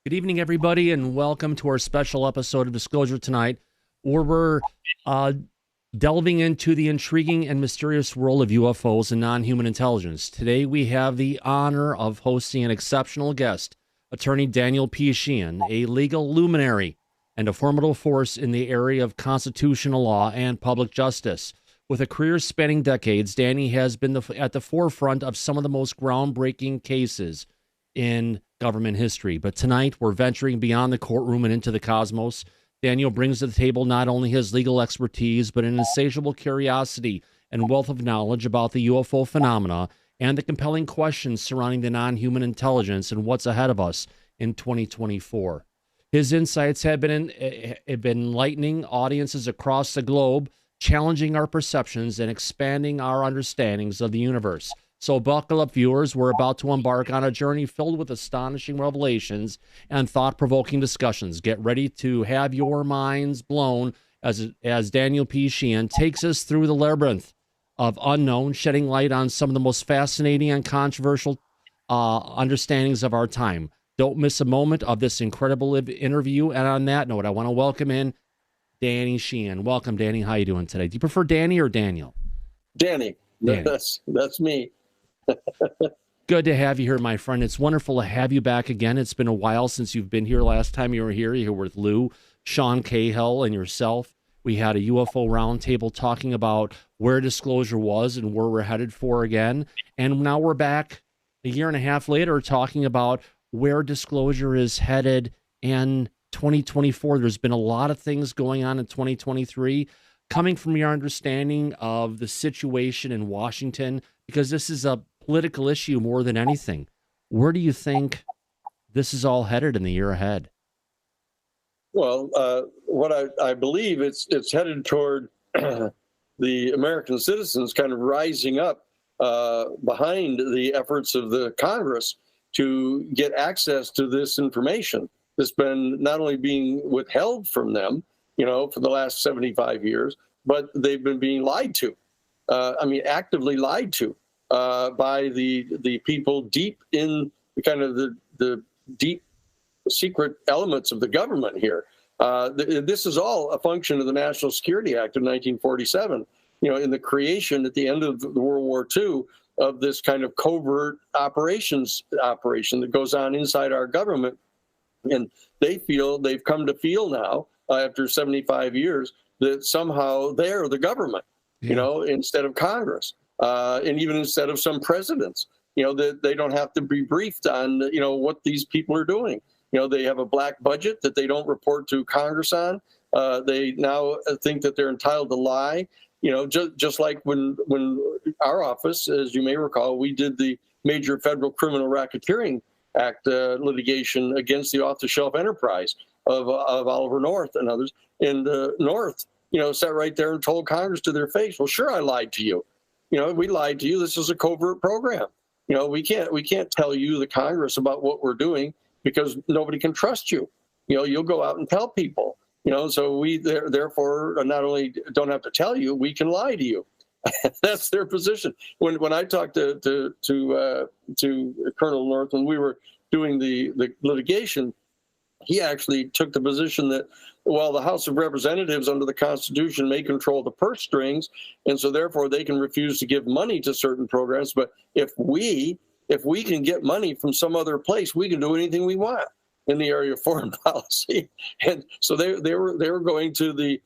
Good evening, everybody, and welcome to our special episode of Disclosure Tonight, where we're delving into the intriguing and mysterious world of UFOs and non-human intelligence. Today, we have the honor of hosting an exceptional guest, Attorney Daniel P. Sheehan, a legal luminary and a formidable force in the area of constitutional law and public justice. With a career spanning decades, Danny has been at the forefront of some of the most groundbreaking cases in government history. But tonight, we're venturing beyond the courtroom and into the cosmos. Daniel brings to the table not only his legal expertise, but an insatiable curiosity and wealth of knowledge about the UFO phenomena and the compelling questions surrounding the non-human intelligence and what's ahead of us in 2024. His insights have been enlightening audiences across the globe, challenging our perceptions and expanding our understandings of the universe. So buckle up, viewers. We're about to embark on a journey filled with astonishing revelations and thought-provoking discussions. Get ready to have your minds blown as Daniel P. Sheehan takes us through the labyrinth of unknown, shedding light on some of the most fascinating and controversial understandings of our time. Don't miss a moment of this incredible interview. And on that note, I want to welcome in Danny Sheehan. Welcome, Danny. How you doing today? Do you prefer Danny or Daniel? Danny. That's me. Good to have you here, my friend. It's wonderful to have you back again. It's been a while since you've been here. Last time you were with Lou, Sean Cahill, and yourself. We had a UFO roundtable talking about where disclosure was and where we're headed for again. And now we're back a year and a half later talking about where disclosure is headed in 2024. There's been a lot of things going on in 2023. Coming from your understanding of the situation in Washington, because this is a political issue more than anything, where do you think this is all headed in the year ahead? Well, what I believe it's headed toward the American citizens kind of rising up behind the efforts of the Congress to get access to this information that's been not only being withheld from them, for the last 75 years, but they've been being lied to. Actively lied to by the people deep in kind of the deep secret elements of the government here. This is all a function of the National Security Act of 1947, in the creation at the end of the World War II of this kind of covert operation that goes on inside our government. And they've come to feel now, after 75 years, that somehow they're the government, instead of Congress, and even instead of some presidents, that they don't have to be briefed on, what these people are doing. They have a black budget that they don't report to Congress on. They now think that they're entitled to lie, just like when our office, as you may recall, we did the major federal criminal racketeering act litigation against the off-the-shelf enterprise of Oliver North and others. And North, sat right there and told Congress to their face, well, sure, I lied to you. We lied to you. This is a covert program. We can't tell you, the Congress, about what we're doing because nobody can trust you. You'll go out and tell people. So we therefore not only don't have to tell you, we can lie to you. That's their position. When I talked to Colonel North when we were doing the litigation, he actually took the position that, well, the House of Representatives under the Constitution may control the purse strings, and so therefore they can refuse to give money to certain programs. But if we can get money from some other place, we can do anything we want in the area of foreign policy. And so they were going to the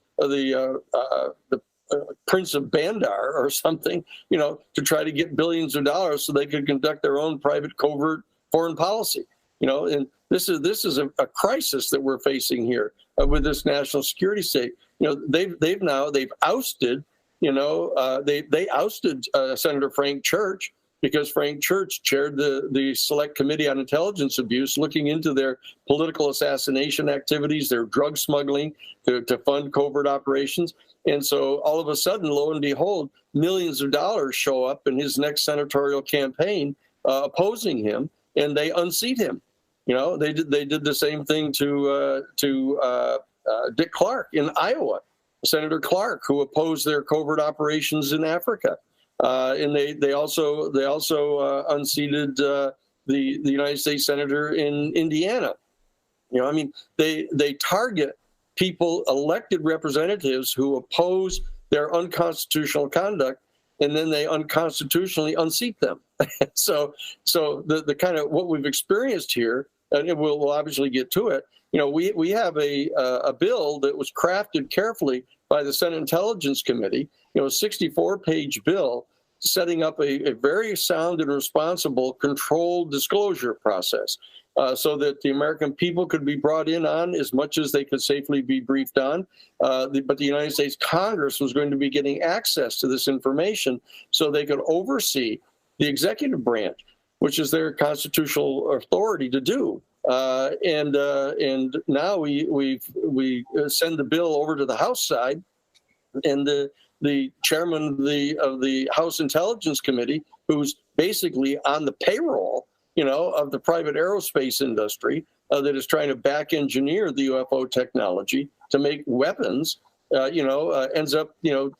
Prince of Bandar or something, to try to get billions of dollars so they could conduct their own private covert foreign policy. And this is a crisis that we're facing here with this national security state. They've ousted, they ousted Senator Frank Church because Frank Church chaired the Select Committee on Intelligence Abuse, looking into their political assassination activities, their drug smuggling to fund covert operations. And so all of a sudden, lo and behold, millions of dollars show up in his next senatorial campaign opposing him, and they unseat him. They did the same thing to Dick Clark in Iowa, Senator Clark, who opposed their covert operations in Africa, and they also unseated the United States senator in Indiana I mean, they target people, elected representatives who oppose their unconstitutional conduct, and then they unconstitutionally unseat them. so the kind of what we've experienced here, and we'll obviously get to it. We have a bill that was crafted carefully by the Senate Intelligence Committee, a 64-page bill setting up a very sound and responsible controlled disclosure process, so that the American people could be brought in on as much as they could safely be briefed on. But the United States Congress was going to be getting access to this information so they could oversee the executive branch, which is their constitutional authority to do. And now we send the bill over to the House side, and the chairman of the House Intelligence Committee, who's basically on the payroll, of the private aerospace industry that is trying to back engineer the UFO technology to make weapons, ends up,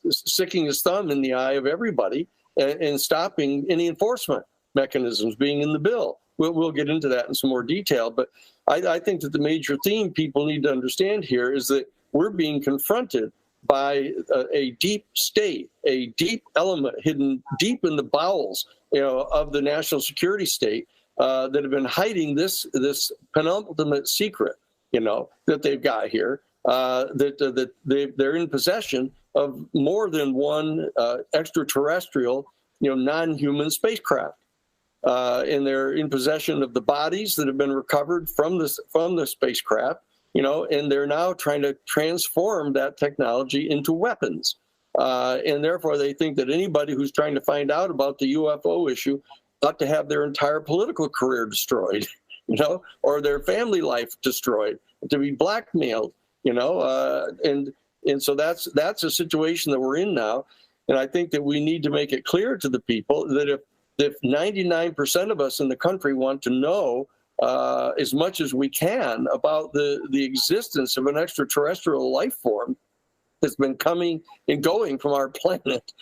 sticking his thumb in the eye of everybody and stopping any enforcement mechanisms being in the bill. We'll get into that in some more detail, but I think that the major theme people need to understand here is that we're being confronted by a deep state, a deep element hidden deep in the bowels, of the national security state, that have been hiding this penultimate secret, that they've got here, that they're in possession of more than one extraterrestrial, non-human spacecraft. And they're in possession of the bodies that have been recovered from the spacecraft, and they're now trying to transform that technology into weapons. And therefore, they think that anybody who's trying to find out about the UFO issue ought to have their entire political career destroyed, or their family life destroyed, to be blackmailed, and so that's a situation that we're in now. And I think that we need to make it clear to the people that if 99% of us in the country want to know as much as we can about the existence of an extraterrestrial life form that's been coming and going from our planet,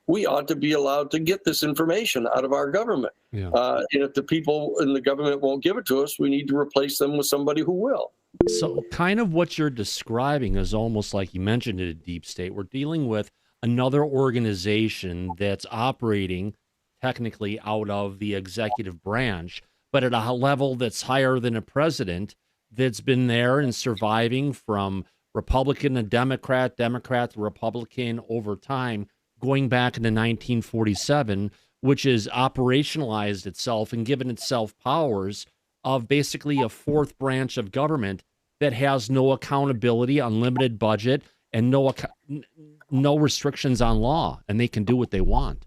we ought to be allowed to get this information out of our government. Yeah. And if the people in the government won't give it to us, we need to replace them with somebody who will. So kind of what you're describing is almost like you mentioned it, a deep state. We're dealing with another organization that's operating technically out of the executive branch, but at a level that's higher than a president, that's been there and surviving from Republican to Democrat to Republican over time, going back into 1947, which has operationalized itself and given itself powers of basically a fourth branch of government that has no accountability, unlimited budget, and no restrictions on law, and they can do what they want.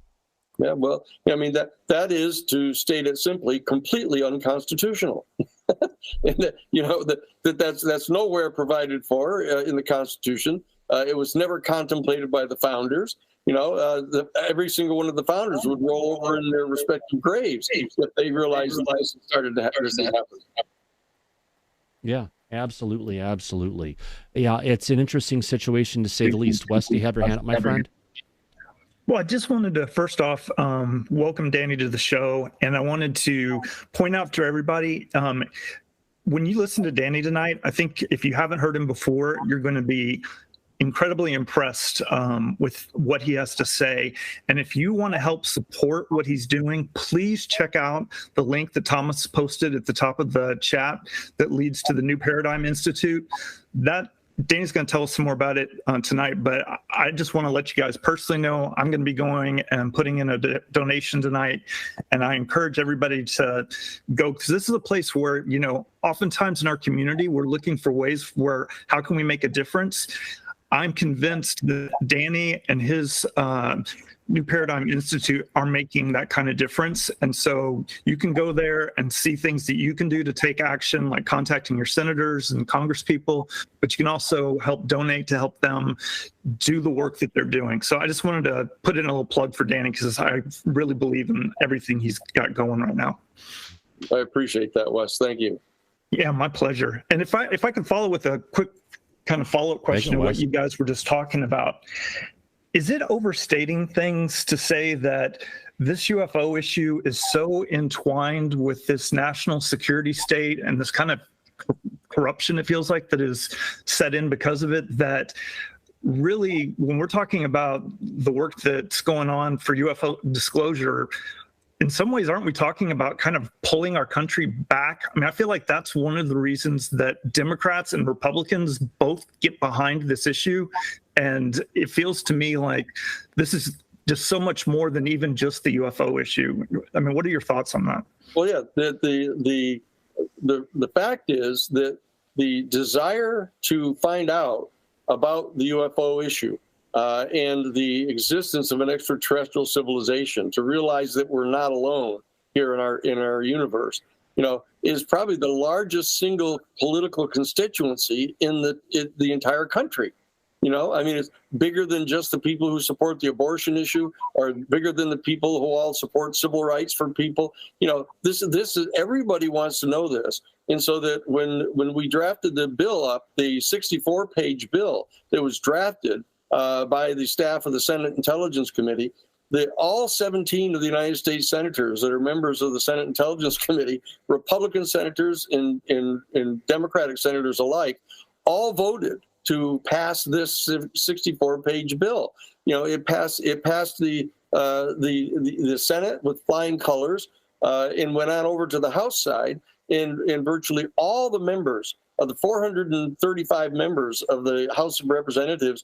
Yeah, well, I mean, that is, to state it simply, completely unconstitutional. And that's nowhere provided for in the Constitution. It was never contemplated by the founders. Every single one of the founders would roll over in their respective graves if they realized the license started to happen. Yeah, absolutely. Yeah, it's an interesting situation to say the least. Wes, do you have your hand up, my friend? Well, I just wanted to first off welcome Danny to the show, and I wanted to point out to everybody, when you listen to Danny tonight, I think if you haven't heard him before, you're going to be incredibly impressed with what he has to say. And if you want to help support what he's doing, please check out the link that Thomas posted at the top of the chat that leads to the New Paradigm Institute. Danny's going to tell us some more about it tonight, but I just want to let you guys personally know I'm going to be going and putting in a donation tonight, and I encourage everybody to go, because this is a place where, oftentimes in our community, we're looking for ways where how can we make a difference. I'm convinced that Danny and his New Paradigm Institute are making that kind of difference. And so you can go there and see things that you can do to take action, like contacting your senators and congresspeople, but you can also help donate to help them do the work that they're doing. So I just wanted to put in a little plug for Danny, because I really believe in everything he's got going right now. I appreciate that, Wes. Thank you. Yeah, my pleasure. And if I could follow with a quick kind of follow-up question to what you guys were just talking about. Is it overstating things to say that this UFO issue is so entwined with this national security state and this kind of corruption, it feels like, that is set in because of it, that really, when we're talking about the work that's going on for UFO disclosure, in some ways, aren't we talking about kind of pulling our country back? I mean, I feel like that's one of the reasons that Democrats and Republicans both get behind this issue. And it feels to me like this is just so much more than even just the UFO issue. I mean, what are your thoughts on that? Well, yeah, the fact is that the desire to find out about the UFO issue and the existence of an extraterrestrial civilization, to realize that we're not alone here in our universe, is probably the largest single political constituency in the entire country. I mean, it's bigger than just the people who support the abortion issue, or bigger than the people who all support civil rights for people. This is, everybody wants to know this. And so that when we drafted the bill up, the 64-page bill that was drafted by the staff of the Senate Intelligence Committee, that all 17 of the United States senators that are members of the Senate Intelligence Committee, Republican senators and Democratic senators alike, all voted to pass this 64-page bill. It passed the Senate with flying colors, and went on over to the House side, and virtually all the members of the 435 members of the House of Representatives,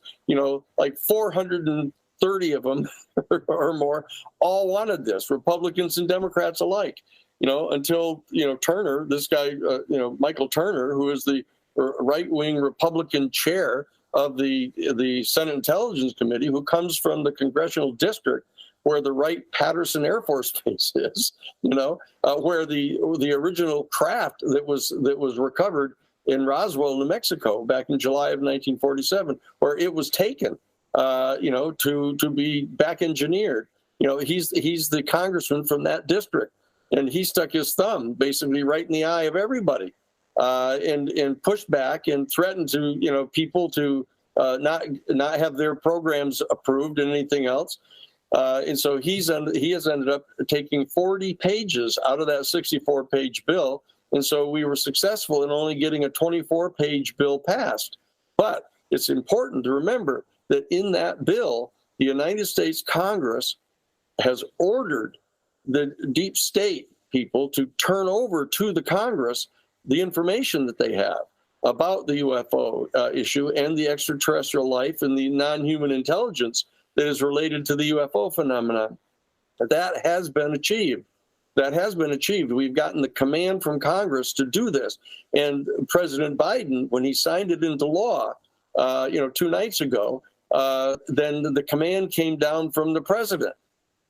like 430 of them or more, all wanted this, Republicans and Democrats alike. Until Turner, this guy, Michael Turner, who is the right-wing Republican chair of the Senate Intelligence Committee, who comes from the congressional district where the Wright-Patterson Air Force Base is, where the original craft that was recovered in Roswell, New Mexico, back in July of 1947, where it was taken, to be back engineered. He's the congressman from that district, and he stuck his thumb basically right in the eye of everybody. And pushed back and threatened to, people to not have their programs approved and anything else. And so he has ended up taking 40 pages out of that 64-page bill. And so we were successful in only getting a 24-page bill passed. But it's important to remember that in that bill, the United States Congress has ordered the deep state people to turn over to the Congress the information that they have about the UFO issue and the extraterrestrial life and the non-human intelligence that is related to the UFO phenomenon. That has been achieved. We've gotten the command from Congress to do this. And President Biden, when he signed it into law, 2 nights ago, then the command came down from the president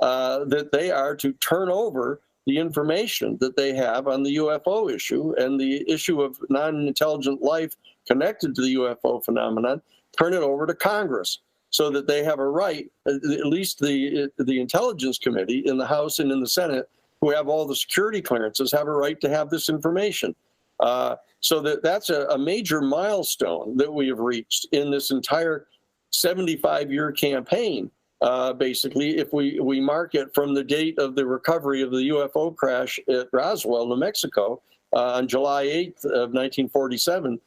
that they are to turn over the information that they have on the UFO issue and the issue of non-intelligent life connected to the UFO phenomenon, turn it over to Congress so that they have a right, at least the Intelligence Committee in the House and in the Senate, who have all the security clearances, have a right to have this information. So that's a major milestone that we have reached in this entire 75-year campaign. Basically, if we mark it from the date of the recovery of the UFO crash at Roswell, New Mexico, on July 8th of 1947,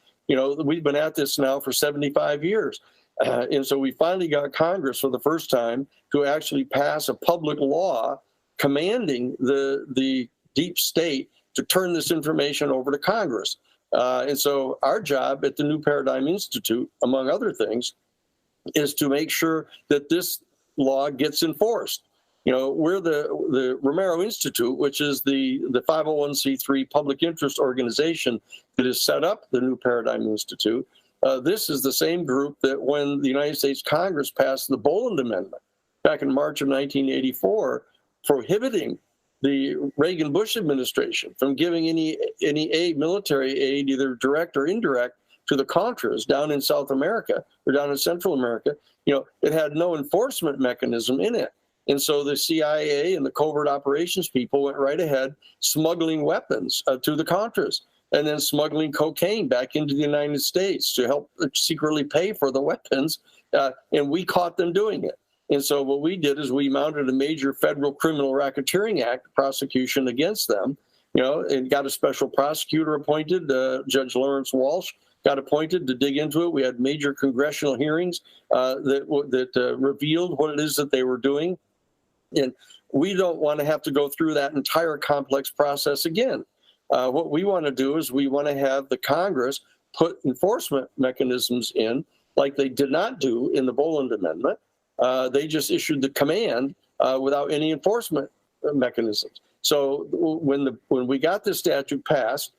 we've been at this now for 75 years. And so we finally got Congress for the first time to actually pass a public law commanding the deep state to turn this information over to Congress. And so our job at the New Paradigm Institute, among other things, is to make sure that this law gets enforced. We're the Romero Institute, which is the 501c3 public interest organization that has set up the New Paradigm Institute. This is the same group that when the United States Congress passed the Boland Amendment back in March of 1984, prohibiting the Reagan-Bush administration from giving any military aid, either direct or indirect, to the Contras down in South America or down in Central America. It had no enforcement mechanism in it. And so the CIA and the covert operations people went right ahead smuggling weapons to the Contras, and then smuggling cocaine back into the United States to help secretly pay for the weapons. And we caught them doing it. And so what we did is we mounted a major federal criminal racketeering act prosecution against them. and got a special prosecutor appointed. Judge Lawrence Walsh got appointed to dig into it. We had major congressional hearings that revealed what it is that they were doing. And we don't want to have to go through that entire complex process again. What we want to do is we want to have the Congress put enforcement mechanisms in, like they did not do in the Boland Amendment. They just issued the command without any enforcement mechanisms. So when we got this statute passed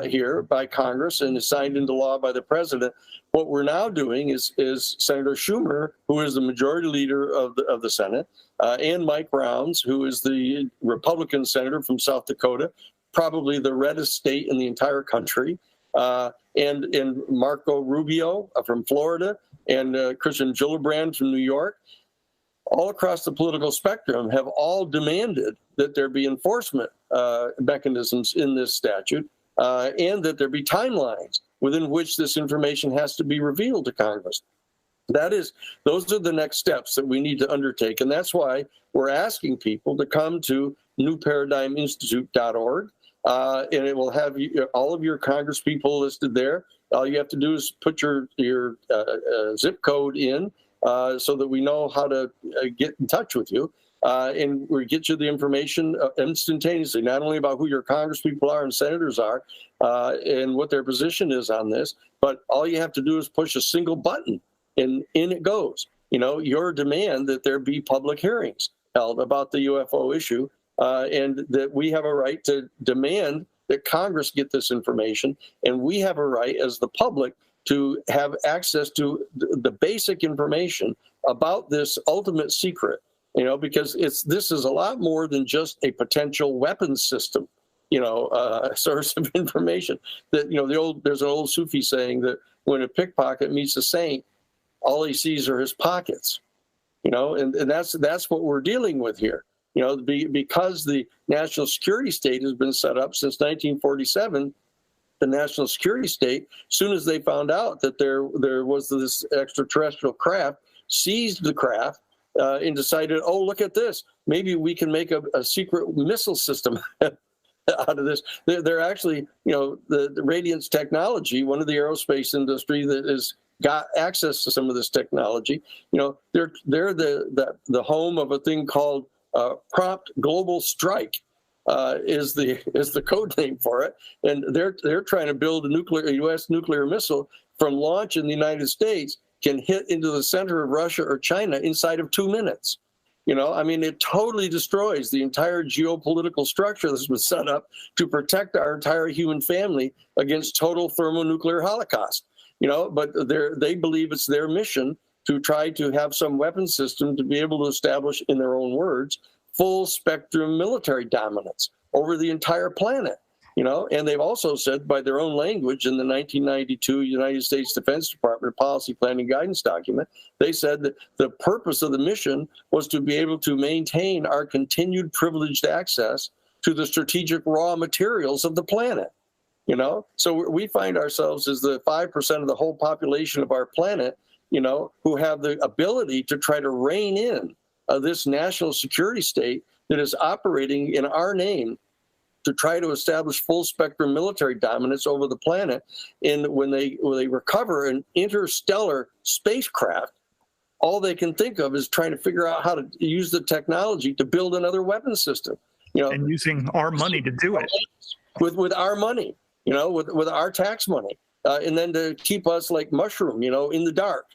here by Congress and is signed into law by the president, what we're now doing is Senator Schumer, who is the majority leader of the Senate, and Mike Rounds, who is the Republican senator from South Dakota, probably the reddest state in the entire country, and Marco Rubio from Florida, and Christian Gillibrand from New York, all across the political spectrum have all demanded that there be enforcement mechanisms in this statute, and that there be timelines within which this information has to be revealed to Congress. Those are the next steps that we need to undertake. And that's why we're asking people to come to newparadigminstitute.org, and it will have all of your Congress people listed there. All you have to do is put your zip code in so that we know how to get in touch with you. And we get you the information instantaneously, not only about who your Congress people are and senators are and what their position is on this, but all you have to do is push a single button and in it goes. Your demand that there be public hearings held about the UFO issue, and that we have a right to demand that Congress get this information, and we have a right as the public to have access to the basic information about this ultimate secret. Because this is a lot more than just a potential weapons system, source of information. That there's an old Sufi saying that when a pickpocket meets a saint, all he sees are his pockets. And that's what we're dealing with here. Because the national security state has been set up since 1947. The national security state, as soon as they found out that there was this extraterrestrial craft, seized the craft. And decided, oh, look at this. Maybe we can make a secret missile system out of this. They're actually, the Radiance technology, one of the aerospace industry that has got access to some of this technology. They're the home of a thing called Prompt Global Strike. Is the code name for it, and they're trying to build a U.S. nuclear missile from launch in the United States. Can hit into the center of Russia or China inside of 2 minutes. It totally destroys the entire geopolitical structure that's been set up to protect our entire human family against total thermonuclear holocaust. But they believe it's their mission to try to have some weapon system to be able to establish, in their own words, full spectrum military dominance over the entire planet. And they've also said by their own language in the 1992 United States Defense Department Policy Planning Guidance document, they said that the purpose of the mission was to be able to maintain our continued privileged access to the strategic raw materials of the planet. So we find ourselves as the 5% of the whole population of our planet, who have the ability to try to rein in this national security state that is operating in our name to try to establish full spectrum military dominance over the planet. And when they recover an interstellar spacecraft, all they can think of is trying to figure out how to use the technology to build another weapon system. And using our money to do it. With our money, with our tax money, and then to keep us like mushroom, in the dark.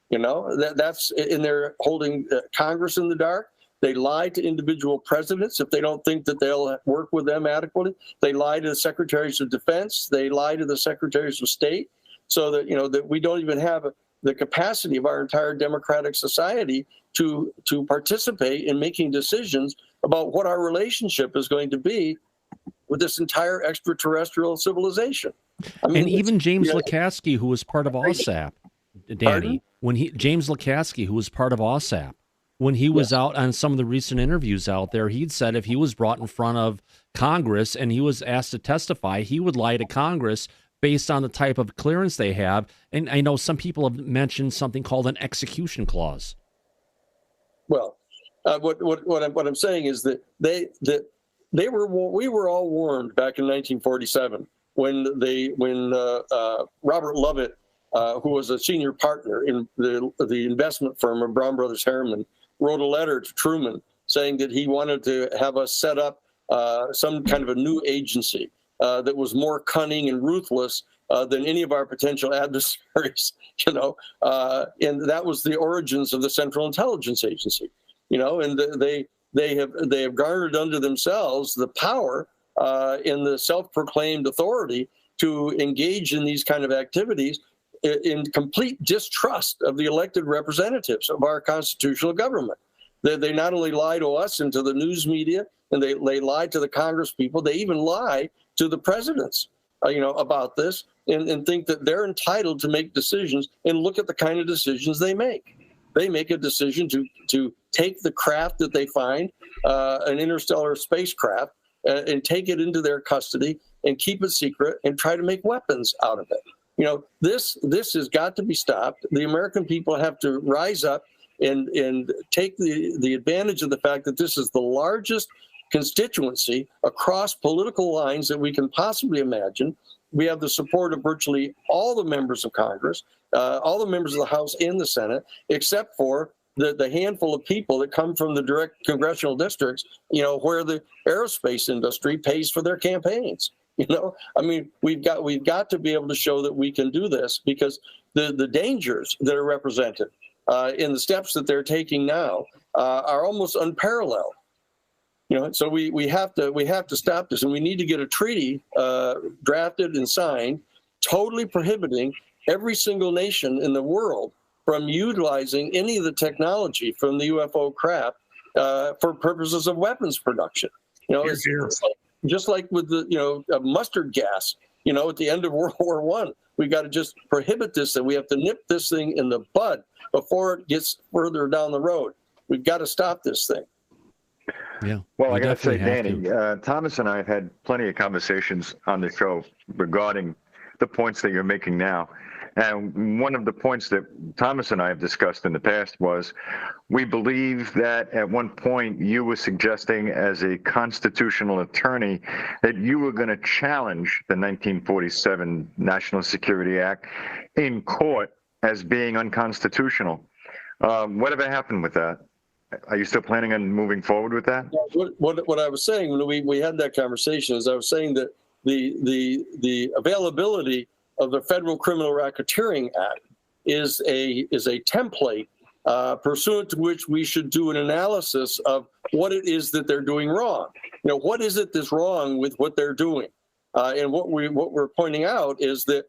That's and they're holding Congress in the dark. They lie to individual presidents if they don't think that they'll work with them adequately. They lie to the secretaries of defense. They lie to the secretaries of state, so that that we don't even have the capacity of our entire democratic society to participate in making decisions about what our relationship is going to be with this entire extraterrestrial civilization. And even James Lukatsky, who was part of OSAP, Danny, James Lukatsky, who was part of OSAP. When he was out on some of the recent interviews out there, he'd said if he was brought in front of Congress and he was asked to testify, he would lie to Congress based on the type of clearance they have. And I know some people have mentioned something called an execution clause. Well, what I'm saying is that we were all warned back in 1947 when Robert Lovett, who was a senior partner in the investment firm of Brown Brothers Harriman, wrote a letter to Truman saying that he wanted to have us set up some kind of a new agency that was more cunning and ruthless than any of our potential adversaries, and that was the origins of the Central Intelligence Agency, and they have garnered unto themselves the power and the self-proclaimed authority to engage in these kind of activities in complete distrust of the elected representatives of our constitutional government. They not only lie to us and to the news media, and they lie to the Congress people, they even lie to the presidents, about this, and think that they're entitled to make decisions. And look at the kind of decisions they make. They make a decision to take the craft that they find, an interstellar spacecraft, and take it into their custody and keep it secret and try to make weapons out of it. This has got to be stopped. The American people have to rise up and take the advantage of the fact that this is the largest constituency across political lines that we can possibly imagine. We have the support of virtually all the members of Congress, all the members of the House and the Senate, except for the handful of people that come from the direct congressional districts, where the aerospace industry pays for their campaigns. We've got to be able to show that we can do this, because the dangers that are represented in the steps that they're taking now are almost unparalleled. So we have to stop this, and we need to get a treaty drafted and signed, totally prohibiting every single nation in the world from utilizing any of the technology from the UFO craft for purposes of weapons production. Just like with the mustard gas. At the end of World War I, we got to just prohibit this, and we have to nip this thing in the bud before it gets further down the road. We've got to stop this thing. Yeah. Well, I got to say, Danny, Thomas and I have had plenty of conversations on the show regarding the points that you're making now. And one of the points that Thomas and I have discussed in the past was we believe that at one point you were suggesting, as a constitutional attorney, that you were going to challenge the 1947 National Security Act in court as being unconstitutional. Whatever happened with that? Are you still planning on moving forward with that? What I was saying when we had that conversation is I was saying that the availability of the Federal Criminal Racketeering Act is a template pursuant to which we should do an analysis of what it is that they're doing wrong. What is it that's wrong with what they're doing? And what we're pointing out is that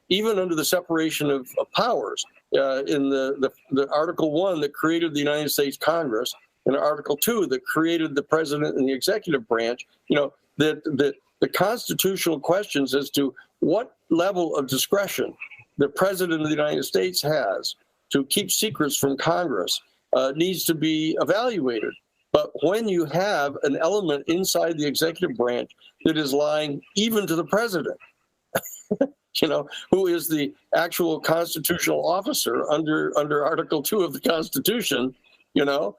even under the separation of powers, in the Article 1 that created the United States Congress, and Article 2 that created the president and the executive branch, that the constitutional questions as to what level of discretion the president of the United States has to keep secrets from Congress needs to be evaluated. But when you have an element inside the executive branch that is lying even to the president, who is the actual constitutional officer under Article 2 of the Constitution, that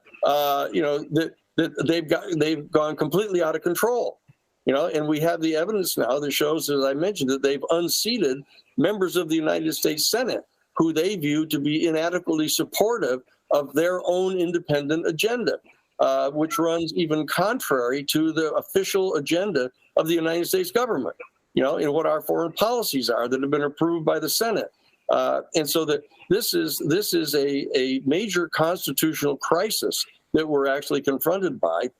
they've gone completely out of control. And we have the evidence now that shows, as I mentioned, that they've unseated members of the United States Senate who they view to be inadequately supportive of their own independent agenda, which runs even contrary to the official agenda of the United States government, and what our foreign policies are that have been approved by the Senate. And so that this is a major constitutional crisis that we're actually confronted by,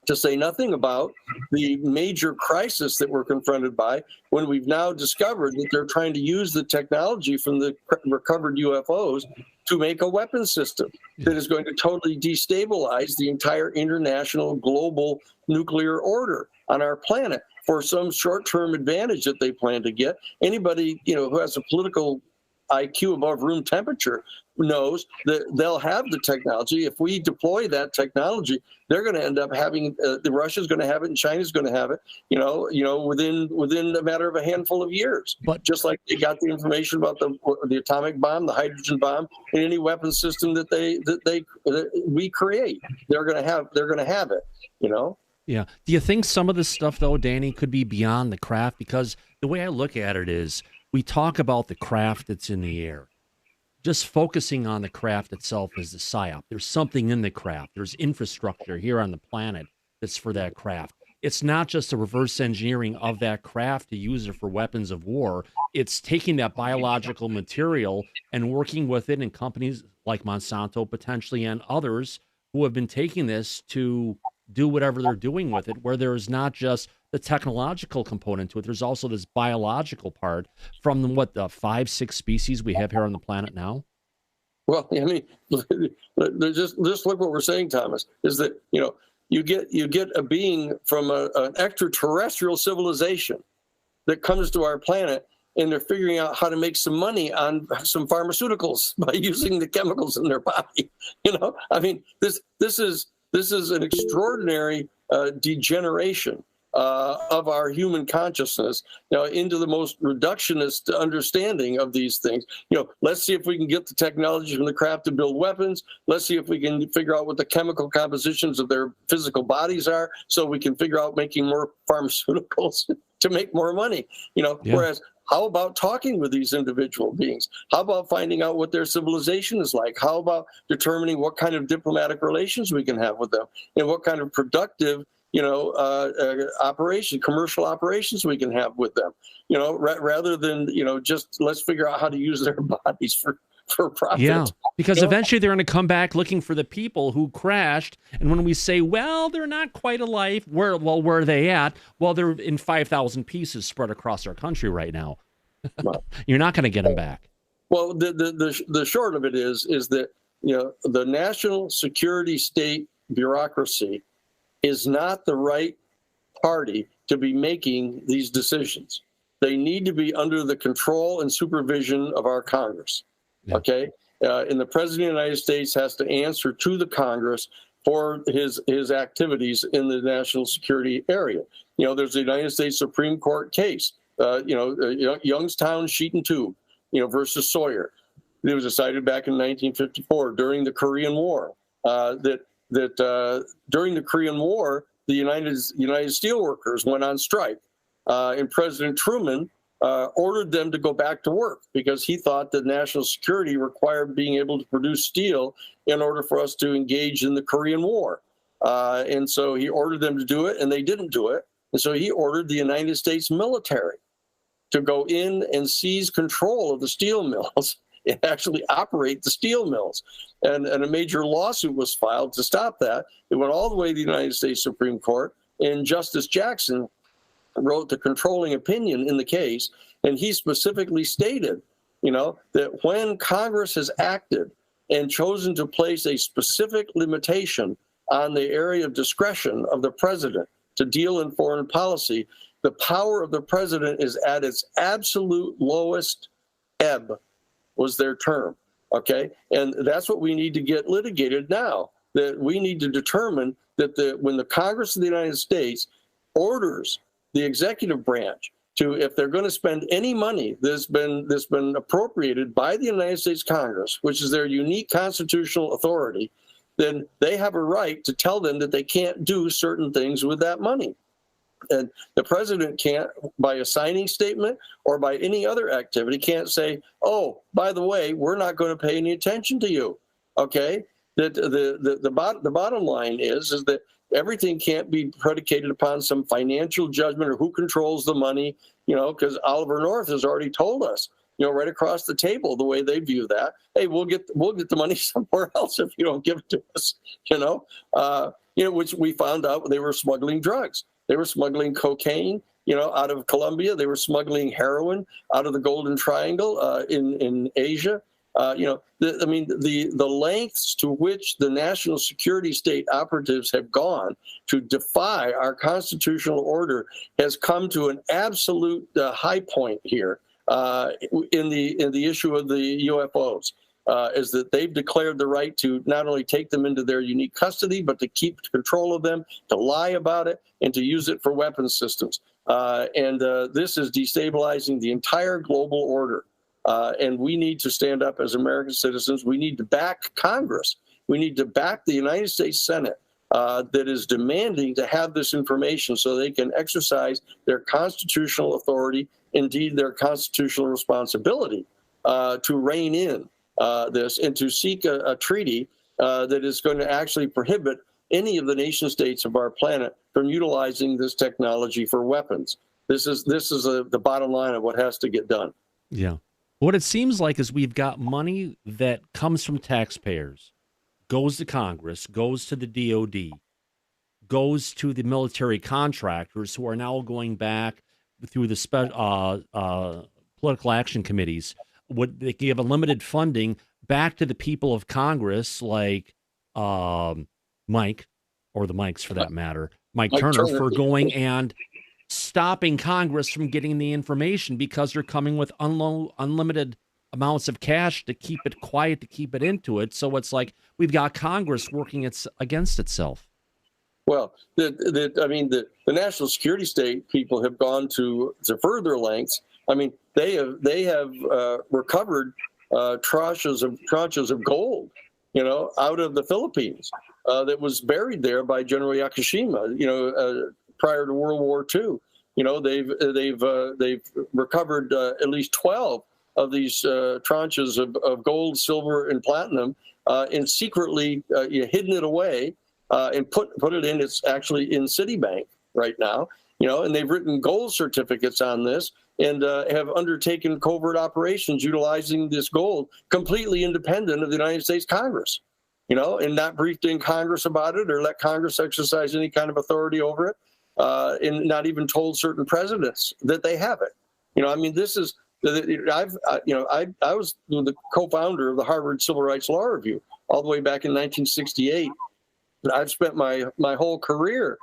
to say nothing about the major crisis that we're confronted by when we've now discovered that they're trying to use the technology from the recovered UFOs to make a weapon system that is going to totally destabilize the entire international global nuclear order on our planet for some short-term advantage that they plan to get. Anybody, who has a political IQ above room temperature knows that they'll have the technology. If we deploy that technology, they're going to end up having Russia's going to have it and China's going to have it, within a matter of a handful of years. But just like they got the information about the atomic bomb, the hydrogen bomb, and any weapon system that we create, they're going to have it. Yeah. Do you think some of this stuff, though, Danny, could be beyond the craft? Because the way I look at it is we talk about the craft that's in the air. Just focusing on the craft itself is the psyop. There's something in the craft. There's infrastructure here on the planet that's for that craft. It's not just a reverse engineering of that craft to use it for weapons of war. It's taking that biological material and working with it in companies like Monsanto potentially and others who have been taking this to do whatever they're doing with it, where there is not just the technological component to it. There's also this biological part from the 5-6 species we have here on the planet now. Well, I mean, just look what we're saying, Thomas, is that, you get a being from an extraterrestrial civilization that comes to our planet, and they're figuring out how to make some money on some pharmaceuticals by using the chemicals in their body. I mean, this is an extraordinary degeneration of our human consciousness into the most reductionist understanding of these things. Let's see if we can get the technology from the craft to build weapons. Let's see if we can figure out what the chemical compositions of their physical bodies are, so we can figure out making more pharmaceuticals to make more money. Whereas, how about talking with these individual beings? How about finding out what their civilization is like? How about determining what kind of diplomatic relations we can have with them, and what kind of productive commercial operations we can have with them, rather than, just let's figure out how to use their bodies for profit. Yeah, because eventually they're going to come back looking for the people who crashed. And when we say, well, they're not quite alive, where are they at? Well, they're in 5,000 pieces spread across our country right now. You're not going to get them back. Well, the short of it is that, the national security state bureaucracy is not the right party to be making these decisions. They need to be under the control and supervision of our Congress. Yeah. Okay? And the President of the United States has to answer to the Congress for his activities in the national security area. There's the United States Supreme Court case, Youngstown Sheet and Tube, versus Sawyer. It was decided back in 1954 during the Korean War that during the Korean War, the United Steelworkers went on strike, and President Truman ordered them to go back to work because he thought that national security required being able to produce steel in order for us to engage in the Korean War. And so he ordered them to do it, and they didn't do it. And so he ordered the United States military to go in and seize control of the steel mills and actually operate the steel mills. And a major lawsuit was filed to stop that. It went all the way to the United States Supreme Court, and Justice Jackson wrote the controlling opinion in the case, and he specifically stated, that when Congress has acted and chosen to place a specific limitation on the area of discretion of the president to deal in foreign policy, the power of the president is at its absolute lowest ebb, was their term. Okay. And that's what we need to get litigated now, that we need to determine that when the Congress of the United States orders the executive branch to, if they're going to spend any money that's been appropriated by the United States Congress, which is their unique constitutional authority, then they have a right to tell them that they can't do certain things with that money. And the president can't, by a signing statement or by any other activity, can't say, oh, by the way, we're not going to pay any attention to you. Okay? The bottom line is that everything can't be predicated upon some financial judgment or who controls the money, because Oliver North has already told us, right across the table, the way they view that. Hey, we'll get the money somewhere else if you don't give it to us, which we found out they were smuggling drugs. They were smuggling cocaine, out of Colombia. They were smuggling heroin out of the Golden Triangle in Asia. The lengths to which the national security state operatives have gone to defy our constitutional order has come to an absolute high point here in the issue of the UFOs. Is that they've declared the right to not only take them into their unique custody, but to keep control of them, to lie about it, and to use it for weapons systems. And this is destabilizing the entire global order. And we need to stand up as American citizens. We need to back Congress. We need to back the United States Senate that is demanding to have this information so they can exercise their constitutional authority, indeed their constitutional responsibility to rein in this and to seek a treaty that is going to actually prohibit any of the nation states of our planet from utilizing this technology for weapons. This is the bottom line of what has to get done. Yeah. What it seems like is we've got money that comes from taxpayers, goes to Congress, goes to the DOD, goes to the military contractors who are now going back through the political action committees. They give a limited funding back to the people of Congress, like Mike, or the Mikes for that matter, Mike Turner, for going and stopping Congress from getting the information because they're coming with unlimited amounts of cash to keep it quiet, to keep it into it. So it's like we've got Congress working against itself. Well, the national security state people have gone to further lengths. I mean, they have recovered tranches of gold, out of the Philippines that was buried there by General Yakushima, prior to World War II. They've recovered at least 12 of these tranches of gold, silver, and platinum, and secretly hidden it away and put it in. It's actually in Citibank right now, and they've written gold certificates on this and have undertaken covert operations utilizing this gold completely independent of the United States Congress, and not briefed in Congress about it or let Congress exercise any kind of authority over it, and not even told certain presidents that they have it. This is. I was the co-founder of the Harvard Civil Rights Law Review all the way back in 1968. I've spent my whole career,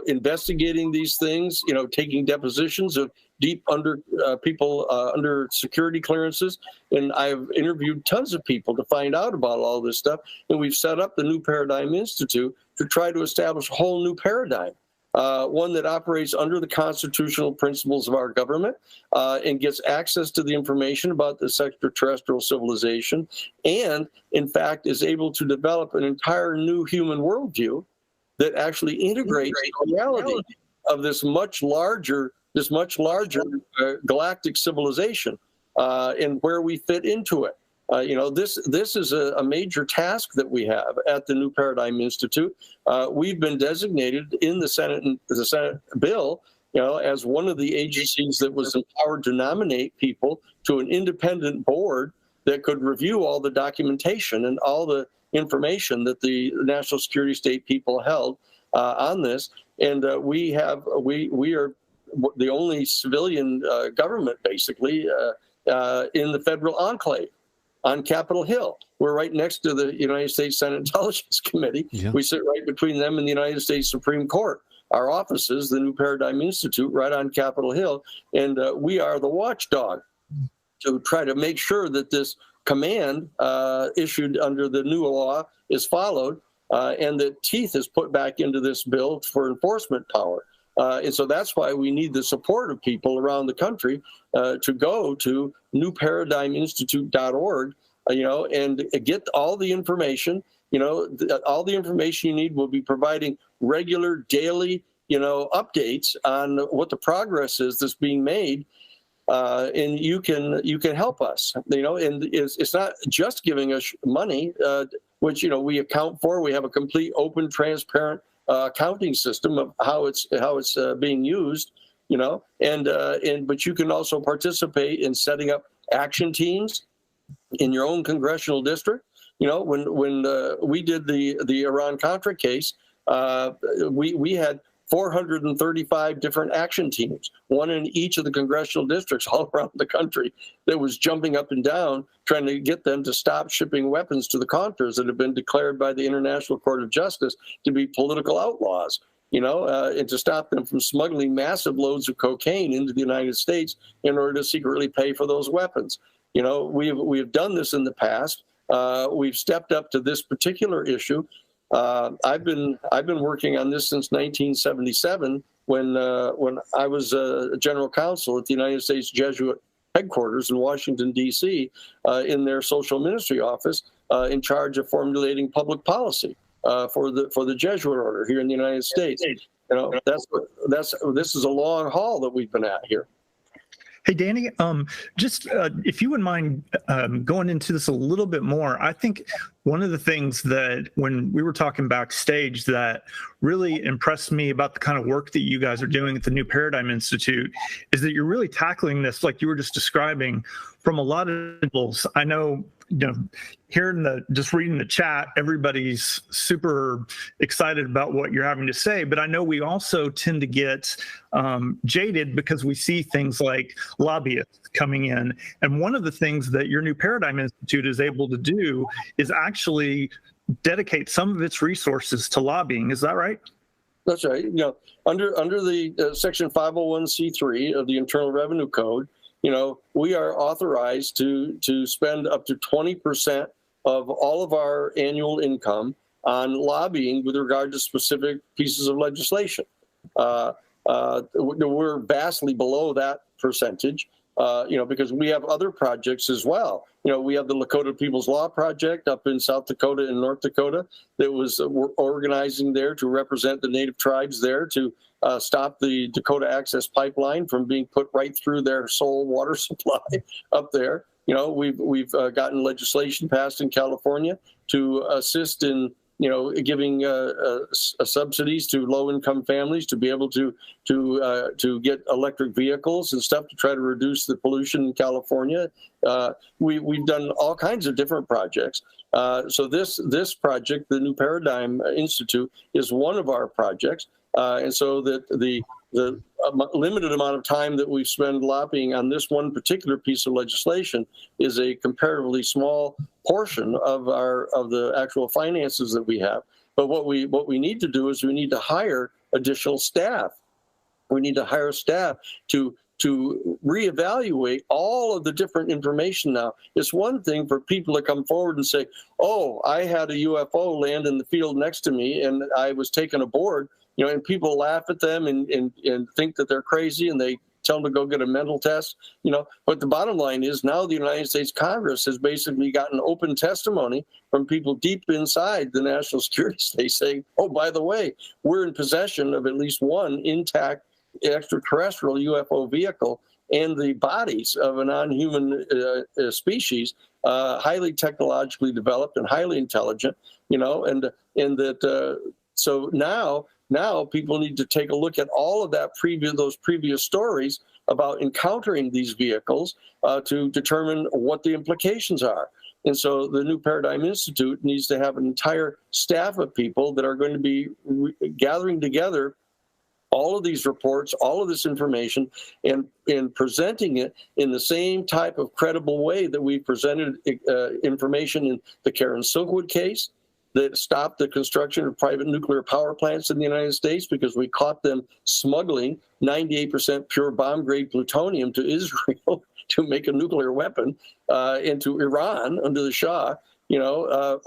investigating these things, taking depositions of deep people under security clearances. And I've interviewed tons of people to find out about all this stuff. And we've set up the New Paradigm Institute to try to establish a whole new paradigm. One that operates under the constitutional principles of our government and gets access to the information about this extraterrestrial civilization, and in fact is able to develop an entire new human worldview that actually integrates the reality of this much larger galactic civilization and where we fit into it. This is a major task that we have at the New Paradigm Institute. We've been designated in the Senate bill, as one of the agencies that was empowered to nominate people to an independent board that could review all the documentation and all the information that the national security state people held on this. And we are the only civilian government, basically, in the federal enclave on Capitol Hill. We're right next to the United States Senate Intelligence Committee. Yeah. We sit right between them and the United States Supreme Court. Our offices, the New Paradigm Institute, right on Capitol Hill, and we are the watchdog to try to make sure that this command issued under the new law is followed, and that teeth is put back into this bill for enforcement power. And so that's why we need the support of people around the country to go to newparadigminstitute.org, and get all the information. All the information you need. Will be providing regular daily, updates on what the progress is that's being made. And you can help us, and it's not just giving us money, which, we account for. We have a complete, open, transparent accounting system of how it's being used, but you can also participate in setting up action teams in your own congressional district. When we did the Iran-Contra case, we had 435 different action teams, one in each of the congressional districts all around the country, that was jumping up and down trying to get them to stop shipping weapons to the Contras that have been declared by the International Court of Justice to be political outlaws, and to stop them from smuggling massive loads of cocaine into the United States in order to secretly pay for those weapons. We've done this in the past. We've stepped up to this particular issue. I've been working on this since 1977 when I was general counsel at the United States Jesuit headquarters in Washington, D.C., in their social ministry office, in charge of formulating public policy. for the Jesuit order here in the United States. This is a long haul that we've been at here. Hey, Danny, just if you wouldn't mind going into this a little bit more, I think one of the things that when we were talking backstage that really impressed me about the kind of work that you guys are doing at the New Paradigm Institute is that you're really tackling this, like you were just describing, from a lot of levels. I know, just reading the chat, everybody's super excited about what you're having to say, but I know we also tend to get jaded because we see things like lobbyists coming in. And one of the things that your New Paradigm Institute is able to do is actually dedicate some of its resources to lobbying. Is that right? That's right. Under the Section 501c3 of the Internal Revenue Code, we are authorized to spend up to 20% of all of our annual income on lobbying with regard to specific pieces of legislation. We're vastly below that percentage, because we have other projects as well. We have the Lakota People's Law Project up in South Dakota and North Dakota that was organizing there to represent the Native tribes there to stop the Dakota Access Pipeline from being put right through their sole water supply up there. We've gotten legislation passed in California to assist in giving subsidies to low-income families to be able to get electric vehicles and stuff to try to reduce the pollution in California. We've done all kinds of different projects. So this project, the New Paradigm Institute, is one of our projects. And so that the limited amount of time that we spend lobbying on this one particular piece of legislation is a comparatively small portion of the actual finances that we have. But what we need to do is we need to hire additional staff. We need to hire staff to reevaluate all of the different information now. It's one thing for people to come forward and say, oh, I had a UFO land in the field next to me and I was taken aboard. And people laugh at them and think that they're crazy, and they tell them to go get a mental test, But the bottom line is now the United States Congress has basically gotten open testimony from people deep inside the national security state saying, oh, by the way, we're in possession of at least one intact extraterrestrial UFO vehicle and the bodies of a non-human species, highly technologically developed and highly intelligent, and that so now people need to take a look at all of those previous stories about encountering these vehicles to determine what the implications are. And so the New Paradigm Institute needs to have an entire staff of people that are going to be gathering together all of these reports, all of this information, and presenting it in the same type of credible way that we presented information in the Karen Silkwood case, that stopped the construction of private nuclear power plants in the United States because we caught them smuggling 98% pure bomb-grade plutonium to Israel to make a nuclear weapon, into Iran under the Shah,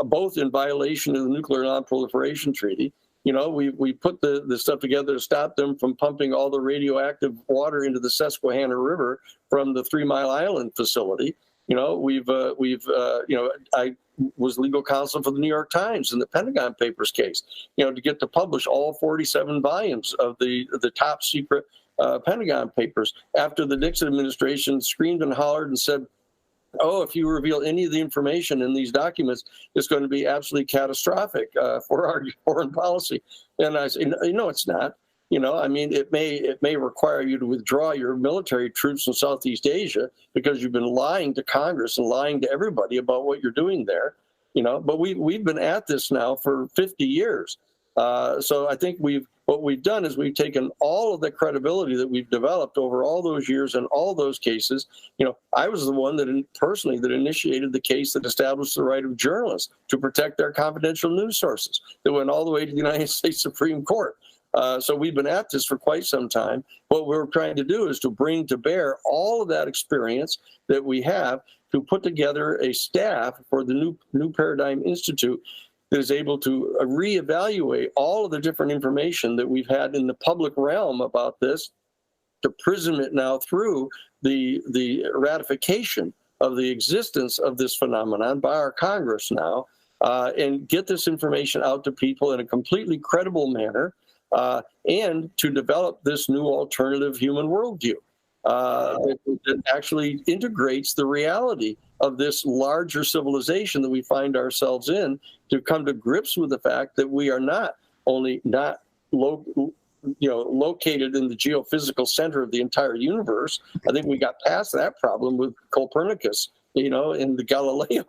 both in violation of the Nuclear Non-Proliferation Treaty. We put the stuff together to stop them from pumping all the radioactive water into the Susquehanna River from the 3 Mile Island facility. I was legal counsel for the New York Times in the Pentagon Papers case, to get to publish all 47 volumes of the top secret Pentagon Papers after the Nixon administration screamed and hollered and said, oh, if you reveal any of the information in these documents, it's going to be absolutely catastrophic for our foreign policy. And I said, no, it's not. It may require you to withdraw your military troops from Southeast Asia because you've been lying to Congress and lying to everybody about what you're doing there. But we've been at this now for 50 years. So I think what we've done is we've taken all of the credibility that we've developed over all those years and all those cases. I was the one that initiated the case that established the right of journalists to protect their confidential news sources that went all the way to the United States Supreme Court. So we've been at this for quite some time. What we're trying to do is to bring to bear all of that experience that we have to put together a staff for the New Paradigm Institute that is able to reevaluate all of the different information that we've had in the public realm about this, to prism it now through the ratification of the existence of this phenomenon by our Congress now, and get this information out to people in a completely credible manner, and to develop this new alternative human worldview that actually integrates the reality of this larger civilization that we find ourselves in, to come to grips with the fact that we are not only not located in the geophysical center of the entire universe. I think we got past that problem with Copernicus, in the Galileo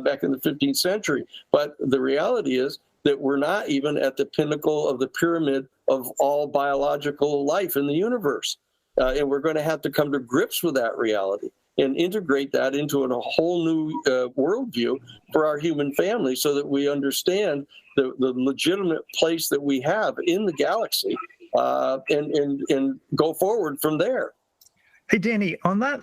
back in the 15th century. But the reality is that we're not even at the pinnacle of the pyramid of all biological life in the universe. And we're going to have to come to grips with that reality and integrate that into a whole new worldview for our human family, so that we understand the legitimate place that we have in the galaxy, and go forward from there. Hey, Danny, on that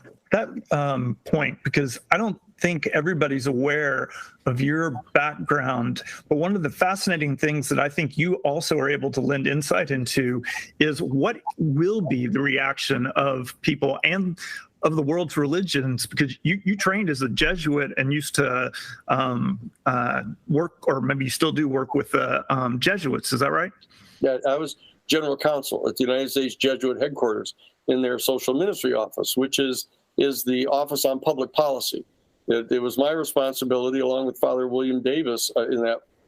point, because I don't think everybody's aware of your background, but one of the fascinating things that I think you also are able to lend insight into is what will be the reaction of people and of the world's religions, because you trained as a Jesuit and used to work, or maybe you still do work with the Jesuits. Is that right? Yeah, I was general counsel at the United States Jesuit headquarters in their social ministry office, which is the Office on Public Policy. It was my responsibility, along with Father William Davis in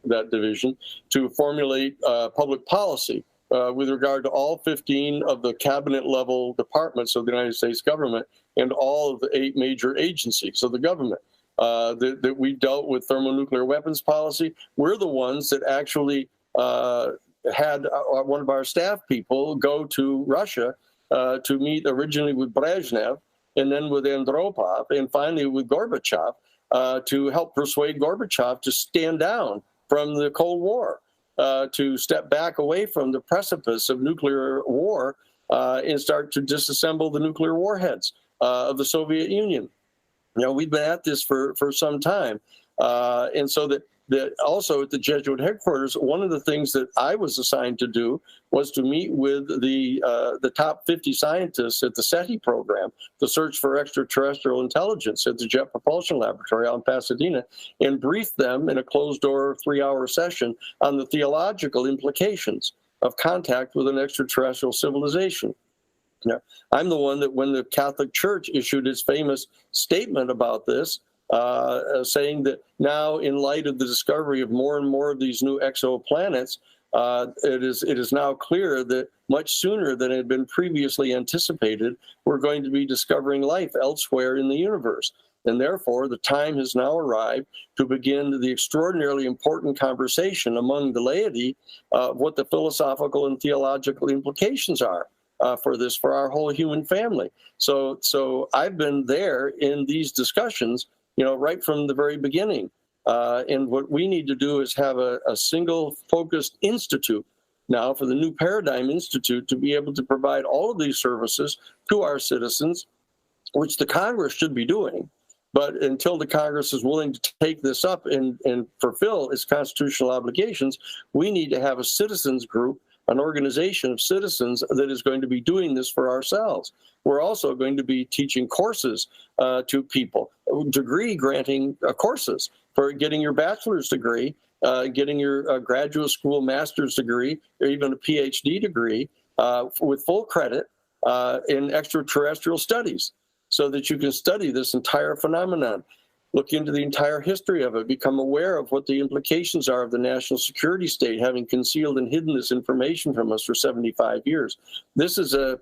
that division, to formulate public policy with regard to all 15 of the cabinet-level departments of the United States government and all of the 8 major agencies of the government. That we dealt with thermonuclear weapons policy. We're the ones that actually had one of our staff people go to Russia to meet originally with Brezhnev, and then with Andropov, and finally with Gorbachev, to help persuade Gorbachev to stand down from the Cold War, to step back away from the precipice of nuclear war, and start to disassemble the nuclear warheads of the Soviet Union. We've been at this for some time. And so that also at the Jesuit headquarters, one of the things that I was assigned to do was to meet with the top 50 scientists at the SETI program, the Search for Extraterrestrial Intelligence at the Jet Propulsion Laboratory out in Pasadena, and brief them in a closed-door 3-hour session on the theological implications of contact with an extraterrestrial civilization. I'm the one that, when the Catholic Church issued its famous statement about this, saying that now, in light of the discovery of more and more of these new exoplanets, it is now clear that much sooner than had been previously anticipated, we're going to be discovering life elsewhere in the universe. And therefore, the time has now arrived to begin the extraordinarily important conversation among the laity of what the philosophical and theological implications are for our whole human family. So I've been there in these discussions, right from the very beginning. And what we need to do is have a single focused institute now for the New Paradigm Institute to be able to provide all of these services to our citizens, which the Congress should be doing. But until the Congress is willing to take this up and fulfill its constitutional obligations, we need to have a citizens group, an organization of citizens that is going to be doing this for ourselves. We're also going to be teaching courses to people, degree granting courses for getting your bachelor's degree, getting your graduate school master's degree, or even a PhD degree with full credit in extraterrestrial studies, so that you can study this entire phenomenon, look into the entire history of it, become aware of what the implications are of the national security state having concealed and hidden this information from us for 75 years. This is a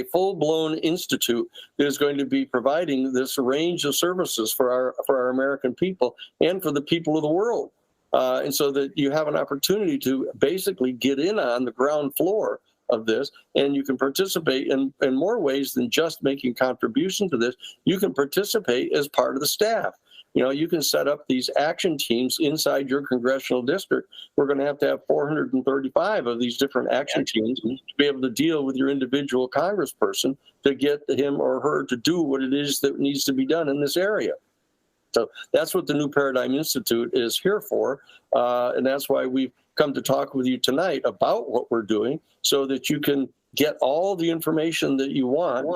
full-blown institute that is going to be providing this range of services for our American people and for the people of the world. And so that you have an opportunity to basically get in on the ground floor of this, and you can participate in more ways than just making contribution to this. You can participate as part of the staff. You can set up these action teams inside your congressional district. We're going to have 435 of these different action teams to be able to deal with your individual congressperson to get him or her to do what it is that needs to be done in this area. So that's what the New Paradigm Institute is here for, and that's why we've come to talk with you tonight about what we're doing, so that you can get all the information that you want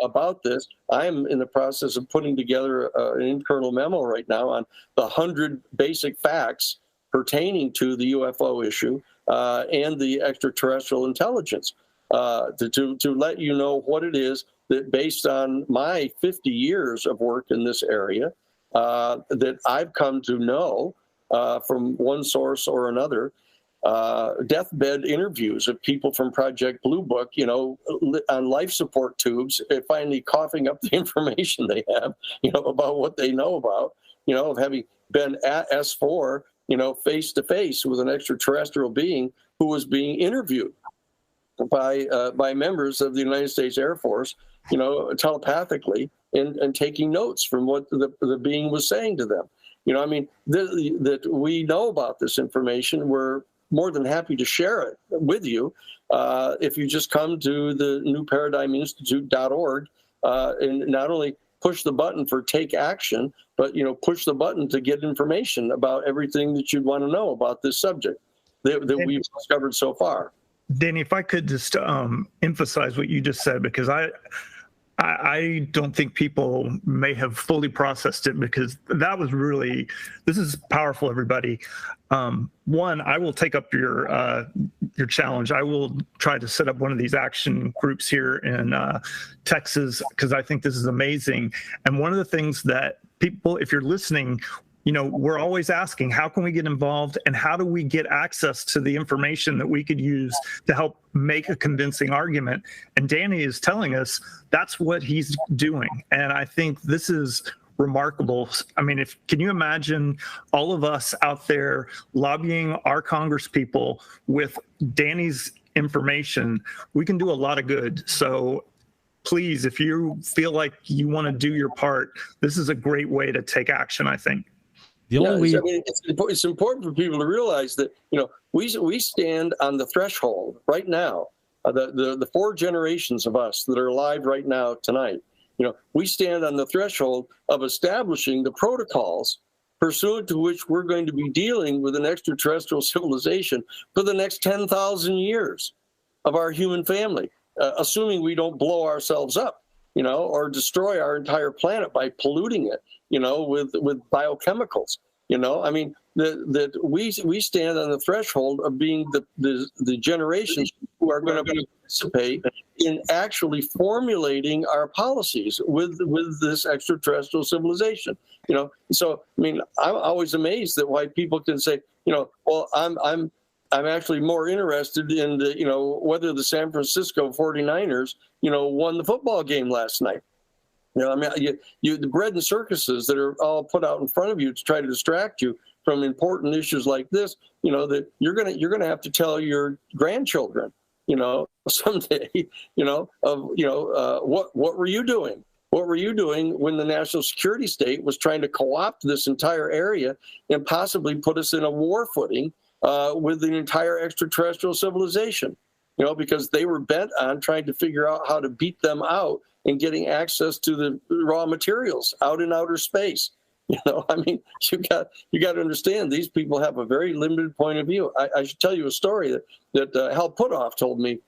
about this. I'm in the process of putting together an internal memo right now on the 100 basic facts pertaining to the UFO issue and the extraterrestrial intelligence to let you know what it is that, based on my 50 years of work in this area, that I've come to know from one source or another. Deathbed interviews of people from Project Blue Book, on life support tubes, finally coughing up the information they have, about what they know about, of having been at S4, face to face with an extraterrestrial being who was being interviewed by members of the United States Air Force, telepathically and taking notes from what the being was saying to them. That we know about this information. We're more than happy to share it with you if you just come to the newparadigminstitute.org and not only push the button for take action, but push the button to get information about everything that you'd want to know about this subject that we've discovered so far. Danny, if I could just emphasize what you just said, because I don't think people may have fully processed it, because that was really, this is powerful, everybody. One, I will take up your challenge. I will try to set up one of these action groups here in Texas, because I think this is amazing. And one of the things that people, if you're listening, we're always asking, how can we get involved and how do we get access to the information that we could use to help make a convincing argument? And Danny is telling us that's what he's doing. And I think this is remarkable. I mean, can you imagine all of us out there lobbying our Congress people with Danny's information? We can do a lot of good. So please, if you feel like you want to do your part, this is a great way to take action, I think. It's important for people to realize that we stand on the threshold right now. The 4 generations of us that are alive right now tonight, we stand on the threshold of establishing the protocols pursuant to which we're going to be dealing with an extraterrestrial civilization for the next 10,000 years of our human family, assuming we don't blow ourselves up, or destroy our entire planet by polluting it, with biochemicals. That we stand on the threshold of being the generations who are going to participate in actually formulating our policies with this extraterrestrial civilization. So I'm always amazed at why people can say, well, I'm actually more interested in whether the San Francisco 49ers won the football game last night. The bread and circuses that are all put out in front of you to try to distract you from important issues like this, that you're gonna have to tell your grandchildren, someday, what were you doing? What were you doing when the national security state was trying to co-opt this entire area and possibly put us in a war footing with the entire extraterrestrial civilization? Because they were bent on trying to figure out how to beat them out and getting access to the raw materials out in outer space. You got to understand, these people have a very limited point of view. I should tell you a story that Hal Puthoff told me,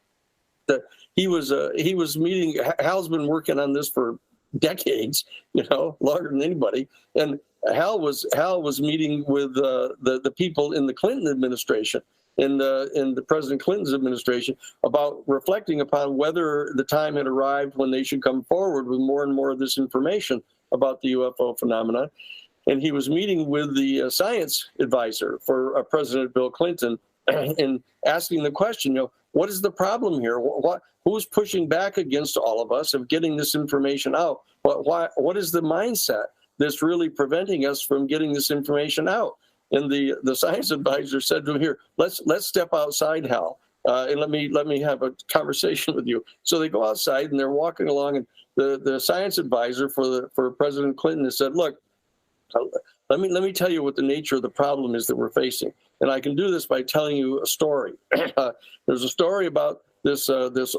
that he was meeting. Hal's been working on this for decades, longer than anybody. And Hal was meeting with the people in the Clinton administration, in the President Clinton's administration, about reflecting upon whether the time had arrived when they should come forward with more and more of this information about the UFO phenomenon. And he was meeting with the science advisor for President Bill Clinton and asking the question, what is the problem here? Who's pushing back against all of us of getting this information out? What is the mindset that's really preventing us from getting this information out? And the science advisor said to him, "Here, let's step outside, Hal, and let me have a conversation with you." So they go outside and they're walking along, and the science advisor for President Clinton has said, "Look, let me tell you what the nature of the problem is that we're facing, and I can do this by telling you a story." There's a story about this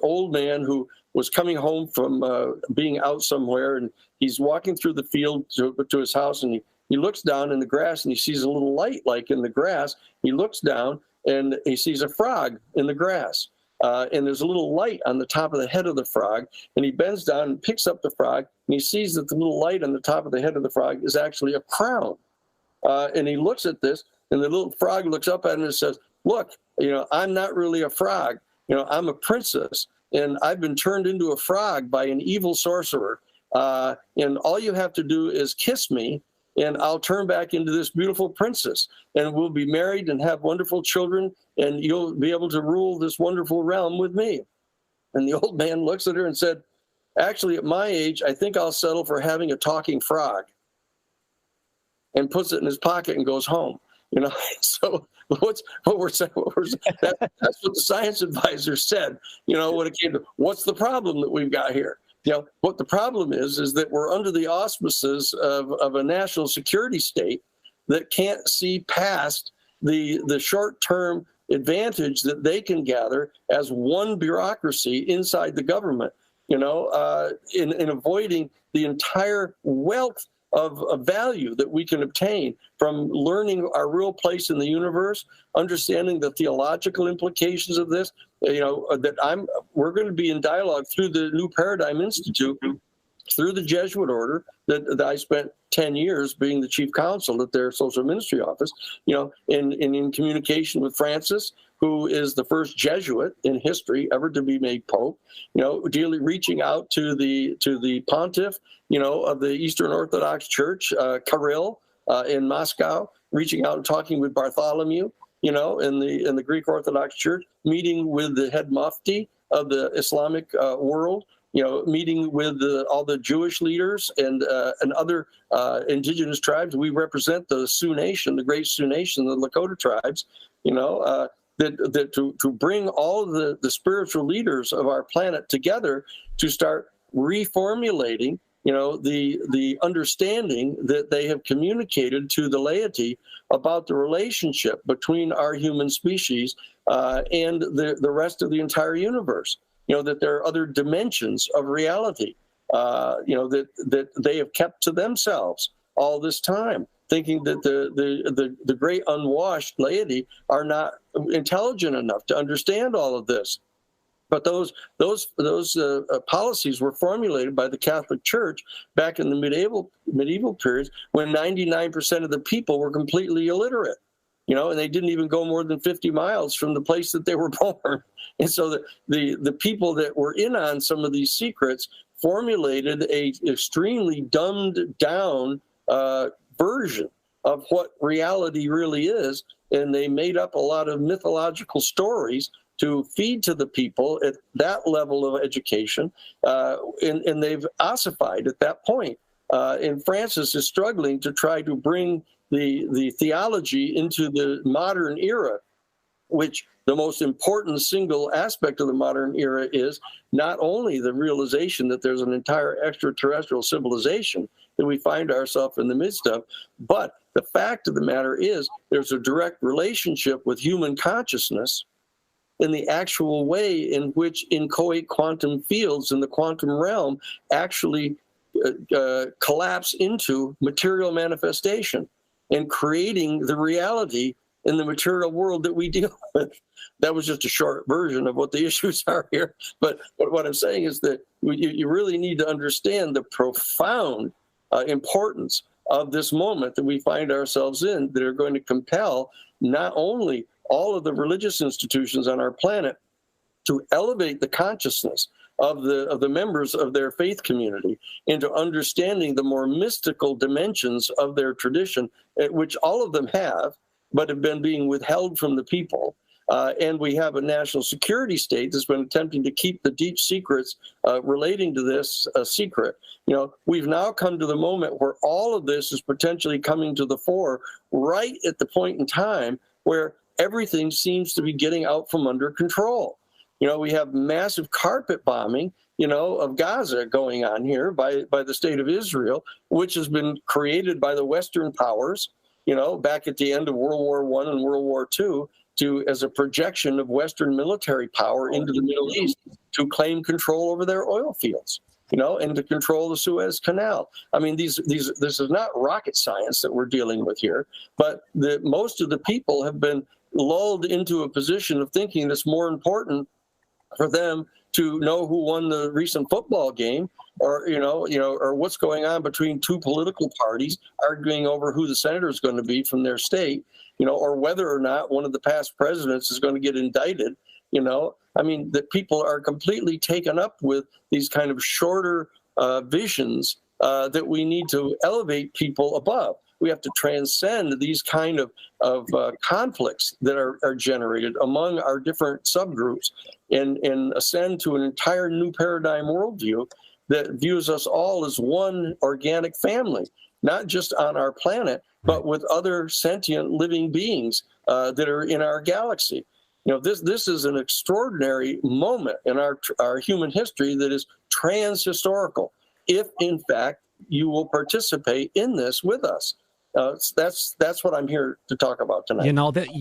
old man who was coming home from being out somewhere, and he's walking through the field to his house, and he looks down in the grass and he sees a little light like in the grass. He looks down and he sees a frog in the grass. and there's a little light on the top of the head of the frog, and he bends down and picks up the frog, and he sees that the little light on the top of the head of the frog is actually a crown. And he looks at this, and the little frog looks up at him and says, look, I'm not really a frog. I'm a princess, and I've been turned into a frog by an evil sorcerer. And all you have to do is kiss me, and I'll turn back into this beautiful princess, and we'll be married and have wonderful children, and you'll be able to rule this wonderful realm with me. And the old man looks at her and said, actually, at my age, I think I'll settle for having a talking frog, and puts it in his pocket and goes home. So what we're saying, that's what the science advisor said, when it came to what's the problem that we've got here. What the problem is that we're under the auspices of a national security state that can't see past the short-term advantage that they can gather as one bureaucracy inside the government, in avoiding the entire wealth of value that we can obtain from learning our real place in the universe, understanding the theological implications of this. We're going to be in dialogue through the New Paradigm Institute, through the Jesuit order that I spent 10 years being the chief counsel at their social ministry office, in communication with Francis, who is the first Jesuit in history ever to be made Pope, reaching out to the pontiff, of the Eastern Orthodox Church, Kirill, in Moscow, reaching out and talking with Bartholomew, in the Greek Orthodox Church, meeting with the head mufti of the Islamic world, meeting with all the Jewish leaders and other indigenous tribes. We represent the Sioux Nation, the great Sioux Nation, the Lakota tribes, that to bring all of the spiritual leaders of our planet together to start reformulating, the understanding that they have communicated to the laity about the relationship between our human species and the rest of the entire universe. That there are other dimensions of reality, that they have kept to themselves all this time, thinking that the great unwashed laity are not intelligent enough to understand all of this. But those policies were formulated by the Catholic Church back in the medieval periods, when 99% of the people were completely illiterate, and they didn't even go more than 50 miles from the place that they were born. And so the people that were in on some of these secrets formulated a extremely dumbed down version of what reality really is, and they made up a lot of mythological stories to feed to the people at that level of education, and they've ossified at that point. And Francis is struggling to try to bring the theology into the modern era, which the most important single aspect of the modern era is not only the realization that there's an entire extraterrestrial civilization that we find ourselves in the midst of, but the fact of the matter is there's a direct relationship with human consciousness in the actual way in which inchoate quantum fields in the quantum realm actually collapse into material manifestation and creating the reality in the material world that we deal with. That was just a short version of what the issues are here. But what I'm saying is that you really need to understand the profound importance of this moment that we find ourselves in, that are going to compel not only all of the religious institutions on our planet to elevate the consciousness of the members of their faith community into understanding the more mystical dimensions of their tradition, which all of them have, but have been being withheld from the people. And we have a national security state that's been attempting to keep the deep secrets relating to this secret. We've now come to the moment where all of this is potentially coming to the fore, right at the point in time where everything seems to be getting out from under control. We have massive carpet bombing, of Gaza going on here by the state of Israel, which has been created by the Western powers, back at the end of World War I and World War II, as a projection of Western military power into the Middle East to claim control over their oil fields, and to control the Suez Canal. I mean, this is not rocket science that we're dealing with here, but most of the people have been lulled into a position of thinking that's more important for them to know who won the recent football game, or or what's going on between two political parties arguing over who the senator is going to be from their state, or whether or not one of the past presidents is going to get indicted. I mean, that people are completely taken up with these kind of shorter visions that we need to elevate people above. We have to transcend these kind of conflicts that are generated among our different subgroups and ascend to an entire new paradigm worldview that views us all as one organic family, not just on our planet, but with other sentient living beings that are in our galaxy. This is an extraordinary moment in our human history that is transhistorical, if in fact you will participate in this with us. That's what I'm here to talk about tonight.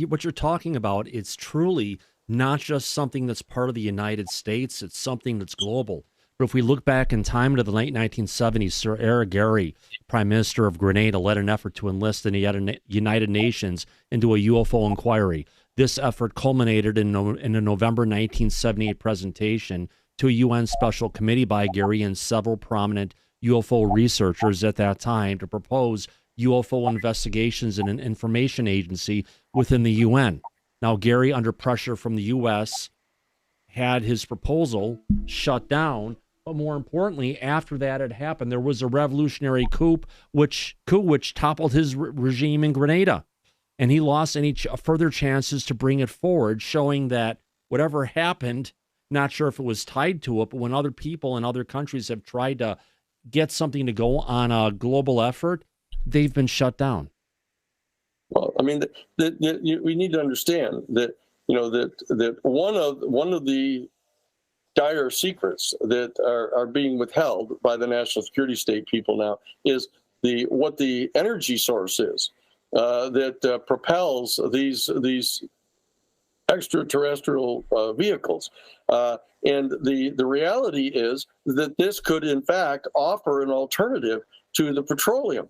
What you're talking about, it's truly not just something that's part of the United States, it's something that's global. But if we look back in time to the late 1970s, Sir Eric Gary, Prime Minister of Grenada, led an effort to enlist the United Nations into a UFO inquiry. This effort culminated in a November 1978 presentation to a UN special committee by Gary and several prominent UFO researchers at that time to propose UFO investigations in an information agency within the UN. Now, Gary, under pressure from the U.S., had his proposal shut down. But more importantly, after that had happened, there was a revolutionary coup which toppled his regime in Grenada. And he lost any further chances to bring it forward, showing that whatever happened, not sure if it was tied to it, but when other people in other countries have tried to get something to go on a global effort, they've been shut down. Well, I mean, we need to understand that that one of the dire secrets that are being withheld by the national security state people now is what the energy source is that propels these extraterrestrial vehicles. And the reality is that this could, in fact, offer an alternative to the petroleum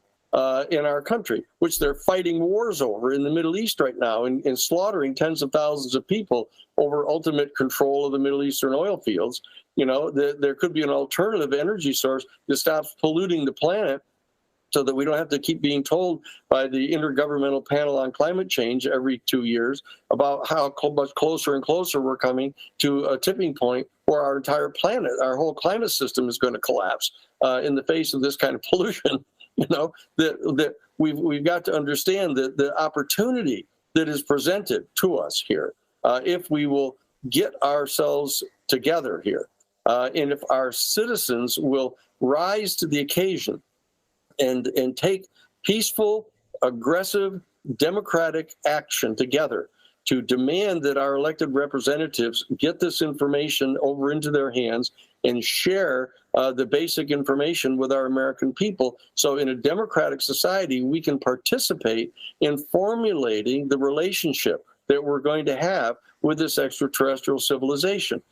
in our country, which they're fighting wars over in the Middle East right now and slaughtering tens of thousands of people over ultimate control of the Middle Eastern oil fields. There could be an alternative energy source that stops polluting the planet so that we don't have to keep being told by the Intergovernmental Panel on Climate Change every 2 years about how much closer and closer we're coming to a tipping point where our entire planet, our whole climate system is going to collapse in the face of this kind of pollution. That we've got to understand that the opportunity that is presented to us here, if we will get ourselves together here, and if our citizens will rise to the occasion and take peaceful, aggressive, democratic action together to demand that our elected representatives get this information over into their hands and share the basic information with our American people. So in a democratic society, we can participate in formulating the relationship that we're going to have with this extraterrestrial civilization.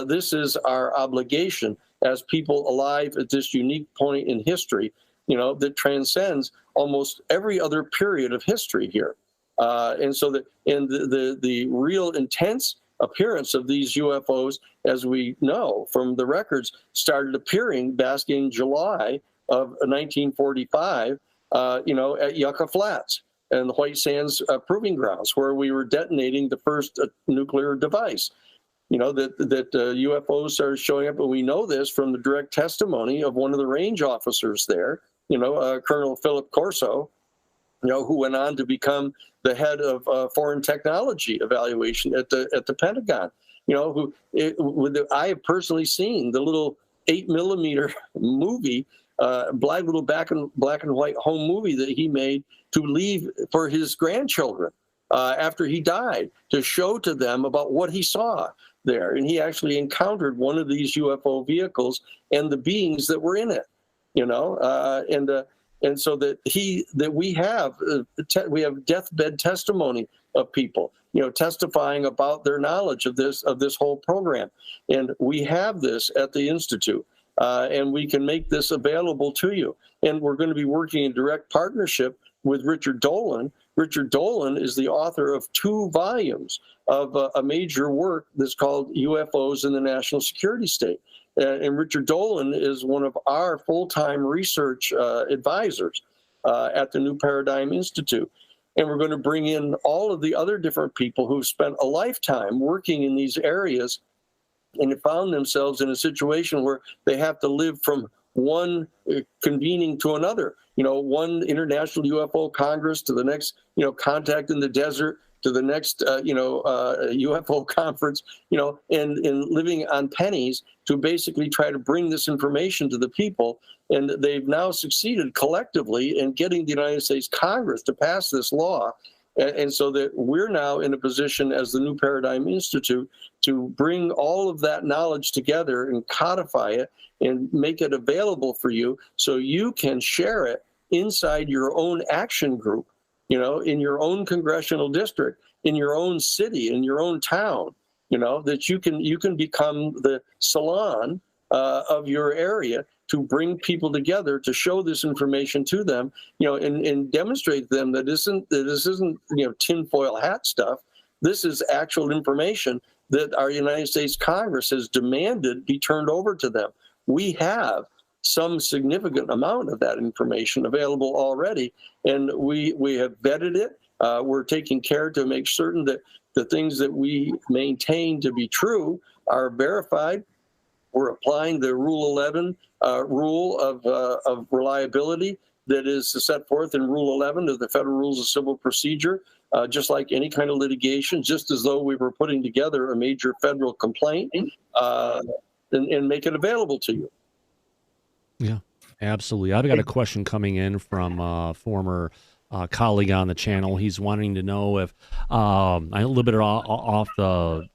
This is our obligation as people alive at this unique point in history, that transcends almost every other period of history here. And so the real intense appearance of these UFOs, as we know from the records, started appearing back in July of 1945, at Yucca Flats and the White Sands Proving Grounds, where we were detonating the first nuclear device. That UFOs started showing up, and we know this from the direct testimony of one of the range officers there, Colonel Philip Corso, who went on to become the head of foreign technology evaluation at the Pentagon. I have personally seen the little 8mm movie, black and white home movie that he made to leave for his grandchildren after he died, to show to them about what he saw there. And he actually encountered one of these UFO vehicles and the beings that were in it. And so that we have deathbed testimony of people, testifying about their knowledge of this whole program. And we have this at the Institute, and we can make this available to you. And we're going to be working in direct partnership with Richard Dolan. Richard Dolan is the author of 2 volumes of a major work that's called UFOs in the National Security State. And Richard Dolan is one of our full-time research advisors at the New Paradigm Institute. And we're going to bring in all of the other different people who've spent a lifetime working in these areas and found themselves in a situation where they have to live from one convening to another, one international UFO Congress to the next, contact in the desert to the next, UFO conference, and living on pennies to basically try to bring this information to the people. And they've now succeeded collectively in getting the United States Congress to pass this law. And so that we're now in a position as the New Paradigm Institute to bring all of that knowledge together and codify it and make it available for you so you can share it inside your own action group, in your own congressional district, in your own city, in your own town, that you can become the salon of your area to bring people together to show this information to them, and demonstrate to them that this isn't tinfoil hat stuff. This is actual information that our United States Congress has demanded be turned over to them. We have some significant amount of that information available already, and we have vetted it. We're taking care to make certain that the things that we maintain to be true are verified. We're applying the Rule 11 rule of reliability that is set forth in Rule 11 of the Federal Rules of Civil Procedure, just like any kind of litigation, just as though we were putting together a major federal complaint and make it available to you. Yeah, absolutely. I've got a question coming in from a former colleague on the channel. He's wanting to know if, I'm a little bit off the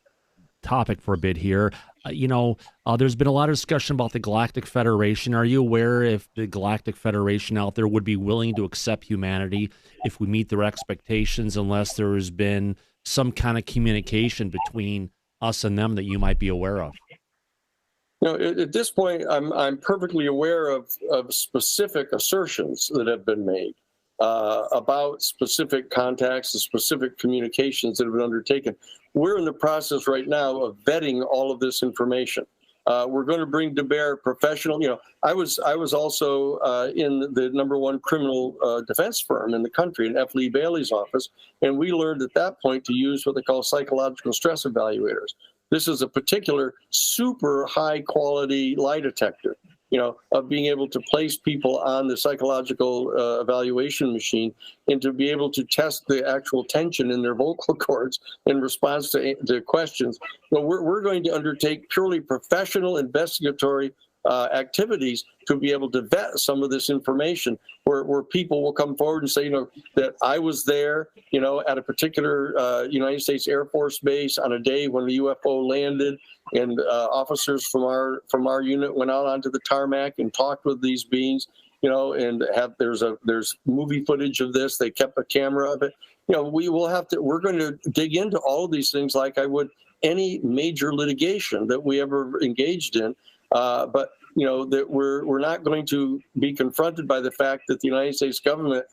topic for a bit here. There's been a lot of discussion about the Galactic Federation. Are you aware if the Galactic Federation out there would be willing to accept humanity if we meet their expectations, unless there has been some kind of communication between us and them that you might be aware of? At this point, I'm perfectly aware of specific assertions that have been made about specific contacts and specific communications that have been undertaken. We're in the process right now of vetting all of this information. We're going to bring to bear professional. I was also in the #1 criminal defense firm in the country, in F. Lee Bailey's office, and we learned at that point to use what they call psychological stress evaluators. This is a particular super high quality lie detector, of being able to place people on the psychological evaluation machine and to be able to test the actual tension in their vocal cords in response to questions. Well, we're going to undertake purely professional investigatory activities to be able to vet some of this information, where people will come forward and say, that I was there, at a particular United States Air Force base on a day when the UFO landed, and officers from our unit went out onto the tarmac and talked with these beings, and there's movie footage of this. They kept a camera of it. We're going to dig into all of these things like I would any major litigation that we ever engaged in. But that we're not going to be confronted by the fact that the United States government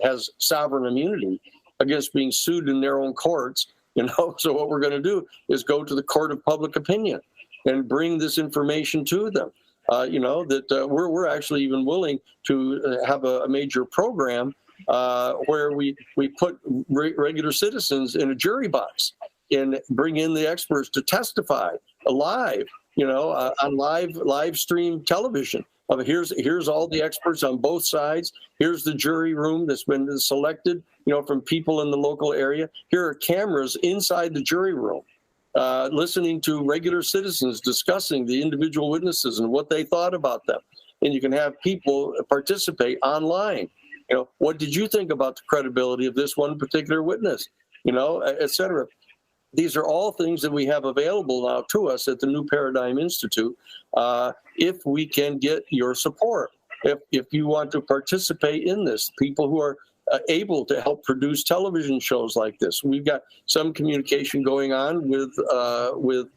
has sovereign immunity against being sued in their own courts. So what we're going to do is go to the court of public opinion and bring this information to them. That we're actually even willing to have a major program where we put regular citizens in a jury box and bring in the experts to testify live, on live stream television. Here's all the experts on both sides. Here's the jury room that's been selected, from people in the local area. Here are cameras inside the jury room, listening to regular citizens discussing the individual witnesses and what they thought about them. And you can have people participate online. What did you think about the credibility of this one particular witness, et cetera. These are all things that we have available now to us at the New Paradigm Institute, if we can get your support. If you want to participate in this, people who are able to help produce television shows like this. We've got some communication going on with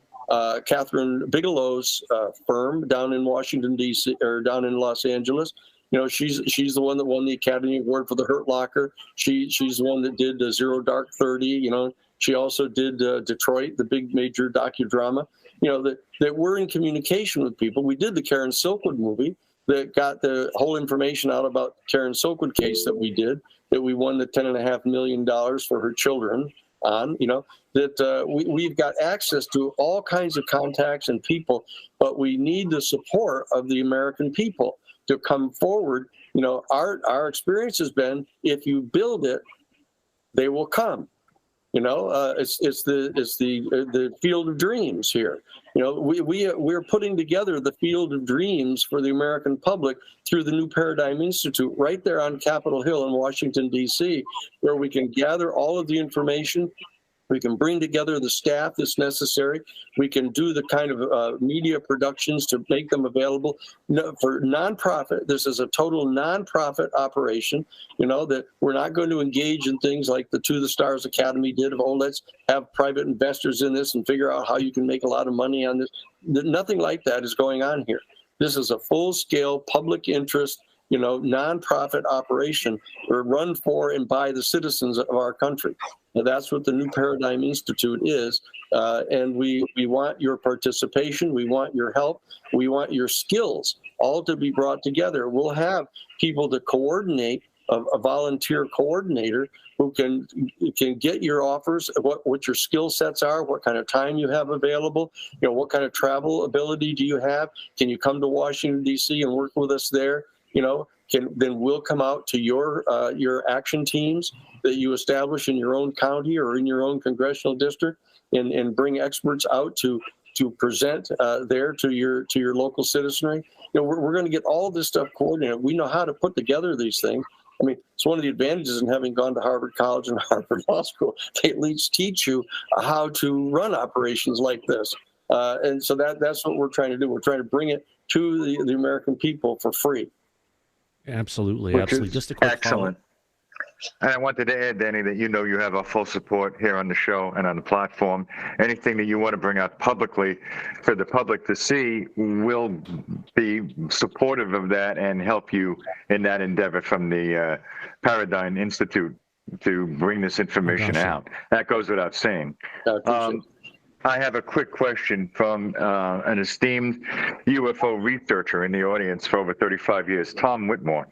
Catherine Bigelow's firm down in Washington, D.C., or down in Los Angeles, she's the one that won the Academy Award for The Hurt Locker. She's the one that did Zero Dark 30. She also did Detroit, the big major docudrama. That we're in communication with people. We did the Karen Silkwood movie that got the whole information out about the Karen Silkwood case that we won the $10.5 million for her children on. We've got access to all kinds of contacts and people, but we need the support of the American people to come forward. Our experience has been, if you build it, they will come. It's the field of dreams here. We're putting together the field of dreams for the American public through the New Paradigm Institute right there on Capitol Hill in Washington, D.C., where we can gather all of the information. We can bring together the staff that's necessary. We can do the kind of media productions to make them available for nonprofit. This is a total nonprofit operation, that we're not going to engage in things like the To the Stars Academy did of, let's have private investors in this and figure out how you can make a lot of money on this. Nothing like that is going on here. This is a full-scale public interest, nonprofit operation run for and by the citizens of our country. And that's what the New Paradigm Institute is. And we want your participation. We want your help. We want your skills all to be brought together. We'll have people to coordinate, a volunteer coordinator who can get your offers, what your skill sets are, what kind of time you have available, what kind of travel ability do you have? Can you come to Washington, D.C. and work with us there? Then we'll come out to your action teams that you establish in your own county or in your own congressional district, and bring experts out to present there to your local citizenry. We're going to get all this stuff coordinated. We know how to put together these things. I mean, it's one of the advantages in having gone to Harvard College and Harvard Law School. They at least teach you how to run operations like this. And so that's what we're trying to do. We're trying to bring it to the American people for free. Absolutely. Just a quick excellent. And I wanted to add, Danny, that you have our full support here on the show and on the platform. Anything that you want to bring out publicly for the public to see, we'll be supportive of that and help you in that endeavor from the Paradigm Institute to bring this information out. That goes without saying. I have a quick question from an esteemed UFO researcher in the audience for over 35 years, Tom Whitmore.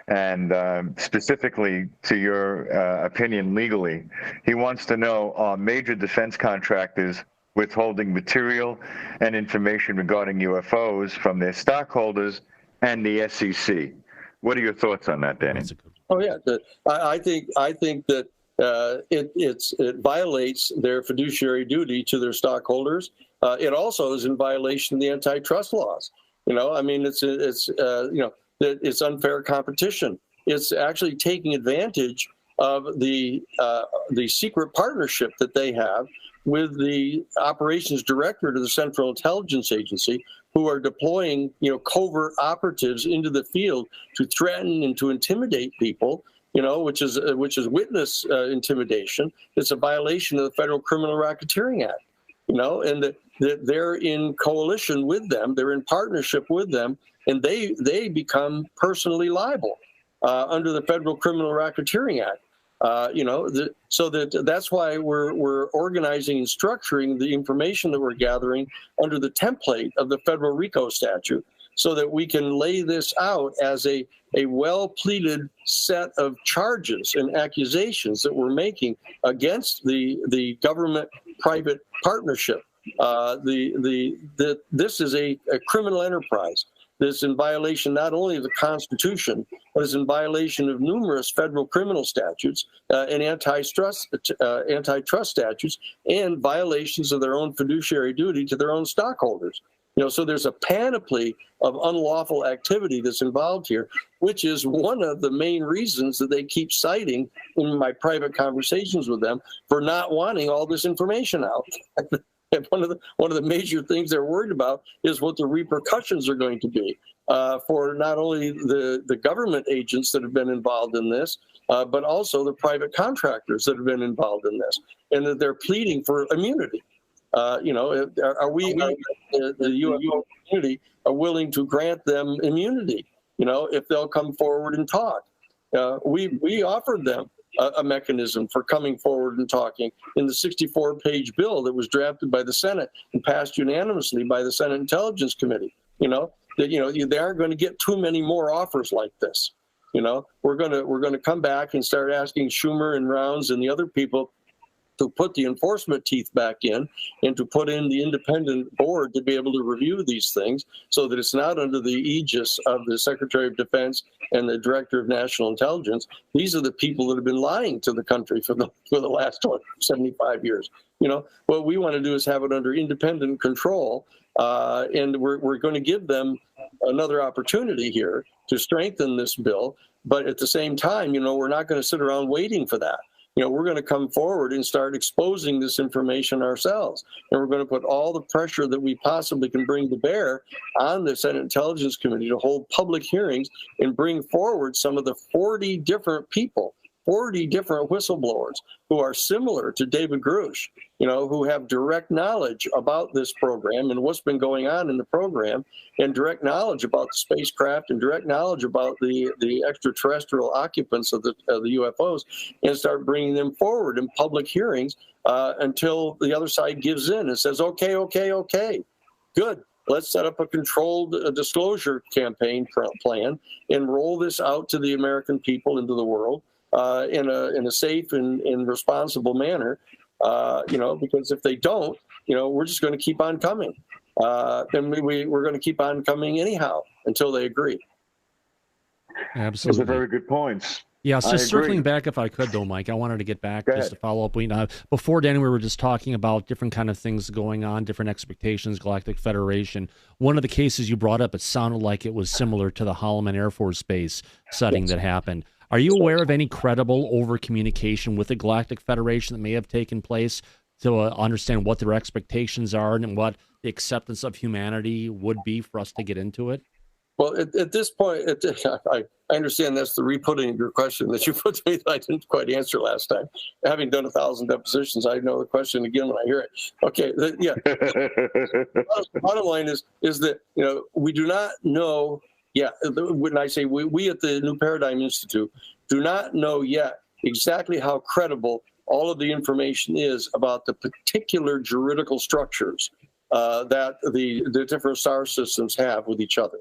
And specifically to your opinion legally, he wants to know, are major defense contractors withholding material and information regarding UFOs from their stockholders and the SEC? What are your thoughts on that, Danny? Oh, yeah. I think that it violates their fiduciary duty to their stockholders. It also is in violation of the antitrust laws. It's unfair competition. It's actually taking advantage of the secret partnership that they have with the operations director to the Central Intelligence Agency, who are deploying, covert operatives into the field to threaten and to intimidate people, which is witness intimidation. It's a violation of the Federal Criminal Racketeering Act, and that they're in coalition with them, they're in partnership with them, and they become personally liable under the Federal Criminal Racketeering Act. That's why we're organizing and structuring the information that we're gathering under the template of the federal RICO statute, so that we can lay this out as a well-pleaded set of charges and accusations that we're making against the government-private partnership. This is a criminal enterprise. This in violation not only of the Constitution, but is in violation of numerous federal criminal statutes and antitrust statutes, and violations of their own fiduciary duty to their own stockholders. So there's a panoply of unlawful activity that's involved here, which is one of the main reasons that they keep citing in my private conversations with them for not wanting all this information out. And one of the major things they're worried about is what the repercussions are going to be for not only the government agents that have been involved in this, but also the private contractors that have been involved in this, and that they're pleading for immunity. Are we, the UFO community, are willing to grant them immunity? if they'll come forward and talk. We offered them a mechanism for coming forward and talking in the 64-page bill that was drafted by the Senate and passed unanimously by the Senate Intelligence Committee. That they aren't going to get too many more offers like this. We're going to come back and start asking Schumer and Rounds and the other people to put the enforcement teeth back in and to put in the independent board to be able to review these things so that it's not under the aegis of the Secretary of Defense and the Director of National Intelligence. These are the people that have been lying to the country for the last 75 years. What we want to do is have it under independent control, and we're going to give them another opportunity here to strengthen this bill. But at the same time, we're not going to sit around waiting for that. We're going to come forward and start exposing this information ourselves. And we're going to put all the pressure that we possibly can bring to bear on the Senate Intelligence Committee to hold public hearings and bring forward some of the 40 different people, 40 different whistleblowers who are similar to David Grush, who have direct knowledge about this program and what's been going on in the program, and direct knowledge about the spacecraft and direct knowledge about the extraterrestrial occupants of the UFOs, and start bringing them forward in public hearings until the other side gives in and says, okay, good. Let's set up a controlled disclosure campaign plan and roll this out to the American people, into the world, in a safe and responsible manner, because if they don't, we're just going to keep on coming. And we're going to keep on coming anyhow until they agree. Absolutely. Those are very good points. Yes, just circling back, if I could, though, Mike, I wanted to get back just to follow up. Before, Danny, we were just talking about different kind of things going on, different expectations, Galactic Federation. One of the cases you brought up, it sounded like it was similar to the Holloman Air Force Base setting that happened. Are you aware of any credible over-communication with the Galactic Federation that may have taken place to understand what their expectations are and what the acceptance of humanity would be for us to get into it? Well, at this point, I understand that's the re-putting of your question that you put to me that I didn't quite answer last time. Having done 1,000 depositions, I know the question again when I hear it. Okay, The bottom line is that we do not know. Yeah, when I say we at the New Paradigm Institute do not know yet exactly how credible all of the information is about the particular juridical structures that the different star systems have with each other.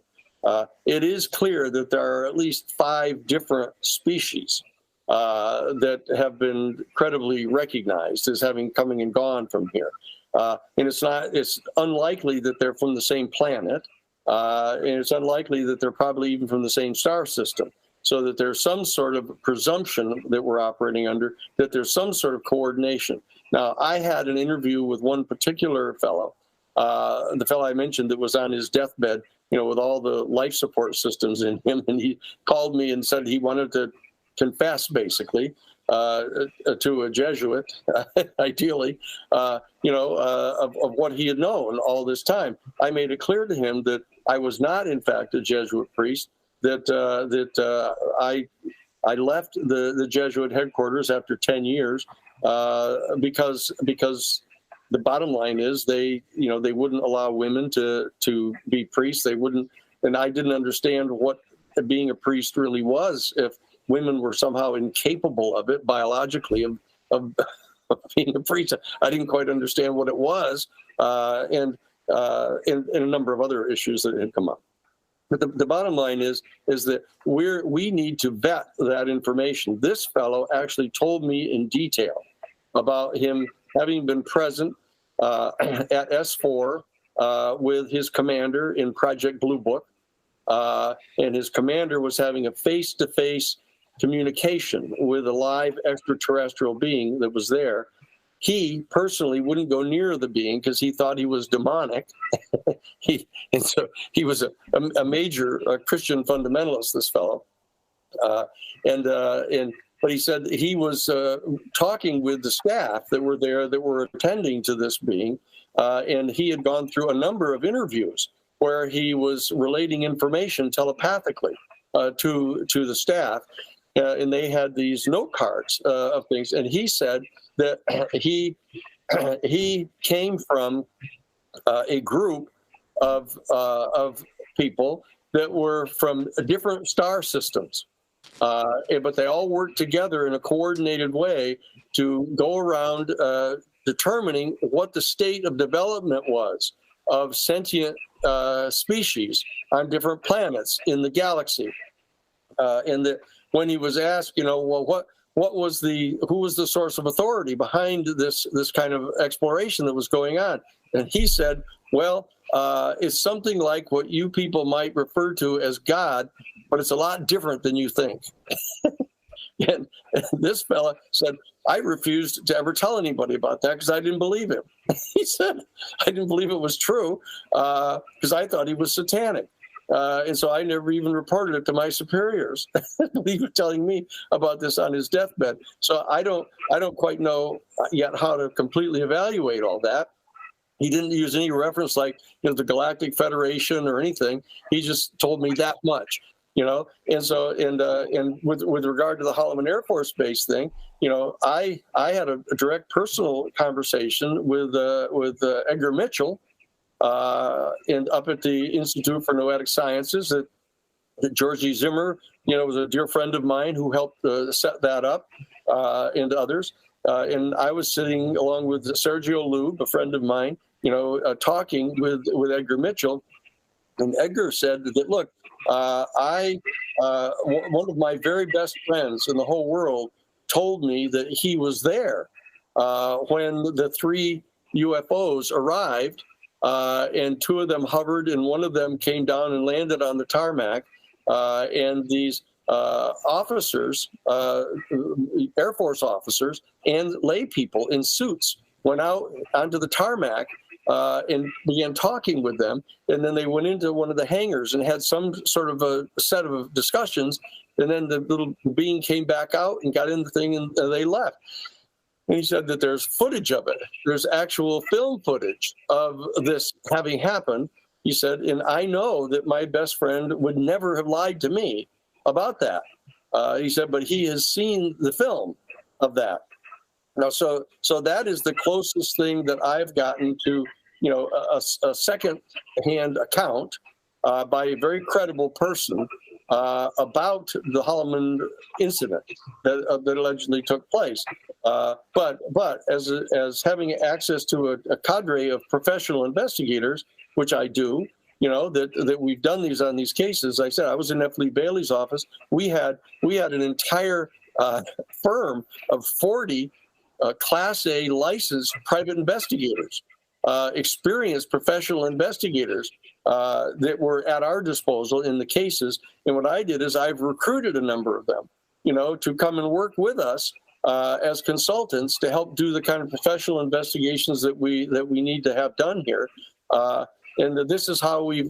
It is clear that there are at least 5 different species that have been credibly recognized as having coming and gone from here. And it's unlikely that they're from the same planet. And it's unlikely that they're probably even from the same star system, so that there's some sort of presumption that we're operating under, that there's some sort of coordination. Now, I had an interview with one particular fellow, the fellow I mentioned that was on his deathbed, with all the life support systems in him, and he called me and said he wanted to confess, basically, to a Jesuit, ideally, of what he had known all this time. I made it clear to him that I was not, in fact, a Jesuit priest, that I left the Jesuit headquarters after 10 years because the bottom line is they wouldn't allow women to be priests. They wouldn't, and I didn't understand what being a priest really was if women were somehow incapable of it biologically of being a priest. I didn't quite understand what it was, and a number of other issues that had come up. But the bottom line is that we need to vet that information. This fellow actually told me in detail about him having been present at S4 with his commander in Project Blue Book, and his commander was having a face-to-face communication with a live extraterrestrial being that was there. He personally wouldn't go near the being because he thought he was demonic. And so he was a major Christian fundamentalist, this fellow. But he said he was talking with the staff that were there that were attending to this being, and he had gone through a number of interviews where he was relating information telepathically to the staff, and they had these note cards of things. And he said that he came from a group of people that were from different star systems. But they all worked together in a coordinated way to go around determining what the state of development was of sentient species on different planets in the galaxy. When he was asked, well, who was the source of authority behind this kind of exploration that was going on? And he said, well, it's something like what you people might refer to as God, but it's a lot different than you think. and this fella said, I refused to ever tell anybody about that because I didn't believe him. He said, I didn't believe it was true because I thought he was satanic. And so I never even reported it to my superiors. He was telling me about this on his deathbed. So I don't quite know yet how to completely evaluate all that. He didn't use any reference like the Galactic Federation or anything. He just told me that much, And so and with regard to the Holloman Air Force Base thing, I had a direct personal conversation with Edgar Mitchell. And up at the Institute for Noetic Sciences, that Georgie Zimmer, was a dear friend of mine who helped set that up, and others. And I was sitting along with Sergio Lube, a friend of mine, talking with Edgar Mitchell. And Edgar said that, look, one of my very best friends in the whole world told me that he was there when the 3 UFOs arrived. And 2 of them hovered, and one of them came down and landed on the tarmac. And these officers, Air Force officers, and lay people in suits went out onto the tarmac and began talking with them. And then they went into one of the hangars and had some sort of a set of discussions. And then the little being came back out and got in the thing, and they left. And he said that there's footage of it. There's actual film footage of this having happened. He said, and I know that my best friend would never have lied to me about that. He said, but he has seen the film of that. Now, so that is the closest thing that I've gotten to, a second-hand account by a very credible person about the Holloman incident that allegedly took place. But as having access to a cadre of professional investigators, which I do, that we've done these on these cases. I said I was in F. Lee Bailey's office. We had an entire firm of 40 Class A licensed private investigators, experienced professional investigators that were at our disposal in the cases. And what I did is I've recruited a number of them, to come and work with us as consultants to help do the kind of professional investigations that we need to have done here. And this is how we've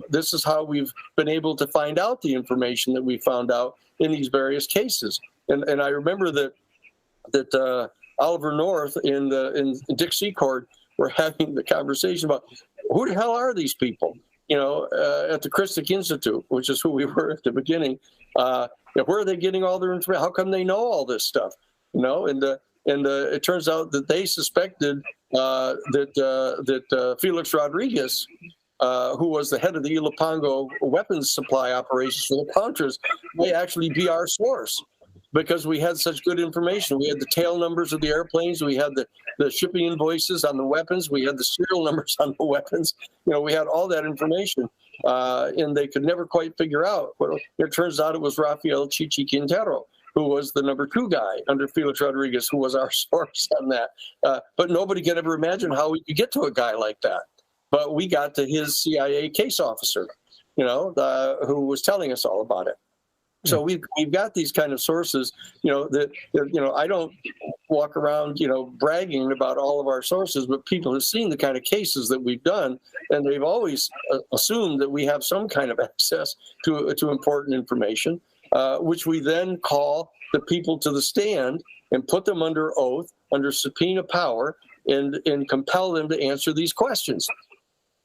been able to find out the information that we found out in these various cases. And I remember that Oliver North and Dick Secord were having the conversation about who the hell are these people? At the Christic Institute, which is who we were at the beginning. Where are they getting all their information? How come they know all this stuff? And it turns out that they suspected that Felix Rodriguez, who was the head of the Ilopango weapons supply operations for the Contras, may actually be our source, because we had such good information. We had the tail numbers of the airplanes. We had the shipping invoices on the weapons. We had the serial numbers on the weapons. We had all that information, and they could never quite figure out. Well, it turns out it was Rafael Chichi Quintero, who was the number 2 guy under Felix Rodriguez, who was our source on that. But nobody could ever imagine how we could get to a guy like that. But we got to his CIA case officer, who was telling us all about it. So we've got these kind of sources, that I don't walk around, bragging about all of our sources, but people have seen the kind of cases that we've done, and they've always assumed that we have some kind of access to important information, which we then call the people to the stand and put them under oath, under subpoena power, and compel them to answer these questions.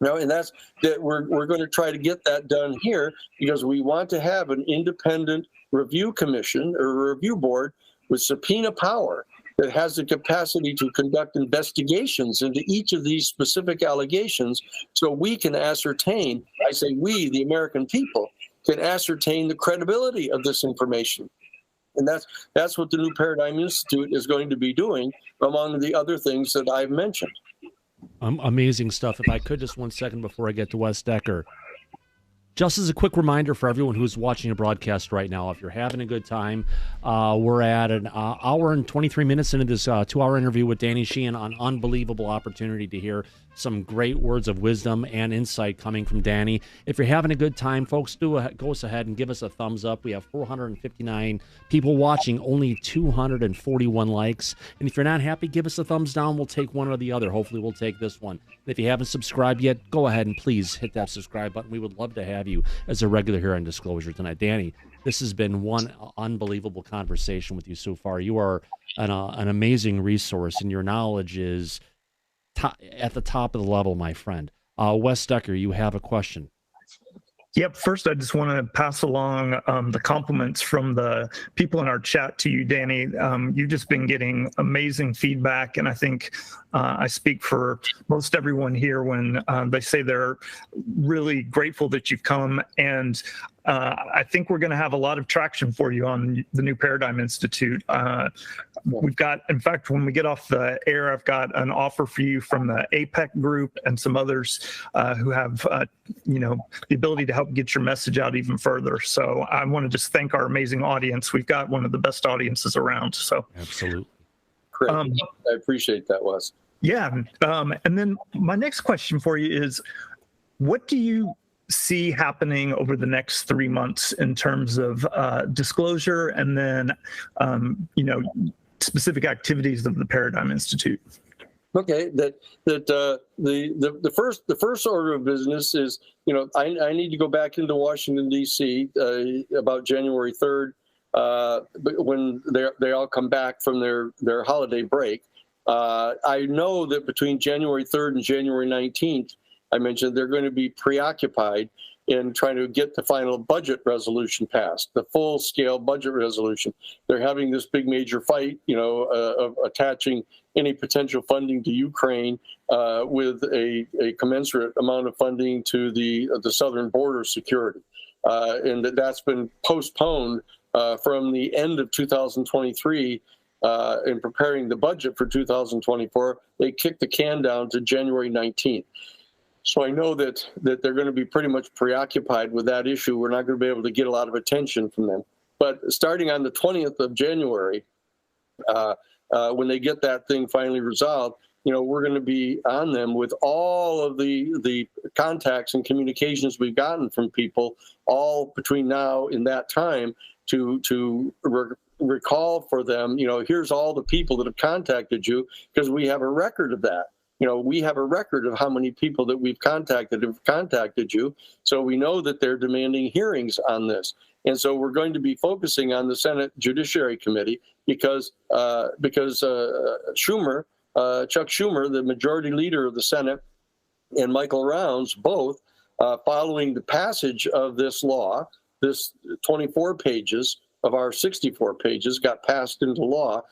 And that's that we're going to try to get that done here, because we want to have an independent review commission or review board with subpoena power that has the capacity to conduct investigations into each of these specific allegations, so we can ascertain, I say we, the American people, can ascertain the credibility of this information. And that's what the New Paradigm Institute is going to be doing, among the other things that I've mentioned. Amazing stuff. If I could, just 1 second before I get to Wes Decker. Just as a quick reminder for everyone who's watching a broadcast right now, if you're having a good time, we're at an hour and 23 minutes into this 2-hour interview with Danny Sheehan, an unbelievable opportunity to hear some great words of wisdom and insight coming from Danny. If you're having a good time, folks, go ahead and give us a thumbs up. We have 459 people watching, only 241 likes. And if you're not happy, give us a thumbs down. We'll take one or the other. Hopefully we'll take this one. And if you haven't subscribed yet, go ahead and please hit that subscribe button. We would love to have you as a regular here on Disclosure tonight. Danny, this has been one unbelievable conversation with you so far. You are an amazing resource, and your knowledge is at the top of the level, my friend. Wes Decker, you have a question. Yep. First, I just want to pass along the compliments from the people in our chat to you, Danny. You've just been getting amazing feedback, and I think I speak for most everyone here when they say they're really grateful that you've come. And I think we're going to have a lot of traction for you on the New Paradigm Institute. We've got, in fact, when we get off the air, I've got an offer for you from the APEC group and some others who have, the ability to help get your message out even further. So I want to just thank our amazing audience. We've got one of the best audiences around. So absolutely. Great. I appreciate that, Wes. Yeah. And then my next question for you is, what do you see happening over the next 3 months in terms of disclosure and then, specific activities of the Paradigm Institute? Okay, the first order of business is, I need to go back into Washington, D.C. About January 3rd, when they all come back from their holiday break. I know that between January 3rd and January 19th, I mentioned they're going to be preoccupied in trying to get the final budget resolution passed, the full-scale budget resolution. They're having this big major fight, of attaching any potential funding to Ukraine with a commensurate amount of funding to the southern border security. And that's been postponed from the end of 2023 in preparing the budget for 2024. They kicked the can down to January 19th. So I know that they're going to be pretty much preoccupied with that issue. We're not going to be able to get a lot of attention from them. But starting on the 20th of January, when they get that thing finally resolved, we're going to be on them with all of the contacts and communications we've gotten from people all between now and that time to recall for them, here's all the people that have contacted you, because we have a record of that. We have a record of how many people that we've contacted have contacted you. So we know that they're demanding hearings on this. And so we're going to be focusing on the Senate Judiciary Committee because Chuck Schumer, the majority leader of the Senate, and Michael Rounds, both following the passage of this law, this 24 pages of our 64 pages got passed into law,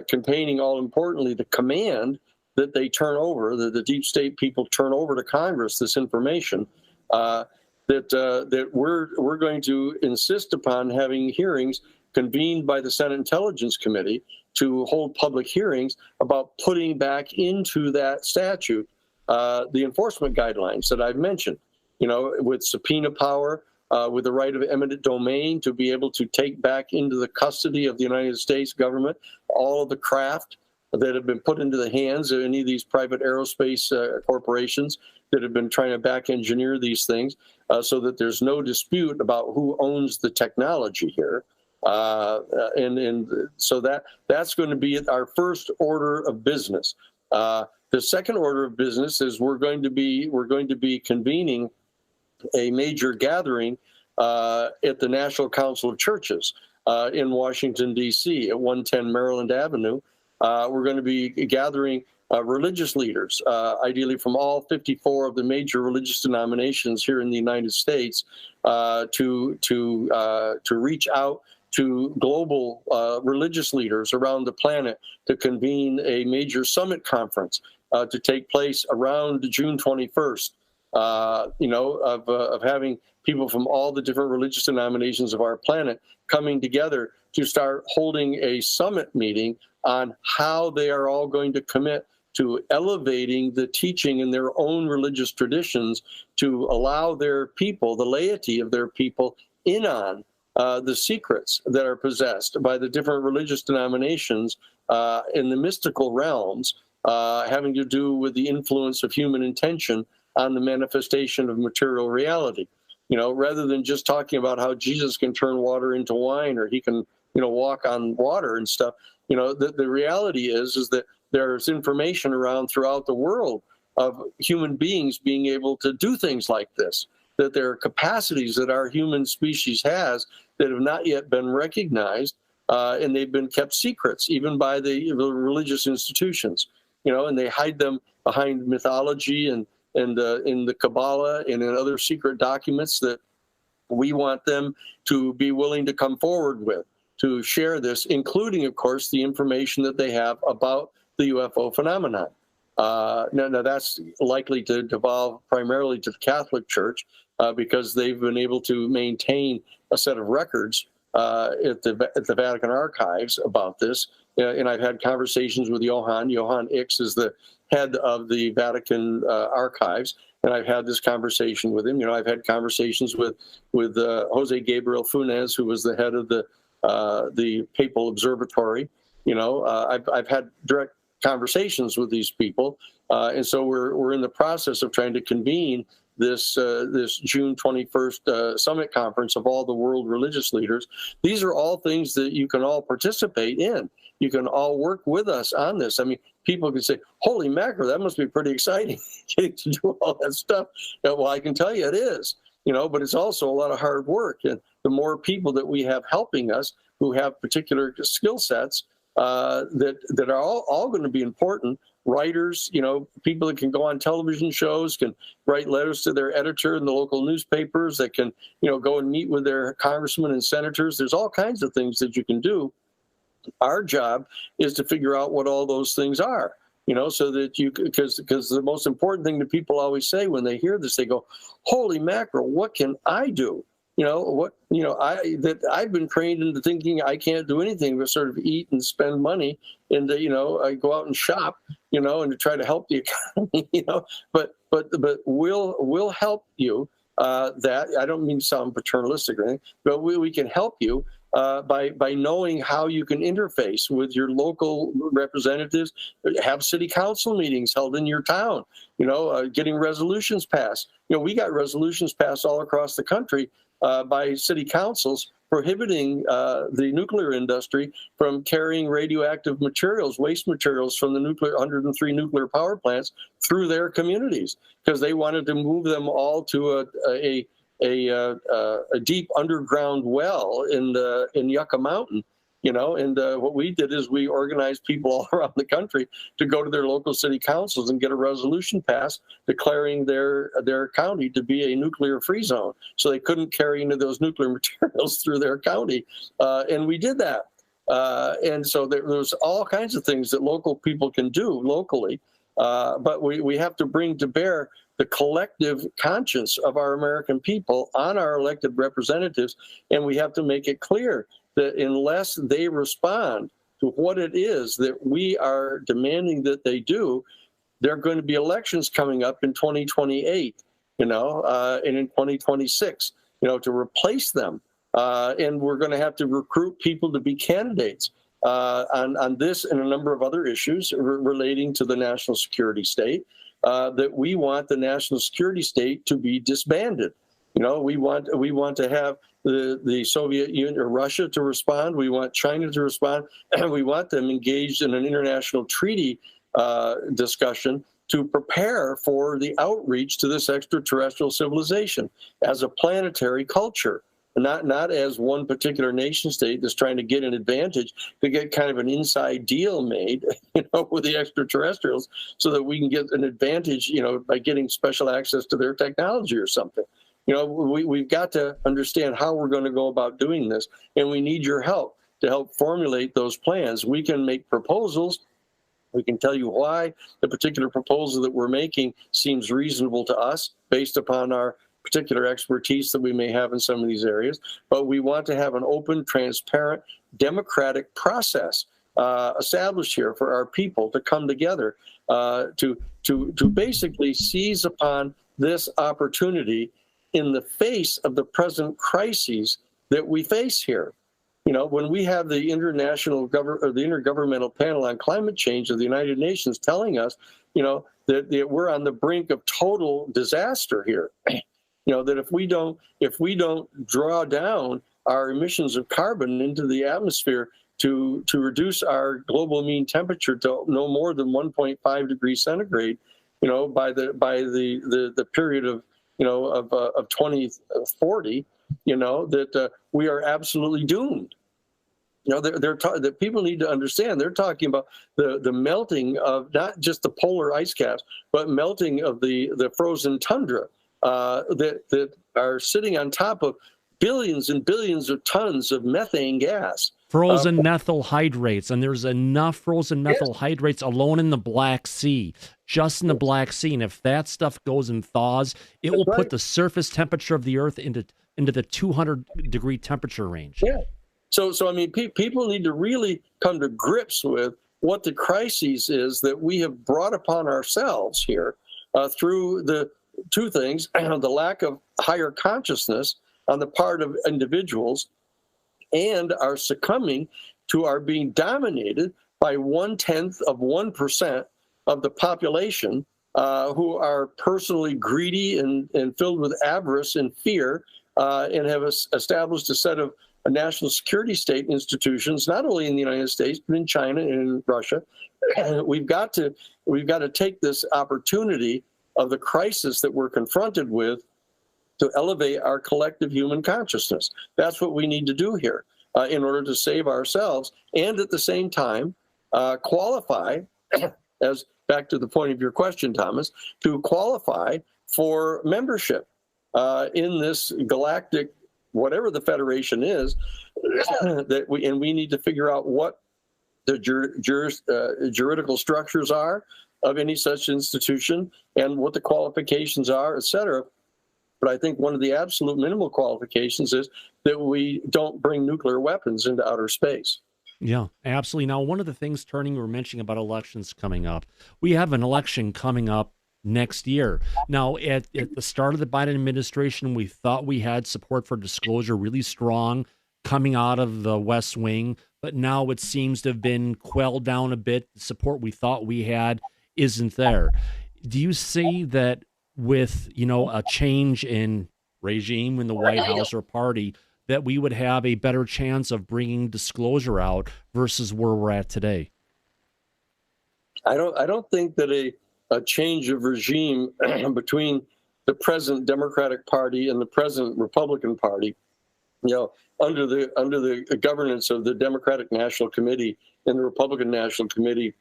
containing, all importantly, the command that they turn over, that the deep state people turn over to Congress this information, that we're going to insist upon having hearings convened by the Senate Intelligence Committee to hold public hearings about putting back into that statute the enforcement guidelines that I've mentioned, with subpoena power, with the right of eminent domain to be able to take back into the custody of the United States government all of the craft that have been put into the hands of any of these private aerospace corporations that have been trying to back engineer these things, so that there's no dispute about who owns the technology here. And so that's going to be our first order of business. The second order of business is we're going to be convening a major gathering at the National Council of Churches in Washington, D.C. at 110 Maryland Avenue. We're going to be gathering religious leaders, ideally from all 54 of the major religious denominations here in the United States, to reach out to global religious leaders around the planet to convene a major summit conference to take place around June 21st of having people from all the different religious denominations of our planet coming together to start holding a summit meeting on how they are all going to commit to elevating the teaching in their own religious traditions to allow their people, the laity of their people, in on the secrets that are possessed by the different religious denominations in the mystical realms, having to do with the influence of human intention on the manifestation of material reality. Rather than just talking about how Jesus can turn water into wine or he can, walk on water and stuff. The reality is that there's information around throughout the world of human beings being able to do things like this, that there are capacities that our human species has that have not yet been recognized, and they've been kept secrets, even by the religious institutions, and they hide them behind mythology and in the Kabbalah and in other secret documents that we want them to be willing to come forward with, to share this, including, of course, the information that they have about the UFO phenomenon. Now that's likely to devolve primarily to the Catholic Church because they've been able to maintain a set of records at the Vatican archives about this. And I've had conversations with Johann. Johann Ix is the head of the Vatican archives, and I've had this conversation with him. I've had conversations with Jose Gabriel Funes, who was the head of the Papal Observatory. I've had direct conversations with these people, and so we're in the process of trying to convene this June 21st summit conference of all the world religious leaders. These are all things that you can all participate in. You can all work with us on this. I mean, people can say, holy mackerel, that must be pretty exciting, getting to do all that stuff. Well, I can tell you it is, but it's also a lot of hard work. And the more people that we have helping us who have particular skill sets that are all going to be important. Writers, people that can go on television shows, can write letters to their editor in the local newspapers, that can, go and meet with their congressmen and senators. There's all kinds of things that you can do. Our job is to figure out what all those things are, so that because the most important thing that people always say when they hear this, they go, holy mackerel, what can I do? I've been trained into thinking I can't do anything but sort of eat and spend money, and I go out and shop, and to try to help the economy, but we'll help you. That I don't mean to sound paternalistic or anything, but we can help you by knowing how you can interface with your local representatives, have city council meetings held in your town, getting resolutions passed. We got resolutions passed all across the country by city councils prohibiting the nuclear industry from carrying radioactive materials, waste materials from the 103 nuclear power plants through their communities, because they wanted to move them all to a deep underground well in Yucca Mountain. And what we did is we organized people all around the country to go to their local city councils and get a resolution passed declaring their county to be a nuclear-free zone, so they couldn't carry any of those nuclear materials through their county. And we did that. And so there's all kinds of things that local people can do locally, but we have to bring to bear the collective conscience of our American people on our elected representatives, and we have to make it clear that unless they respond to what it is that we are demanding that they do, there are going to be elections coming up in 2028, and in 2026, to replace them. And we're going to have to recruit people to be candidates on this and a number of other issues relating to the national security state, that we want the national security state to be disbanded. We want to have the Soviet Union or Russia to respond. We want China to respond. And we want them engaged in an international treaty discussion to prepare for the outreach to this extraterrestrial civilization as a planetary culture, not as one particular nation state that's trying to get an advantage, to get kind of an inside deal made, with the extraterrestrials, so that we can get an advantage, by getting special access to their technology or something. We've got to understand how we're going to go about doing this, and we need your help to help formulate those plans. We can make proposals. We can tell you why the particular proposal that we're making seems reasonable to us, based upon our particular expertise that we may have in some of these areas, but we want to have an open, transparent, democratic process established here for our people to come together to basically seize upon this opportunity in the face of the present crises that we face here. You know, when we have the Intergovernmental Panel on Climate Change of the United Nations telling us, you know, that we're on the brink of total disaster here. You know, that if we don't draw down our emissions of carbon into the atmosphere to reduce our global mean temperature to no more than 1.5 degrees centigrade, you know, by the period of, you know, of 2040, you know, that we are absolutely doomed. You know, that people need to understand. They're talking about the melting of not just the polar ice caps, but melting of the frozen tundra that are sitting on top of billions and billions of tons of methane gas. Frozen methyl hydrates, and there's enough frozen methyl Yes. hydrates alone in the Black Sea, just in the Black Sea. And if that stuff goes and thaws, it will right. put the surface temperature of the Earth into the 200-degree temperature range. Yeah. So I mean, people need to really come to grips with what the crisis is that we have brought upon ourselves here through the two things: the lack of higher consciousness on the part of individuals, and our succumbing to our being dominated by 1/10% of the population who are personally greedy and filled with avarice and fear, and have established a set of national security state institutions, not only in the United States, but in China and in Russia. We've got to take this opportunity of the crisis that we're confronted with to elevate our collective human consciousness. That's what we need to do here in order to save ourselves, and at the same time qualify, as back to the point of your question, Thomas, to qualify for membership in this galactic, whatever the federation is, that we need to figure out what the juridical structures are of any such institution and what the qualifications are, et cetera. But I think one of the absolute minimal qualifications is that we don't bring nuclear weapons into outer space. Yeah, absolutely. Now, one of the things, Turning, you were mentioning about elections coming up, we have an election coming up next year. Now, at the start of the Biden administration, we thought we had support for disclosure really strong coming out of the West Wing, but now it seems to have been quelled down a bit. The support we thought we had isn't there. Do you see that with, you know, a change in regime in the White House or party, that we would have a better chance of bringing disclosure out versus where we're at today? I don't think that a change of regime between the present Democratic Party and the present Republican Party, you know, under the governance of the Democratic National Committee and the Republican National Committee,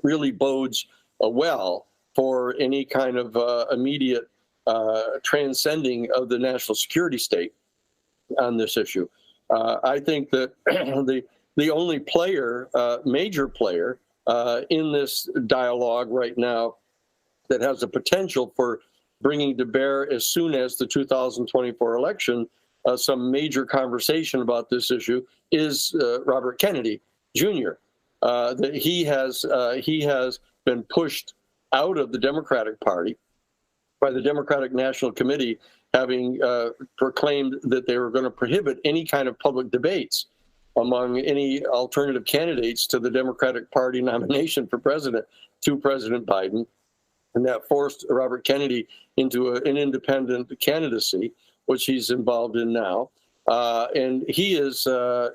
really bodes well for any kind of immediate transcending of the national security state on this issue. I think that the only player, major player, in this dialogue right now that has the potential for bringing to bear, as soon as the 2024 election, some major conversation about this issue is Robert Kennedy Jr. That he has been pushed out of the Democratic Party by the Democratic National Committee, having proclaimed that they were going to prohibit any kind of public debates among any alternative candidates to the Democratic Party nomination for president to President Biden. And that forced Robert Kennedy into an independent candidacy, which he's involved in now. And he is one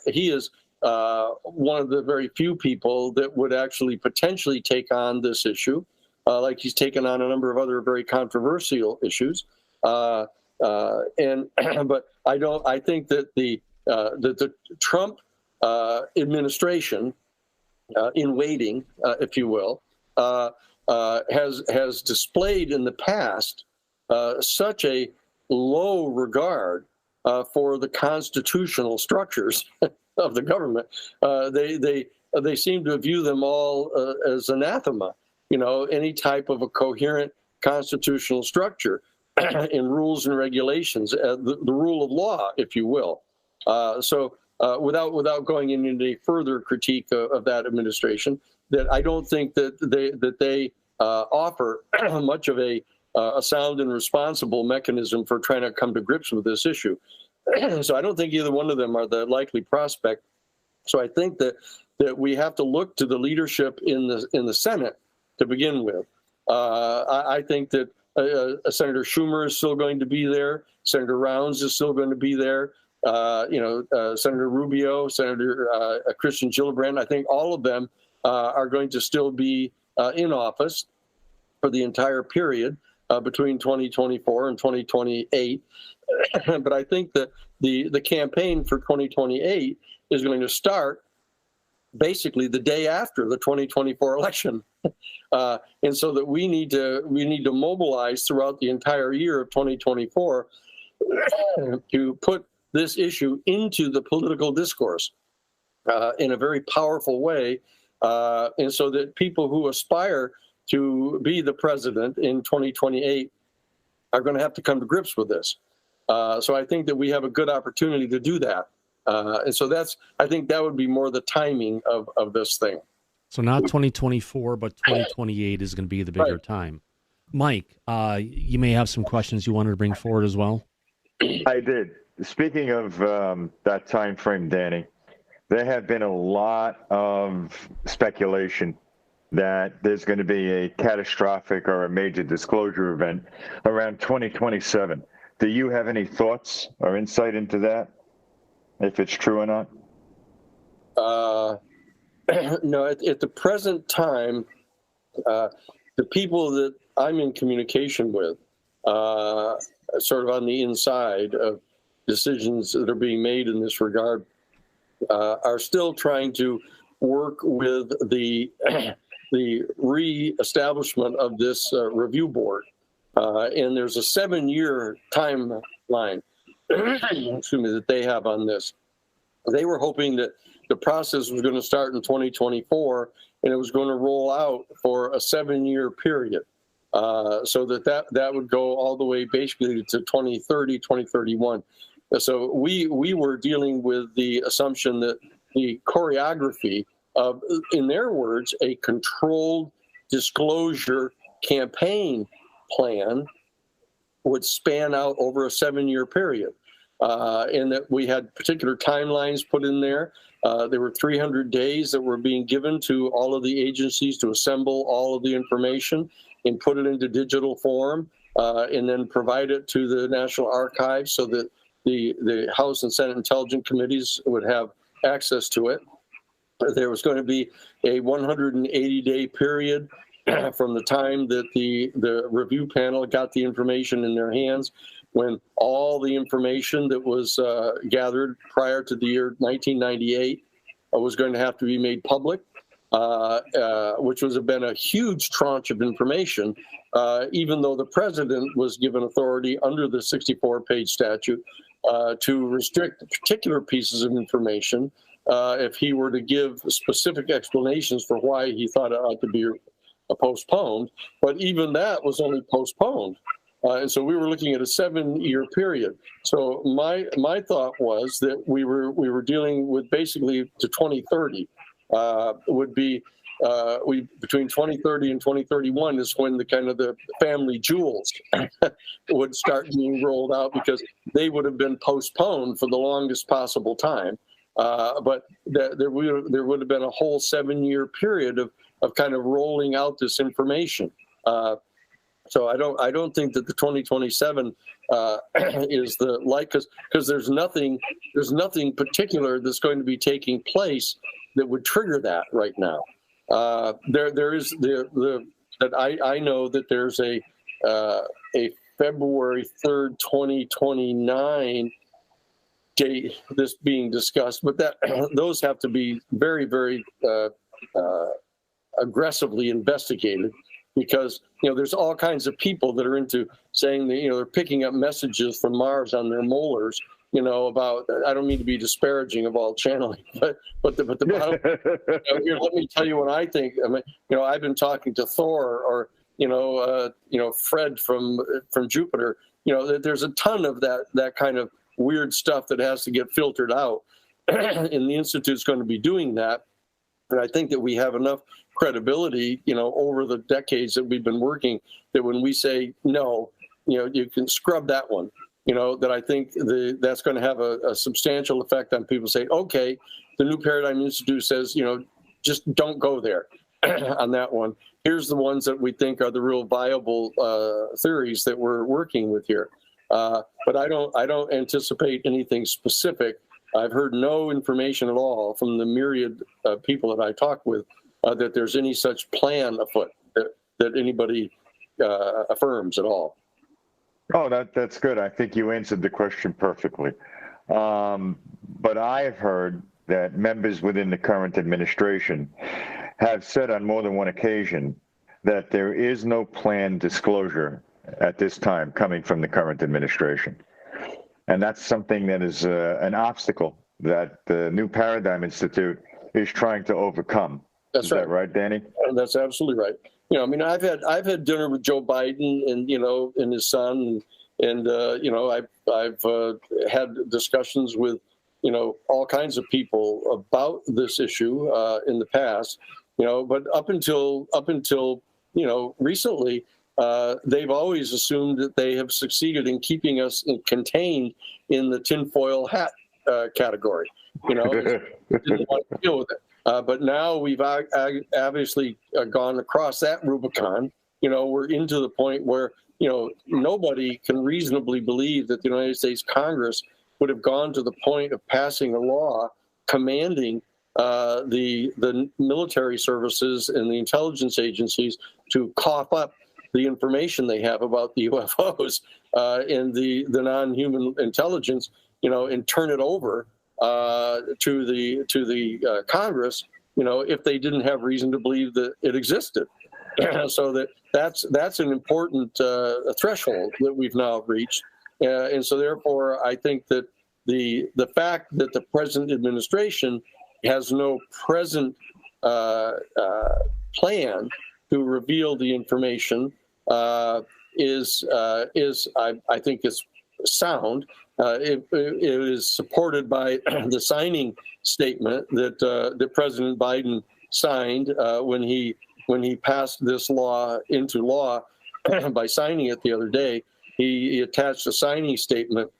of the very few people that would actually potentially take on this issue, like he's taken on a number of other very controversial issues. But I think that the Trump administration, in waiting, if you will, has displayed in the past such a low regard for the constitutional structures of the government. They seem to view them all as anathema. You know, any type of a coherent constitutional structure in rules and regulations, the rule of law, if you will. Without going into any further critique of that administration, that I don't think that they offer much of a sound and responsible mechanism for trying to come to grips with this issue. So I don't think either one of them are the likely prospect. So I think that we have to look to the leadership in the Senate to begin with. I think that Senator Schumer is still going to be there. Senator Rounds is still going to be there. Senator Rubio, Senator Christian Gillibrand. I think all of them are going to still be in office for the entire period between 2024 and 2028. But I think that the campaign for 2028 is going to start basically the day after the 2024 election. And so that we need to mobilize throughout the entire year of 2024 to put this issue into the political discourse in a very powerful way, and so that people who aspire to be the president in 2028 are going to have to come to grips with this. So I think that we have a good opportunity to do that. And so I think that would be more the timing of this thing. So not 2024, but 2028 is going to be the bigger time. Mike, you may have some questions you wanted to bring forward as well. I did. Speaking of that time frame, Danny, there have been a lot of speculation that there's going to be a catastrophic or a major disclosure event around 2027. Do you have any thoughts or insight into that, if it's true or not? No, at the present time, the people that I'm in communication with, sort of on the inside of decisions that are being made in this regard, are still trying to work with the re-establishment of this review board. And there's a 7-year timeline that they have on this. They were hoping that the process was going to start in 2024 and it was going to roll out for a 7-year period. So that would go all the way basically to 2030, 2031. So we were dealing with the assumption that the choreography of, in their words, a controlled disclosure campaign plan would span out over a 7-year period. And that we had particular timelines put in there. There were 300 days that were being given to all of the agencies to assemble all of the information and put it into digital form, and then provide it to the National Archives so that the House and Senate Intelligence Committees would have access to it. There was going to be a 180-day period from the time that the review panel got the information in their hands, when all the information that was gathered prior to the year 1998 was going to have to be made public, which was been a huge tranche of information, even though the president was given authority under the 64-page statute to restrict particular pieces of information if he were to give specific explanations for why he thought it ought to be postponed. But even that was only postponed. And so we were looking at a 7-year period. So my thought was that we were dealing with basically to 2030 would be between 2030 and 2031 is when the kind of the family jewels would start being rolled out, because they would have been postponed for the longest possible time. But there would have been a whole 7-year period of kind of rolling out this information. So I don't think that the 2027 is the like, because there's nothing particular that's going to be taking place that would trigger that right now. There is that I know that there's a February 3rd, 2029 date this being discussed, but that those have to be very, very aggressively investigated, because there's all kinds of people that are into saying that they're picking up messages from Mars on their molars. About, I don't mean to be disparaging of all channeling, but the bottom, here, let me tell you what I think. I mean, I've been talking to Thor or Fred from Jupiter, that there's a ton of that kind of weird stuff that has to get filtered out, and the Institute's going to be doing that. And I think that we have enough credibility, over the decades that we've been working, that when we say no, you can scrub that one. That I think that's going to have a substantial effect on people. Say, okay, the New Paradigm Institute says, just don't go there on that one. Here's the ones that we think are the real viable theories that we're working with here. But I don't anticipate anything specific. I've heard no information at all from the myriad people that I talk with that there's any such plan afoot that anybody affirms at all. Oh, that's good. I think you answered the question perfectly. But I have heard that members within the current administration have said on more than one occasion that there is no planned disclosure at this time coming from the current administration. And that's something that is an obstacle that the New Paradigm Institute is trying to overcome. That's right. Is that right, Danny? That's absolutely right. I've had dinner with Joe Biden and his son, and I've had discussions with all kinds of people about this issue in the past. But up until recently, they've always assumed that they have succeeded in keeping us contained in the tinfoil hat category. Didn't want to deal with it. But now we've obviously gone across that Rubicon. We're into the point where, nobody can reasonably believe that the United States Congress would have gone to the point of passing a law commanding the military services and the intelligence agencies to cough up the information they have about the UFOs and the non-human intelligence, and turn it over to the Congress, if they didn't have reason to believe that it existed. So that's an important threshold that we've now reached, and so therefore I think that the fact that the present administration has no present plan to reveal the information is I think it's sound. It is supported by the signing statement that President Biden signed when he passed this law into law by signing it the other day. He attached a signing statement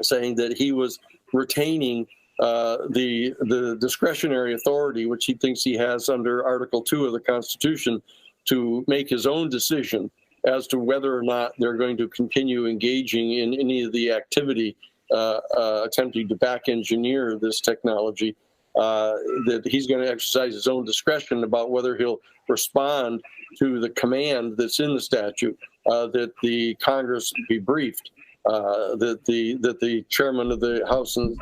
saying that he was retaining the discretionary authority, which he thinks he has under Article 2 of the Constitution, to make his own decision as to whether or not they're going to continue engaging in any of the activity attempting to back engineer this technology, that he's going to exercise his own discretion about whether he'll respond to the command that's in the statute, that the Congress be briefed, that the chairman of the House and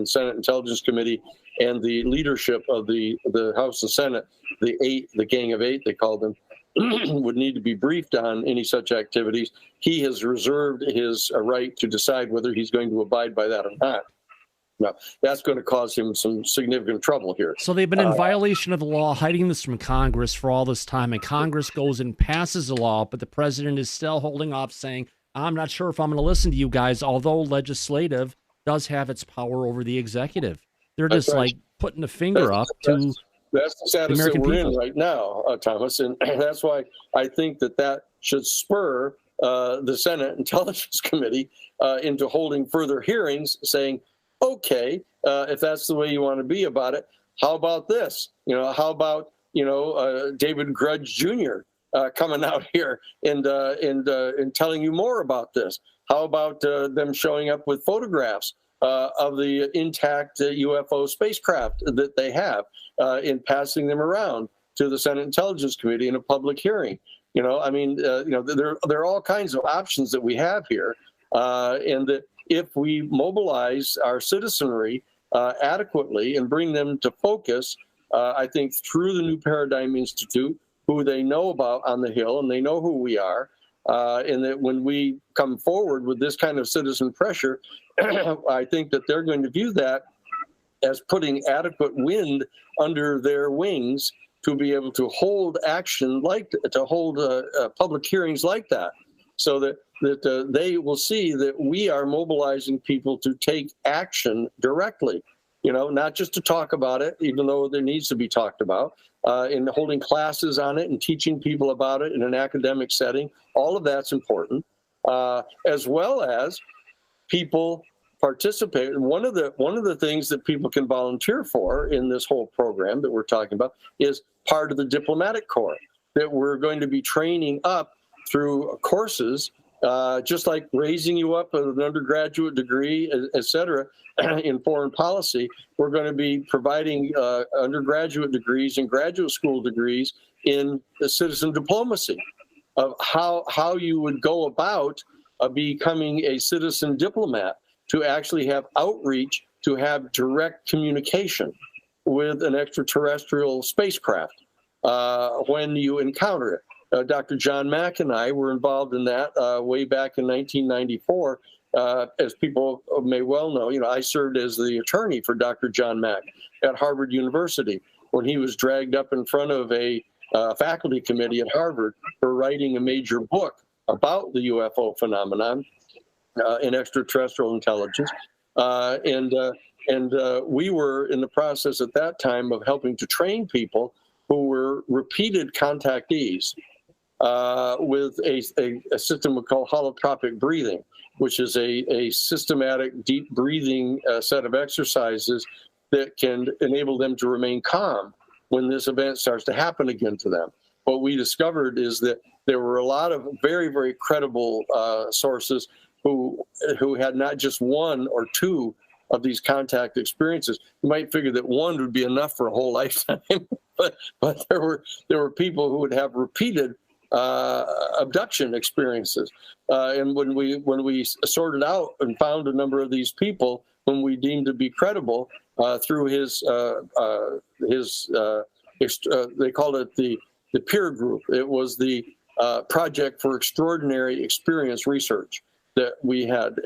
Senate Intelligence Committee and the leadership of the House and Senate, the Gang of Eight, they called them, would need to be briefed on any such activities. He has reserved his right to decide whether he's going to abide by that or not. Now, that's going to cause him some significant trouble here. So they've been in violation of the law, hiding this from Congress for all this time, and Congress goes and passes a law, but the president is still holding off, saying, I'm not sure if I'm going to listen to you guys, although legislative does have its power over the executive. They're just like putting the finger up to that's the status the American that we're people. in right now, Thomas, and that's why I think that should spur the Senate Intelligence Committee into holding further hearings, saying, okay, if that's the way you want to be about it, how about this? How about David Grudge Jr. Coming out here and telling you more about this? How about them showing up with photographs of the intact UFO spacecraft that they have in passing them around to the Senate Intelligence Committee in a public hearing? There are all kinds of options that we have here, and that if we mobilize our citizenry adequately and bring them to focus, I think through the New Paradigm Institute, who they know about on the Hill, and they know who we are, and that when we come forward with this kind of citizen pressure, I think that they're going to view that as putting adequate wind under their wings to be able to hold action to hold public hearings like that, so that that they will see that we are mobilizing people to take action directly, not just to talk about it, even though there needs to be talked about, in holding classes on it and teaching people about it in an academic setting. All of that's important, as well as people participate. One of the things that people can volunteer for in this whole program that we're talking about is part of the diplomatic corps that we're going to be training up through courses, just like raising you up with an undergraduate degree, et cetera, in foreign policy. We're going to be providing undergraduate degrees and graduate school degrees in citizen diplomacy, of how you would go about becoming a citizen diplomat, to actually have outreach, to have direct communication with an extraterrestrial spacecraft when you encounter it. Dr. John Mack and I were involved in that way back in 1994. As people may well know, I served as the attorney for Dr. John Mack at Harvard University when he was dragged up in front of a faculty committee at Harvard for writing a major book about the UFO phenomenon in extraterrestrial intelligence. And we were in the process at that time of helping to train people who were repeated contactees with a system we call holotropic breathing, which is a systematic deep breathing set of exercises that can enable them to remain calm when this event starts to happen again to them. What we discovered is that there were a lot of very, very credible sources who had not just one or two of these contact experiences. You might figure that one would be enough for a whole lifetime, but there were people who would have repeated abduction experiences. And when we sorted out and found a number of these people whom we deemed to be credible through his they called it the peer group. It was the Project for Extraordinary Experience Research that we had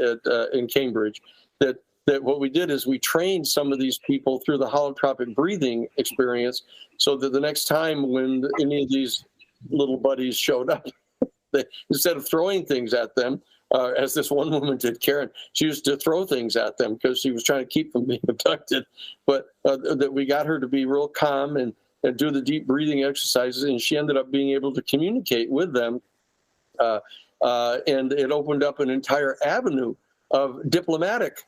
in Cambridge. That what we did is we trained some of these people through the holotropic breathing experience, so that the next time when any of these little buddies showed up, they, instead of throwing things at them, as this one woman did, Karen, she used to throw things at them because she was trying to keep them being abducted. But that we got her to be real calm and do the deep breathing exercises, and she ended up being able to communicate with them. And it opened up an entire avenue of diplomatic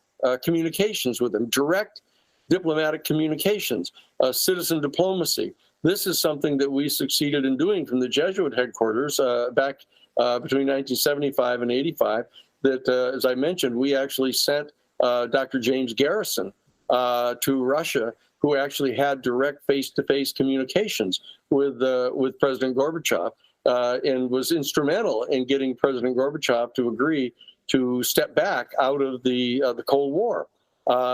communications with them, direct diplomatic communications, citizen diplomacy. This is something that we succeeded in doing from the Jesuit headquarters back between 1975 and 85. That, as I mentioned, we actually sent Dr. James Garrison to Russia, who actually had direct face-to-face communications with President Gorbachev, and was instrumental in getting President Gorbachev to agree to step back out of the Cold War.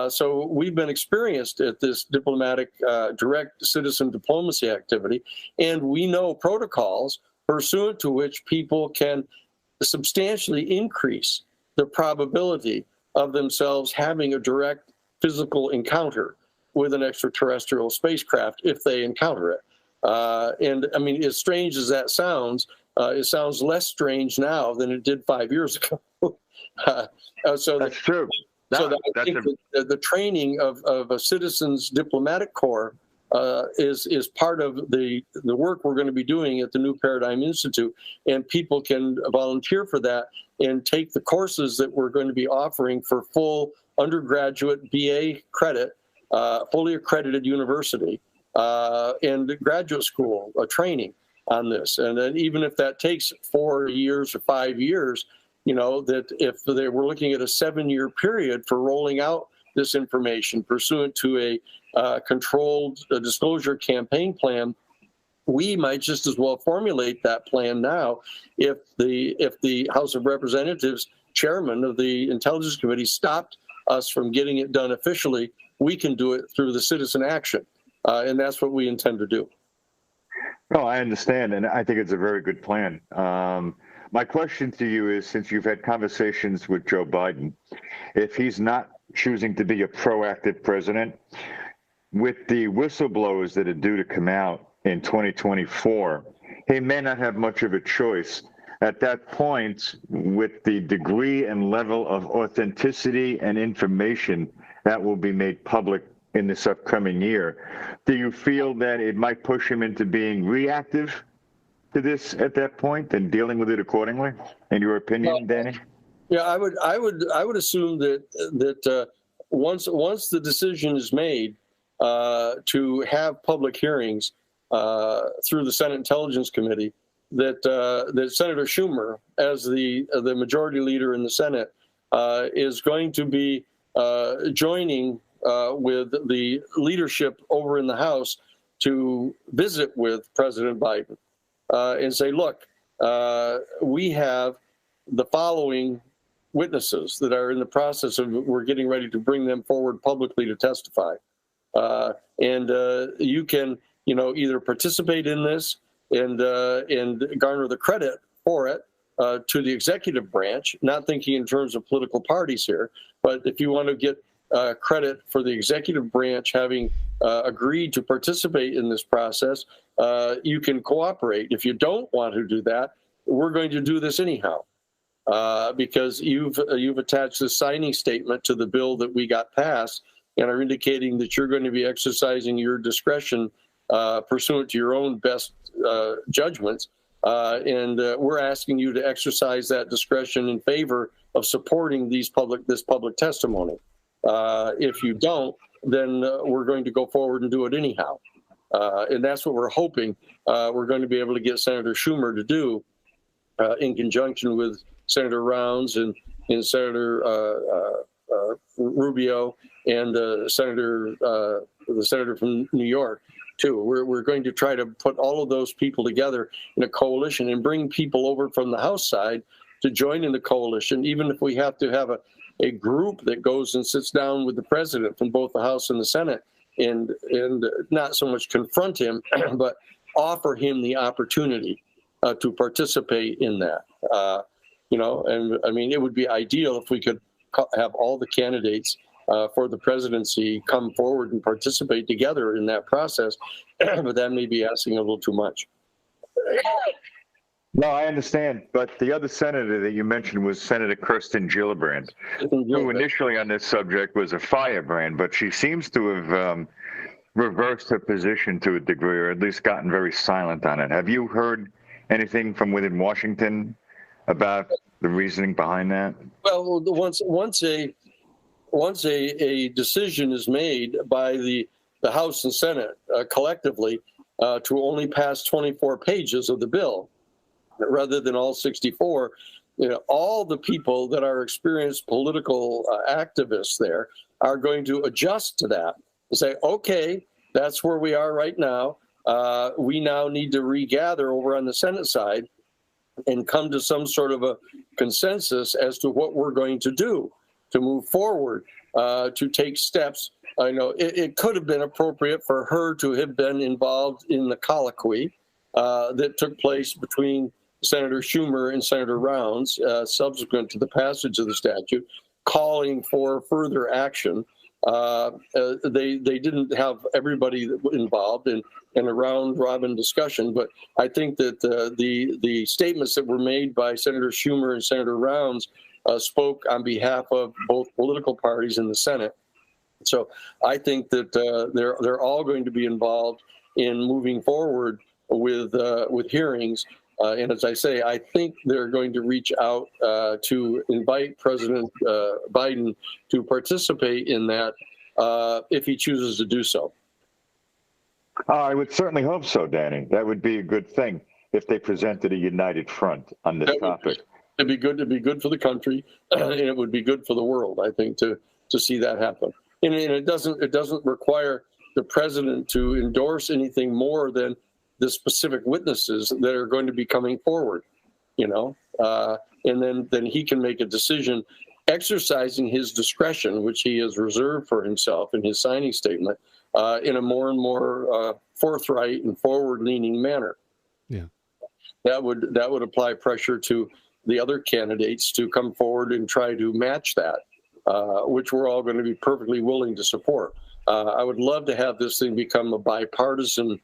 So we've been experienced at this diplomatic, direct citizen diplomacy activity, and we know protocols pursuant to which people can substantially increase the probability of themselves having a direct physical encounter with an extraterrestrial spacecraft if they encounter it. And I mean, as strange as that sounds, it sounds less strange now than it did 5 years ago. So that's true. So I think the training of a citizens diplomatic corps is part of the work we're going to be doing at the New Paradigm Institute, and people can volunteer for that and take the courses that we're going to be offering for full undergraduate BA credit, fully accredited university, and graduate school training on this. And then even if that takes 4 years or 5 years, that if they were looking at a 7-year period for rolling out this information pursuant to a controlled disclosure campaign plan, we might just as well formulate that plan now. If the House of Representatives chairman of the Intelligence Committee stopped us from getting it done officially, we can do it through the citizen action. And that's what we intend to do. No, I understand, and I think it's a very good plan. My question to you is, since you've had conversations with Joe Biden, if he's not choosing to be a proactive president, with the whistleblowers that are due to come out in 2024, he may not have much of a choice at that point, with the degree and level of authenticity and information that will be made public in this upcoming year, do you feel that it might push him into being reactive to this at that point and dealing with it accordingly? In your opinion, Danny? Yeah, I would assume that once the decision is made to have public hearings through the Senate Intelligence Committee, that Senator Schumer, as the majority leader in the Senate, is going to be joining with the leadership over in the House to visit with President Biden and say, look, we have the following witnesses that are in the process of, we're getting ready to bring them forward publicly to testify. And you can, either participate in this and garner the credit for it to the executive branch, not thinking in terms of political parties here, but if you want to get credit for the executive branch having agreed to participate in this process, you can cooperate. If you don't want to do that, we're going to do this anyhow. Because you've attached this signing statement to the bill that we got passed and are indicating that you're going to be exercising your discretion pursuant to your own best judgments. And we're asking you to exercise that discretion in favor of supporting this public testimony. If you don't, then we're going to go forward and do it anyhow. And that's what we're hoping we're going to be able to get Senator Schumer to do in conjunction with Senator Rounds and Senator Rubio and the senator from New York too. We're going to try to put all of those people together in a coalition and bring people over from the House side to join in the coalition, even if we have to have a group that goes and sits down with the president from both the House and the Senate and not so much confront him, but offer him the opportunity to participate in that. And I mean, it would be ideal if we could have all the candidates for the presidency come forward and participate together in that process, but that may be asking a little too much. No, I understand. But the other senator that you mentioned was Senator Kirsten Gillibrand, who initially on this subject was a firebrand, but she seems to have reversed her position to a degree, or at least gotten very silent on it. Have you heard anything from within Washington about the reasoning behind that? Well, once a decision is made by the House and Senate collectively to only pass 24 pages of the bill rather than all 64, all the people that are experienced political activists there are going to adjust to that and say, okay, that's where we are right now. We now need to regather over on the Senate side and come to some sort of a consensus as to what we're going to do to move forward, to take steps. I know it could have been appropriate for her to have been involved in the colloquy that took place between Senator Schumer and Senator Rounds subsequent to the passage of the statute, calling for further action. They didn't have everybody involved in a round-robin discussion, but I think that the statements that were made by Senator Schumer and Senator Rounds spoke on behalf of both political parties in the Senate. So I think that they're all going to be involved in moving forward with hearings. And as I say, I think they're going to reach out to invite President Biden to participate in that if he chooses to do so. I would certainly hope so, Danny. That would be a good thing if they presented a united front on this topic. It'd be good. It'd be good for the country, and it would be good for the world, I think, to see that happen. And it doesn't require the president to endorse anything more than the specific witnesses that are going to be coming forward, and then he can make a decision exercising his discretion, which he has reserved for himself in his signing statement, in a more and more forthright and forward-leaning manner. Yeah, that would apply pressure to the other candidates to come forward and try to match that, which we're all going to be perfectly willing to support. I would love to have this thing become a bipartisan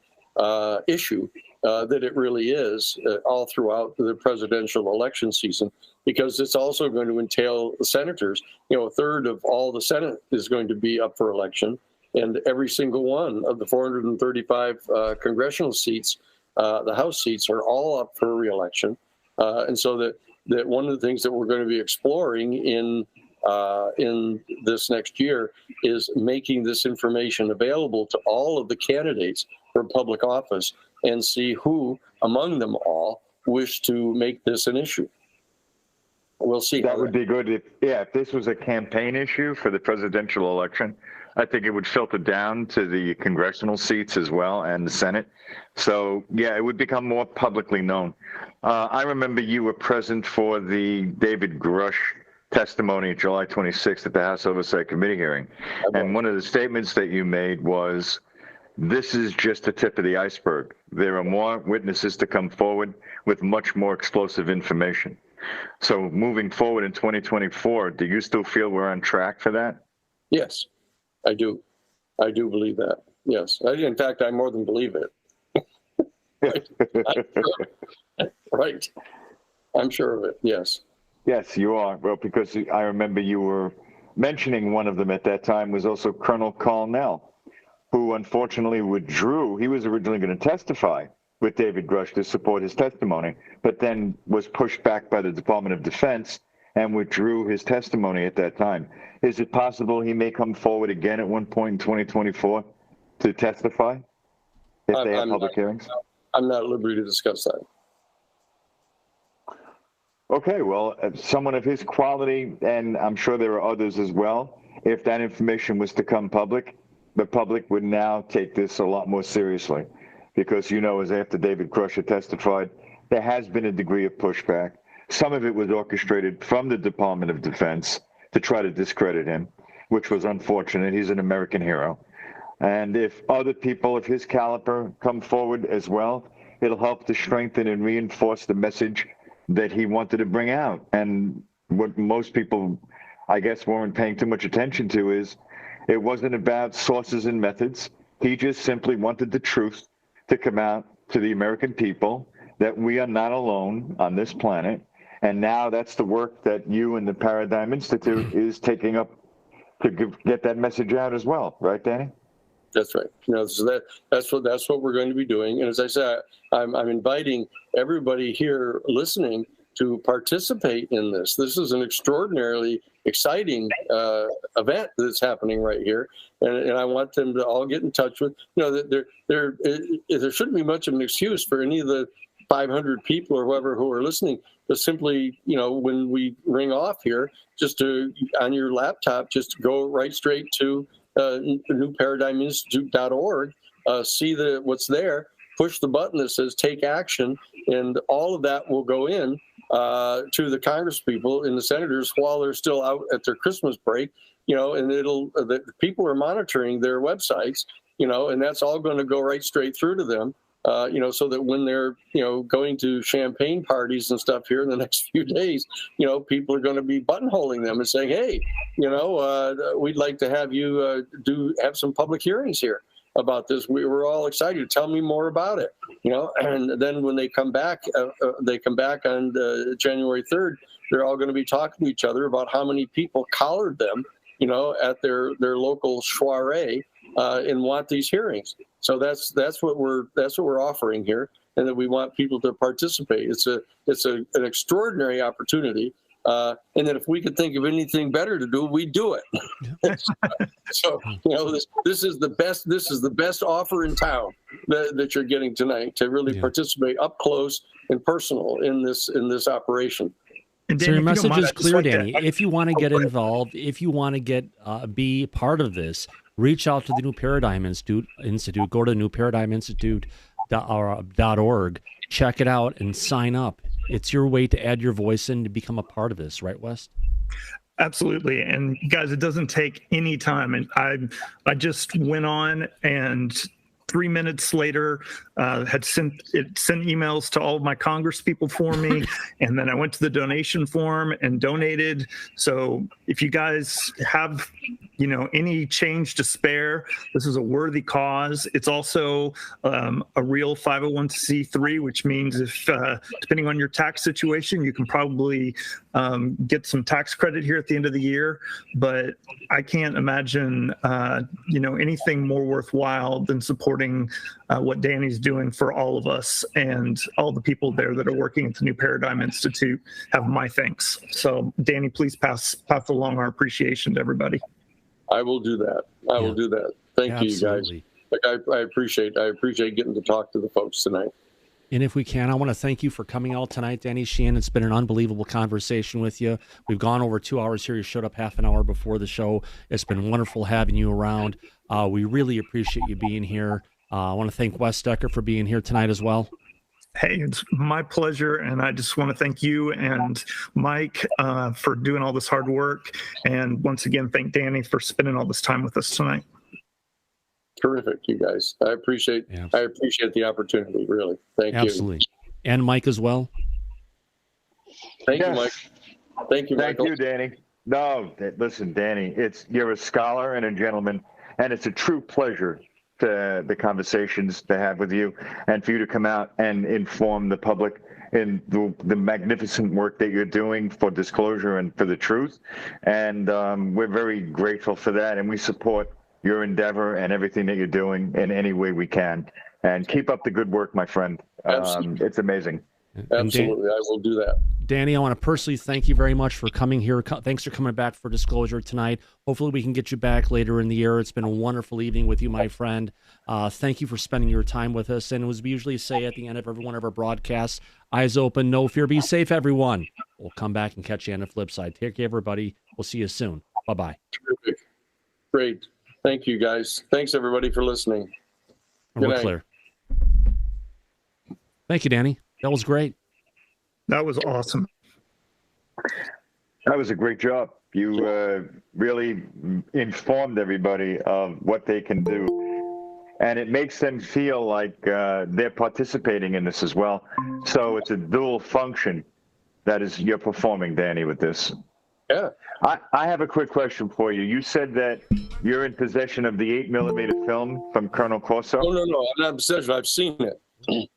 issue that it really is all throughout the presidential election season, because it's also going to entail senators. A third of all the Senate is going to be up for election, and every single one of the 435 congressional seats, the House seats, are all up for re-election. And so that one of the things that we're going to be exploring in this next year is making this information available to all of the candidates for public office, and see who among them all wish to make this an issue. We'll see. That would be good if this was a campaign issue for the presidential election. I think it would filter down to the congressional seats as well and the Senate. So, yeah, it would become more publicly known. I remember you were present for the David Grush testimony July 26th at the House Oversight Committee hearing. And one of the statements that you made was, this is just the tip of the iceberg. There are more witnesses to come forward with much more explosive information. So moving forward in 2024, do you still feel we're on track for that? Yes, I do. I do believe that. Yes. In fact, I more than believe it. Right. I'm sure of it. Yes. Yes, you are. Well, because I remember you were mentioning one of them at that time was also Colonel Colnell, who unfortunately withdrew. He was originally going to testify with David Grush to support his testimony, but then was pushed back by the Department of Defense and withdrew his testimony at that time. Is it possible he may come forward again at one point in 2024 to testify if they have public hearings? I'm not at liberty to discuss that. Okay, well, someone of his quality, and I'm sure there are others as well, if that information was to come public, the public would now take this a lot more seriously, because, as after David Grush had testified, there has been a degree of pushback. Some of it was orchestrated from the Department of Defense to try to discredit him, which was unfortunate. He's an American hero. And if other people of his caliber come forward as well, it'll help to strengthen and reinforce the message that he wanted to bring out. And what most people, I guess, weren't paying too much attention to is it wasn't about sources and methods. He just simply wanted the truth to come out to the American people, that we are not alone on this planet. And now that's the work that you and the Paradigm Institute is taking up to get that message out as well. Right, Danny? That's right. So that's what we're going to be doing. And as I said, I'm inviting everybody here listening to participate in this. This is an extraordinarily exciting event that's happening right here, and I want them to all get in touch with. There shouldn't be much of an excuse for any of the 500 people or whoever who are listening to simply, when we ring off here, just to on your laptop, just go right straight to newparadigminstitute.org, see what's there, push the button that says take action, and all of that will go in to the congresspeople and the senators while they're still out at their Christmas break, and the people are monitoring their websites, and that's all going to go right straight through to them, so that when they're, going to champagne parties and stuff here in the next few days, people are going to be buttonholing them and saying, hey, we'd like to have you have some public hearings here about this. We were all excited. Tell me more about it. And then when they come back on January 3rd, they're all going to be talking to each other about how many people collared them, at their local soiree, and want these hearings. So that's what we're offering here, and that we want people to participate. It's an extraordinary opportunity. And then if we could think of anything better to do, we'd do it. So, this is the best offer in town that you're getting tonight, to really participate up close and personal in this operation. And Dan, so your if you don't message mind, is I'd just clear, like to- Danny. If you want to get involved, if you want to get be part of this, reach out to the New Paradigm Institute. Go to newparadigminstitute.org, check it out, and sign up. It's your way to add your voice in to become a part of this, right, Wes? Absolutely. And guys, it doesn't take any time. And I just went on, and 3 minutes later had sent emails to all of my Congress people for me. And then I went to the donation form and donated. So if you guys have, any change to spare, this is a worthy cause. It's also a real 501c3, which means if, depending on your tax situation, you can probably get some tax credit here at the end of the year. But I can't imagine, anything more worthwhile than supporting what Danny's doing for all of us, and all the people there that are working at the New Paradigm Institute have my thanks. So Danny, please pass along our appreciation to everybody. I will do that. I will do that. Thank you, guys. Like I appreciate getting to talk to the folks tonight. And if we can, I want to thank you for coming out tonight, Danny Sheehan. It's been an unbelievable conversation with you. We've gone over 2 hours here. You showed up half an hour before the show. It's been wonderful having you around. We really appreciate you being here. I want to thank Wes Decker for being here tonight as well. Hey, it's my pleasure, and I just want to thank you and Mike for doing all this hard work, and once again, thank Danny for spending all this time with us tonight. Terrific, you guys. I appreciate the opportunity, really. Thank you. Absolutely. And Mike as well. Thank you, Mike. Thank you, Michael. Thank you, Danny. No, listen, Danny, you're a scholar and a gentleman, and it's a true pleasure to the conversations to have with you, and for you to come out and inform the public in the magnificent work that you're doing for disclosure and for the truth. And we're very grateful for that, and we support your endeavor and everything that you're doing in any way we can. And keep up the good work, my friend. It's amazing. Absolutely, I will do that. Danny, I want to personally thank you very much for coming here. Thanks for coming back for disclosure tonight. Hopefully we can get you back later in the year. It's been a wonderful evening with you, my friend. Thank you for spending your time with us. And as we usually say at the end of every one of our broadcasts, eyes open, no fear, be safe, everyone. We'll come back and catch you on the flip side. Take care, everybody. We'll see you soon. Bye-bye. Terrific. Great. Thank you, guys. Thanks, everybody, for listening. We're clear. Thank you, Danny. That was great. That was awesome. That was a great job. You really informed everybody of what they can do. And it makes them feel like they're participating in this as well. So it's a dual function that is you're performing, Danny, with this. Yeah. I have a quick question for you. You said that you're in possession of the 8mm film from Colonel Corso? Oh, no. I'm not in possession. I've seen it.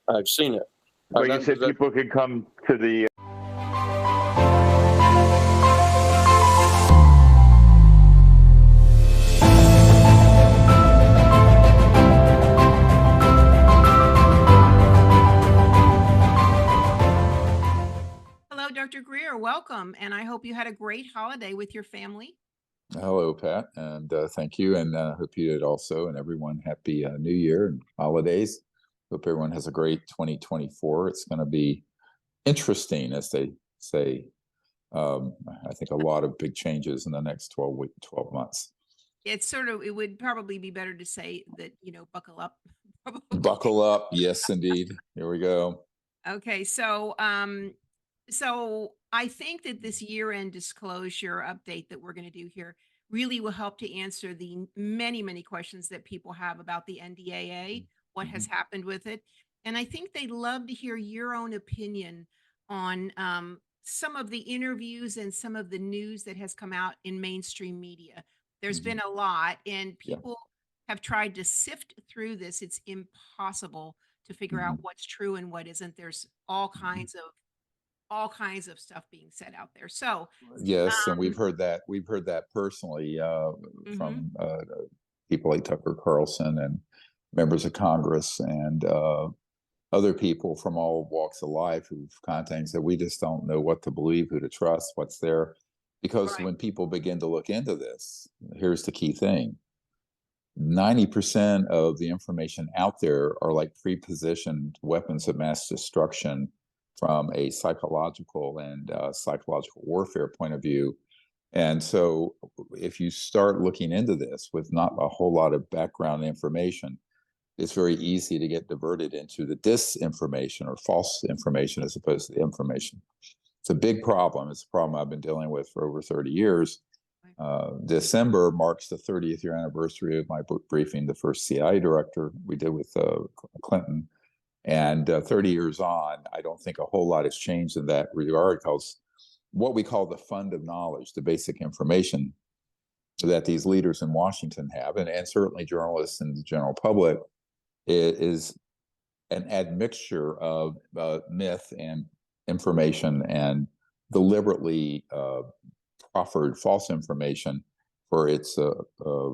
I've seen it. Well, you said people could come to the... Hello, Dr. Greer. Welcome. And I hope you had a great holiday with your family. Hello, Pat, and thank you. And I hope you did also. And everyone, happy New Year and holidays. Hope everyone has a great 2024. It's going to be interesting, as they say. I think a lot of big changes in the next 12 months. It would probably be better to say that, buckle up. Buckle up. Yes, indeed. Here we go. Okay. So I think that this year-end disclosure update that we're going to do here really will help to answer the many, many questions that people have about the NDAA, what has happened with it. And I think they'd love to hear your own opinion on some of the interviews and some of the news that has come out in mainstream media. There's been a lot, and people have tried to sift through this. It's impossible to figure out what's true and what isn't. There's all kinds of stuff being said out there. So yes, and we've heard that personally from people like Tucker Carlson and members of Congress and other people from all walks of life who've contacted that we just don't know what to believe, who to trust, what's there. Because when people begin to look into this, here's the key thing. 90% of the information out there are like pre-positioned weapons of mass destruction from a psychological and psychological warfare point of view. And so if you start looking into this with not a whole lot of background information, it's very easy to get diverted into the disinformation or false information as opposed to the information. It's a big problem. It's a problem I've been dealing with for over 30 years. December marks the 30th year anniversary of my book briefing, the first CIA director we did with Clinton. And 30 years on, I don't think a whole lot has changed in that regard, because what we call the fund of knowledge, the basic information that these leaders in Washington have, and certainly journalists and the general public, is an admixture of myth and information and deliberately proffered false information for its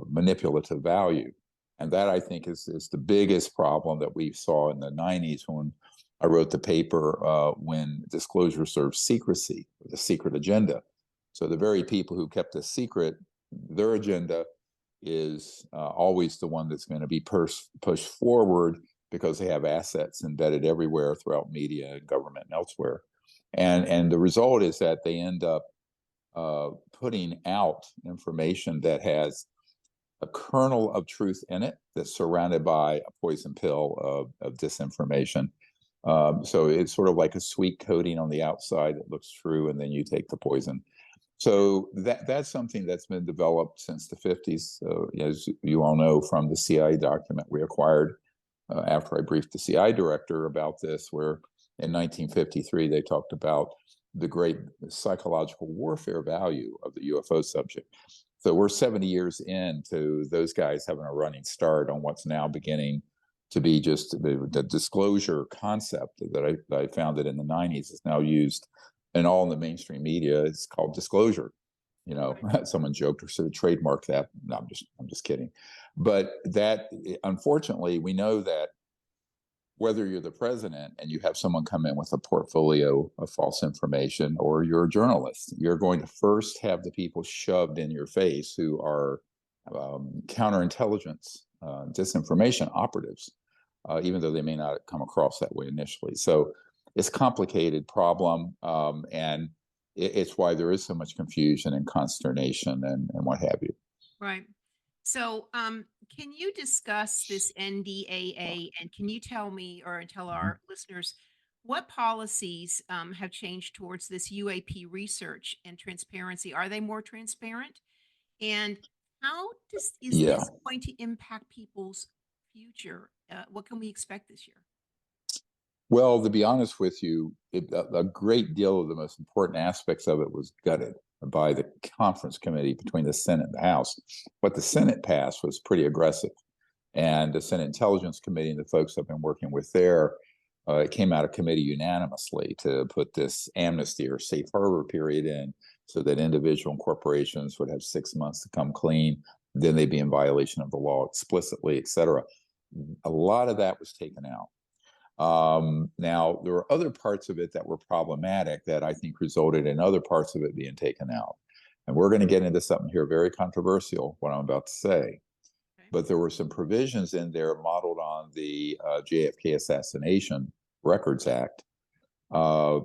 manipulative value. And that, I think, is the biggest problem that we saw in the 90s when I wrote the paper when disclosure serves secrecy, the secret agenda. So the very people who kept this secret, their agenda is always the one that's going to be pushed forward because they have assets embedded everywhere throughout media and government and elsewhere. And the result is that they end up putting out information that has a kernel of truth in it that's surrounded by a poison pill of disinformation. So it's sort of like a sweet coating on the outside that looks true, and then you take the poison. So that's something that's been developed since the 50s, as you all know from the CIA document we acquired after I briefed the CIA director about this, where in 1953 they talked about the great psychological warfare value of the UFO subject. So we're 70 years into those guys having a running start on what's now beginning to be just the disclosure concept that I founded in the 90s is now used in all in the mainstream media. It's called disclosure. You know, someone joked or sort of trademarked that. No, I'm just kidding. But that, unfortunately, we know that whether you're the president and you have someone come in with a portfolio of false information, or you're a journalist, you're going to first have the people shoved in your face who are counterintelligence, disinformation operatives, even though they may not come across that way initially. So it's a complicated problem, and it's why there is so much confusion and consternation and what have you. Right. So, can you discuss this NDAA, and can you tell me or tell our listeners what policies have changed towards this UAP research and transparency? Are they more transparent? And how is this going to impact people's future? What can we expect this year? Well, to be honest with you, a great deal of the most important aspects of it was gutted by the conference committee between the Senate and the House. What the Senate passed was pretty aggressive. And the Senate Intelligence Committee and the folks I've been working with there, it came out of committee unanimously to put this amnesty or safe harbor period in so that individual and corporations would have 6 months to come clean. Then they'd be in violation of the law explicitly, et cetera. A lot of that was taken out. Now, there were other parts of it that were problematic that I think resulted in other parts of it being taken out. And we're going to get into something here very controversial, what I'm about to say. Okay. But there were some provisions in there modeled on the JFK Assassination Records Act,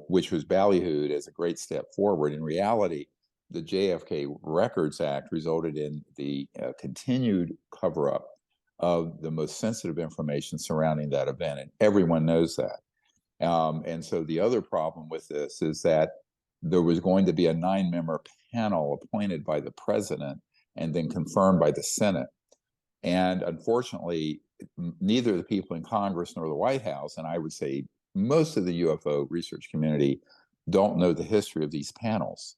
which was ballyhooed as a great step forward. In reality, the JFK Records Act resulted in the continued cover-up of the most sensitive information surrounding that event, and everyone knows that. And so the other problem with this is that there was going to be a 9-member panel appointed by the president and then confirmed by the Senate. And unfortunately, neither the people in Congress nor the White House, and I would say most of the UFO research community, don't know the history of these panels.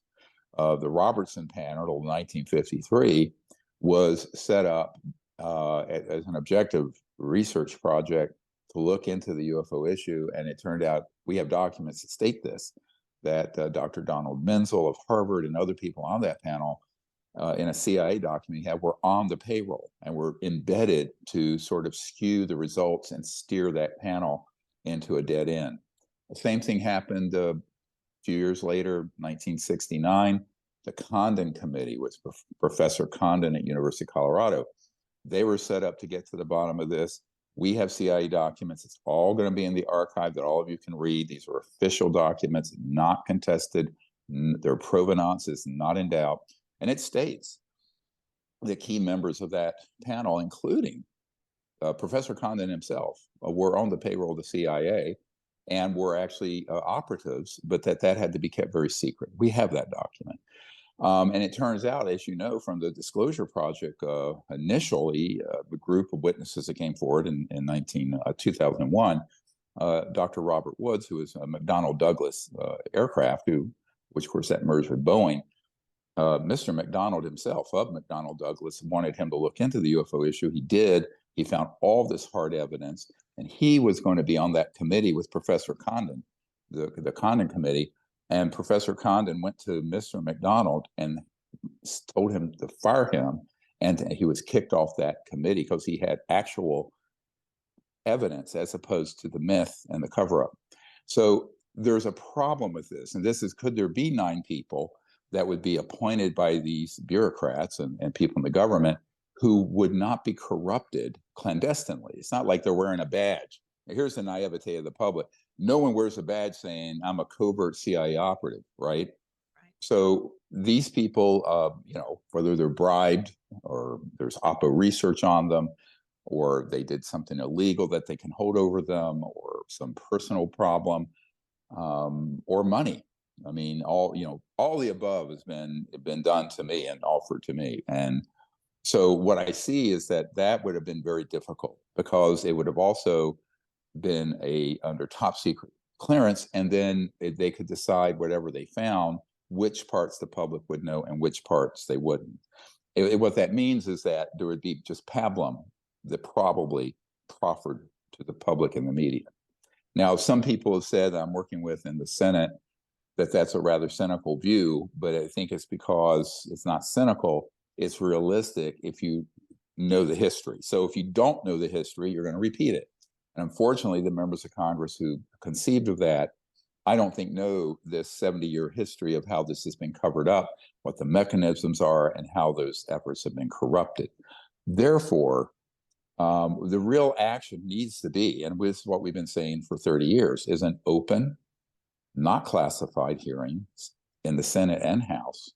The Robertson panel in 1953 was set up as an objective research project to look into the UFO issue. And it turned out we have documents that state this, that Dr. Donald Menzel of Harvard and other people on that panel in a CIA document were on the payroll and were embedded to sort of skew the results and steer that panel into a dead end. The same thing happened a few years later, 1969, the Condon Committee with Professor Condon at University of Colorado. They were set up to get to the bottom of this. We have CIA documents. It's all going to be in the archive that all of you can read. These are official documents, not contested. Their provenance is not in doubt. And it states the key members of that panel, including Professor Condon himself, were on the payroll of the CIA and were actually operatives, but that had to be kept very secret. We have that document. And it turns out, as you know, from the Disclosure Project, initially, the group of witnesses that came forward in 2001, Dr. Robert Woods, who was a McDonnell Douglas aircraft, who which of course that merged with Boeing. Mr. McDonald himself of McDonnell Douglas wanted him to look into the UFO issue. He did. He found all this hard evidence, and he was going to be on that committee with Professor Condon, the Condon committee. And Professor Condon went to Mr. McDonald and told him to fire him, and he was kicked off that committee because he had actual evidence as opposed to the myth and the cover-up. So there's a problem with this, and this is, could there be 9 people that would be appointed by these bureaucrats and people in the government who would not be corrupted clandestinely? It's not like they're wearing a badge. Here's the naivete of the public. No one wears a badge saying, I'm a covert CIA operative, right? So these people, whether they're bribed or there's Oppo research on them, or they did something illegal that they can hold over them, or some personal problem, or money. I mean, all the above has been done to me and offered to me. And so what I see is that would have been very difficult, because it would have also been under top secret clearance, and then they could decide whatever they found, which parts the public would know and which parts they wouldn't. What that means is that there would be just pablum that probably proffered to the public and the media. Now, some people have said I'm working with in the Senate that's a rather cynical view, but I think it's because it's not cynical, it's realistic if you know the history. So if you don't know the history, you're going to repeat it. And unfortunately, the members of Congress who conceived of that, I don't think know this 70-year history of how this has been covered up, what the mechanisms are, and how those efforts have been corrupted. Therefore, the real action needs to be, and this is what we've been saying for 30 years, is an open, not classified hearings in the Senate and House,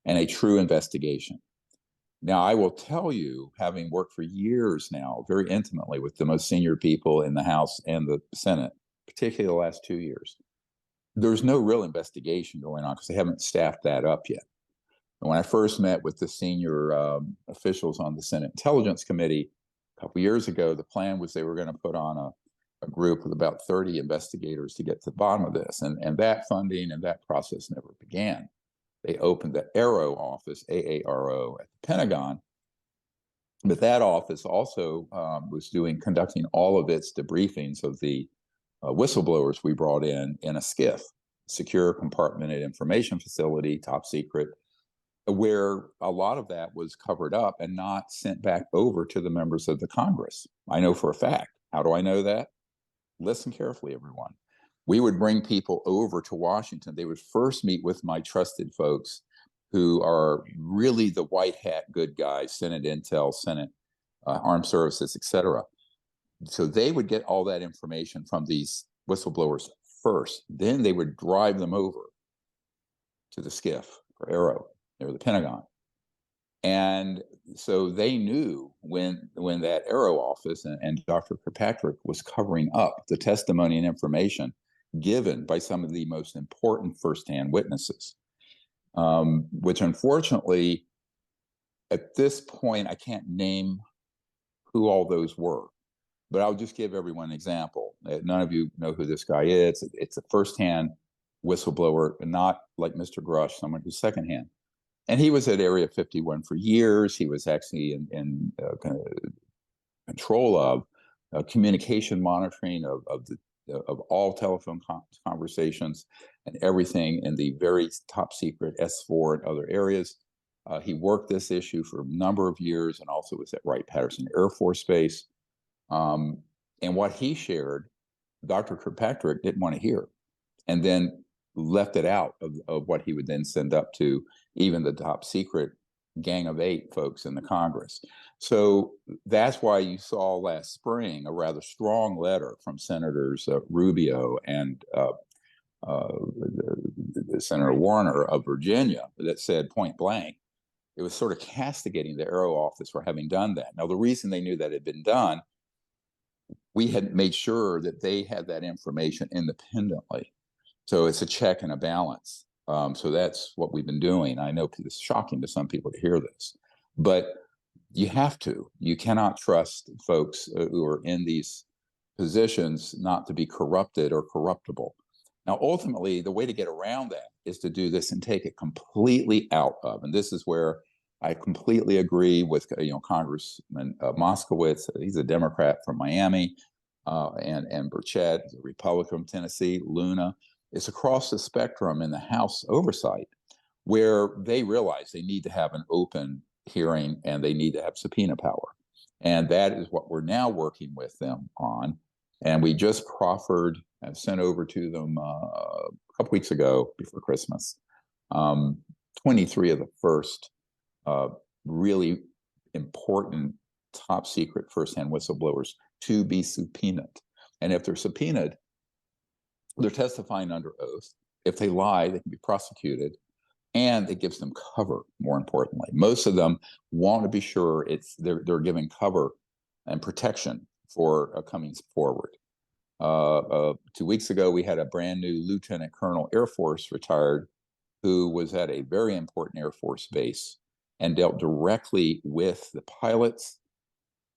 and a true investigation. Now, I will tell you, having worked for years now, very intimately with the most senior people in the House and the Senate, particularly the last 2 years, there's no real investigation going on because they haven't staffed that up yet. And when I first met with the senior officials on the Senate Intelligence Committee a couple years ago, the plan was they were going to put on a group with about 30 investigators to get to the bottom of this. And that funding and that process never began. They opened the AARO office, AARO, at the Pentagon. But that office also was conducting all of its debriefings of the whistleblowers we brought in a SCIF, secure compartmented information facility, top secret, where a lot of that was covered up and not sent back over to the members of the Congress. I know for a fact. How do I know that? Listen carefully, everyone. We would bring people over to Washington. They would first meet with my trusted folks who are really the white hat good guys, Senate Intel, Senate Armed Services, et cetera. So they would get all that information from these whistleblowers first. Then they would drive them over to the SCIF or AARO or the Pentagon. And so they knew when that AARO office and Dr. Kirkpatrick was covering up the testimony and information given by some of the most important firsthand witnesses, which unfortunately, at this point, I can't name who all those were, but I'll just give everyone an example. None of you know who this guy is. It's a firsthand whistleblower, and not like Mr. Grush, someone who's secondhand. And he was at Area 51 for years. He was actually in control of communication monitoring of all telephone conversations and everything in the very top secret S4 and other areas. He worked this issue for a number of years and also was at Wright-Patterson Air Force Base. And what he shared, Dr. Kirkpatrick didn't want to hear, and then left it out of what he would then send up to even the top secret gang of 8 folks in the Congress. So that's why you saw last spring a rather strong letter from Senators Rubio and Senator Warner of Virginia that said point blank, it was sort of castigating the AARO office for having done that. Now, the reason they knew that had been done, we had made sure that they had that information independently. So it's a check and a balance. So that's what we've been doing. I know it's shocking to some people to hear this, but you have to. You cannot trust folks who are in these positions not to be corrupted or corruptible. Now, ultimately, the way to get around that is to do this and take it completely out of. And this is where I completely agree with Congressman Moskowitz. He's a Democrat from Miami, and Burchett, a Republican from Tennessee. Luna. It's across the spectrum in the House oversight, where they realize they need to have an open hearing and they need to have subpoena power. And that is what we're now working with them on. And we just proffered and sent over to them a couple weeks ago before Christmas 23 of the first really important top secret firsthand whistleblowers to be subpoenaed. And if they're subpoenaed, they're testifying under oath. If they lie, they can be prosecuted. And it gives them cover, more importantly. Most of them want to be sure they're giving cover and protection for coming forward. 2 weeks ago, we had a brand new Lieutenant Colonel Air Force retired who was at a very important Air Force base and dealt directly with the pilots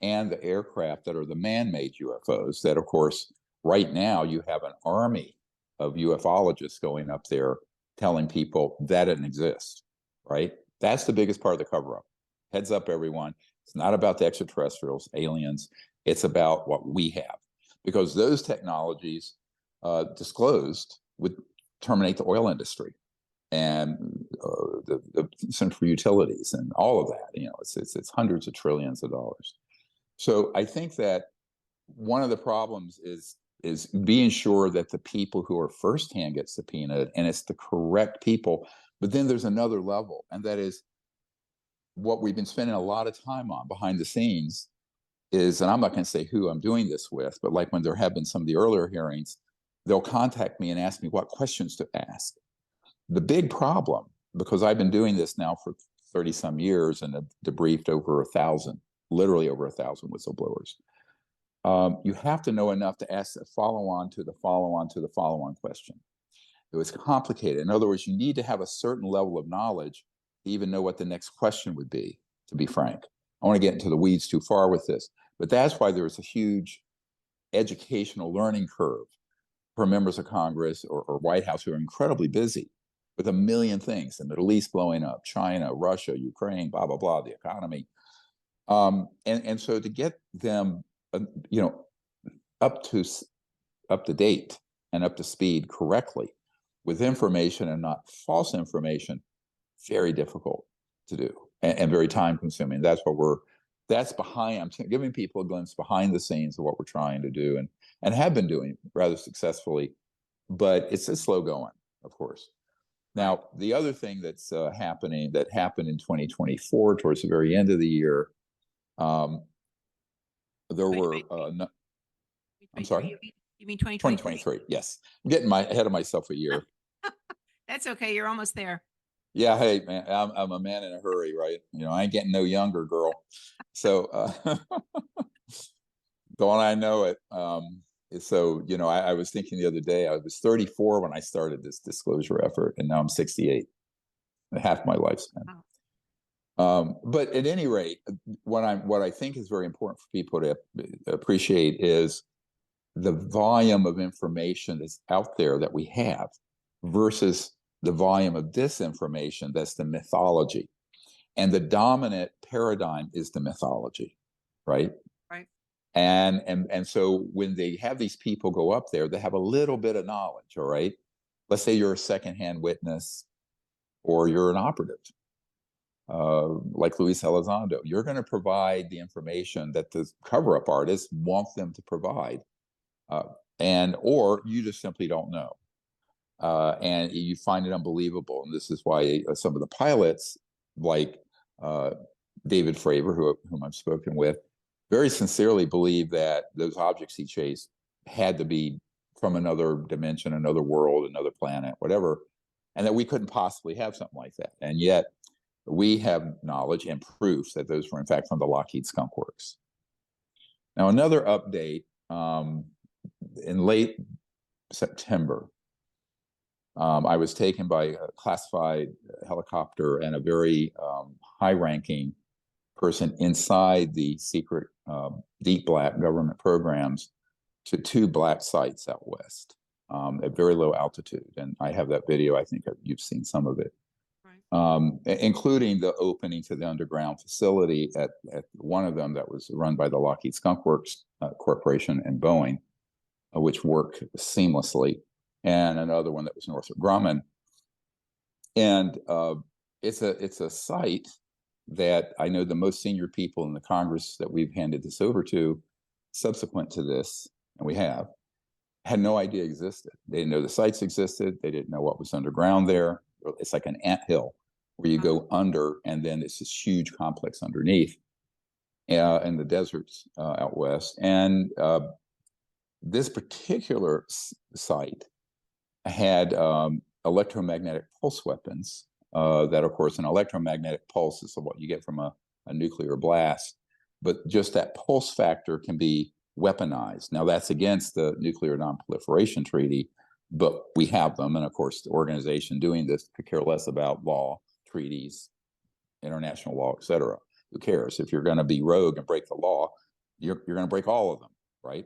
and the aircraft that are the man-made UFOs that, of course, right now you have an army of ufologists going up there telling people that didn't exist, right? That's the biggest part of the cover-up. Heads up, everyone. It's not about the extraterrestrials, aliens. It's about what we have. Because those technologies disclosed would terminate the oil industry and the central utilities and all of that. It's hundreds of trillions of dollars. So I think that one of the problems is being sure that the people who are firsthand get subpoenaed and it's the correct people. But then there's another level, and that is what we've been spending a lot of time on behind the scenes is, and I'm not going to say who I'm doing this with, but like when there have been some of the earlier hearings, they'll contact me and ask me what questions to ask. The big problem, because I've been doing this now for 30 some years and have debriefed over 1,000, literally over 1,000 whistleblowers. You have to know enough to ask a follow-on to the follow-on to the follow-on question. It was complicated. In other words, you need to have a certain level of knowledge to even know what the next question would be, to be frank. I want to get into the weeds too far with this, but that's why there's a huge educational learning curve for members of Congress or White House who are incredibly busy with a million things, the Middle East blowing up, China, Russia, Ukraine, blah, blah, blah, the economy. And so to get them up to date and up to speed correctly with information and not false information, very difficult to do and very time consuming. That's behind. I'm giving people a glimpse behind the scenes of what we're trying to do and have been doing rather successfully, but it's a slow going, of course. Now, the other thing that's happened in 2024 towards the very end of the year, there were I'm sorry? You mean 2023? 2023, yes. I'm getting ahead of myself a year. That's okay. You're almost there. Yeah, hey, man, I'm a man in a hurry, right? I ain't getting no younger, girl. So, don't I know it? So, I was thinking the other day, I was 34 when I started this disclosure effort, and now I'm 68, half my lifespan. Wow. But at any rate, what I think is very important for people to appreciate is the volume of information that's out there that we have versus the volume of disinformation that's the mythology. And the dominant paradigm is the mythology, right? Right. And so when they have these people go up there, they have a little bit of knowledge, all right? Let's say you're a secondhand witness or you're an operative, like Luis Elizondo. You're going to provide the information that the cover-up artists want them to provide, or you just simply don't know. And you find it unbelievable. And this is why some of the pilots, like David Fravor, whom I've spoken with, very sincerely believe that those objects he chased had to be from another dimension, another world, another planet, whatever, and that we couldn't possibly have something like that. And yet we have knowledge and proof that those were in fact from the Lockheed Skunk Works. Now, another update, in late September, I was taken by a classified helicopter and a very high-ranking person inside the secret deep black government programs to 2 black sites out west. at very low altitude. And I have that video. I think you've seen some of it, including the opening to the underground facility at one of them that was run by the Lockheed Skunk Works Corporation and Boeing, which worked seamlessly, and another one that was Northrop Grumman. And it's a site that I know the most senior people in the Congress that we've handed this over to subsequent to this, and we have, had no idea existed. They didn't know the sites existed. They didn't know what was underground there. It's like an anthill where you go under, and then it's this huge complex underneath in the deserts out west. And this particular site had electromagnetic pulse weapons that, of course, an electromagnetic pulse is what you get from a nuclear blast, but just that pulse factor can be weaponized. Now, that's against the Nuclear Non-Proliferation Treaty, but we have them. And of course, the organization doing this could care less about law, treaties, international law, et cetera. Who cares? If you're going to be rogue and break the law, you're going to break all of them, right?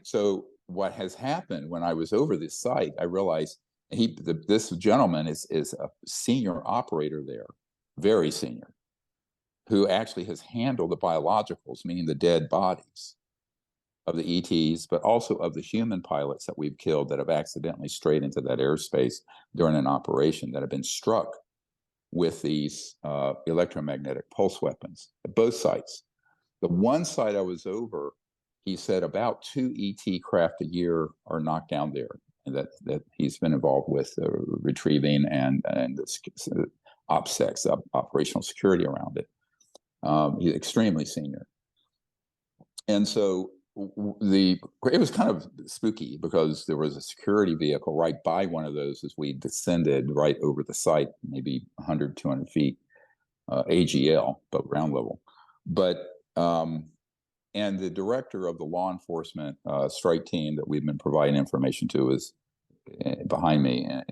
So what has happened when I was over this site, I realized this gentleman is a senior operator there, very senior, who actually has handled the biologicals, meaning the dead bodies of the ETs, but also of the human pilots that we've killed that have accidentally strayed into that airspace during an operation that have been struck with these electromagnetic pulse weapons at both sites. The one site I was over, he said about 2 ET craft a year are knocked down there, and that he's been involved with retrieving and the OPSEC, operational security around it. He's extremely senior. And so it was kind of spooky because there was a security vehicle right by one of those as we descended right over the site, maybe 100, 200 feet, AGL, but ground level. But, and the director of the law enforcement strike team that we've been providing information to is behind me and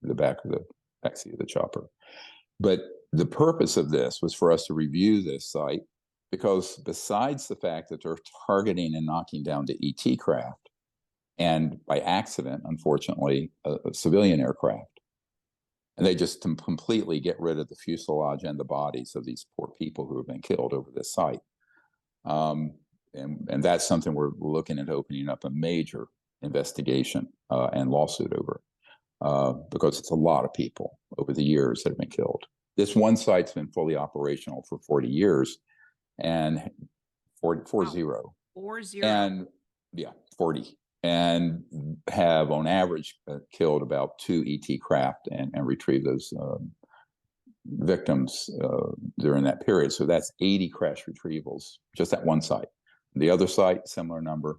the backseat of the chopper. But the purpose of this was for us to review this site, because besides the fact that they're targeting and knocking down the ET craft, and by accident, unfortunately, a civilian aircraft, and they just completely get rid of the fuselage and the bodies of these poor people who have been killed over this site. And that's something we're looking at opening up a major investigation and lawsuit over, because it's a lot of people over the years that have been killed. This one site's been fully operational for 40 years, and 40. And yeah, 40, and have on average killed about 2 ET craft and retrieved those victims during that period. So that's 80 crash retrievals just at one site. The other site, similar number.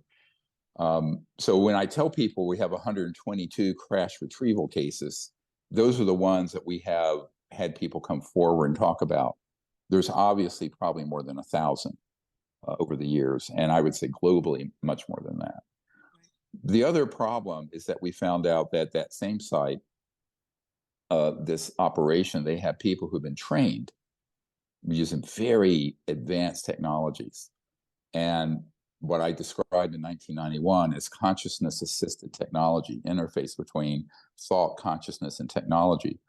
So when I tell people we have 122 crash retrieval cases, those are the ones that we have had people come forward and talk about. There's obviously probably more than 1,000 over the years, and I would say globally much more than that. The other problem is that we found out that that same site, this operation, they have people who've been trained using very advanced technologies. And what I described in 1991 as consciousness-assisted technology, interface between thought, consciousness, and technology,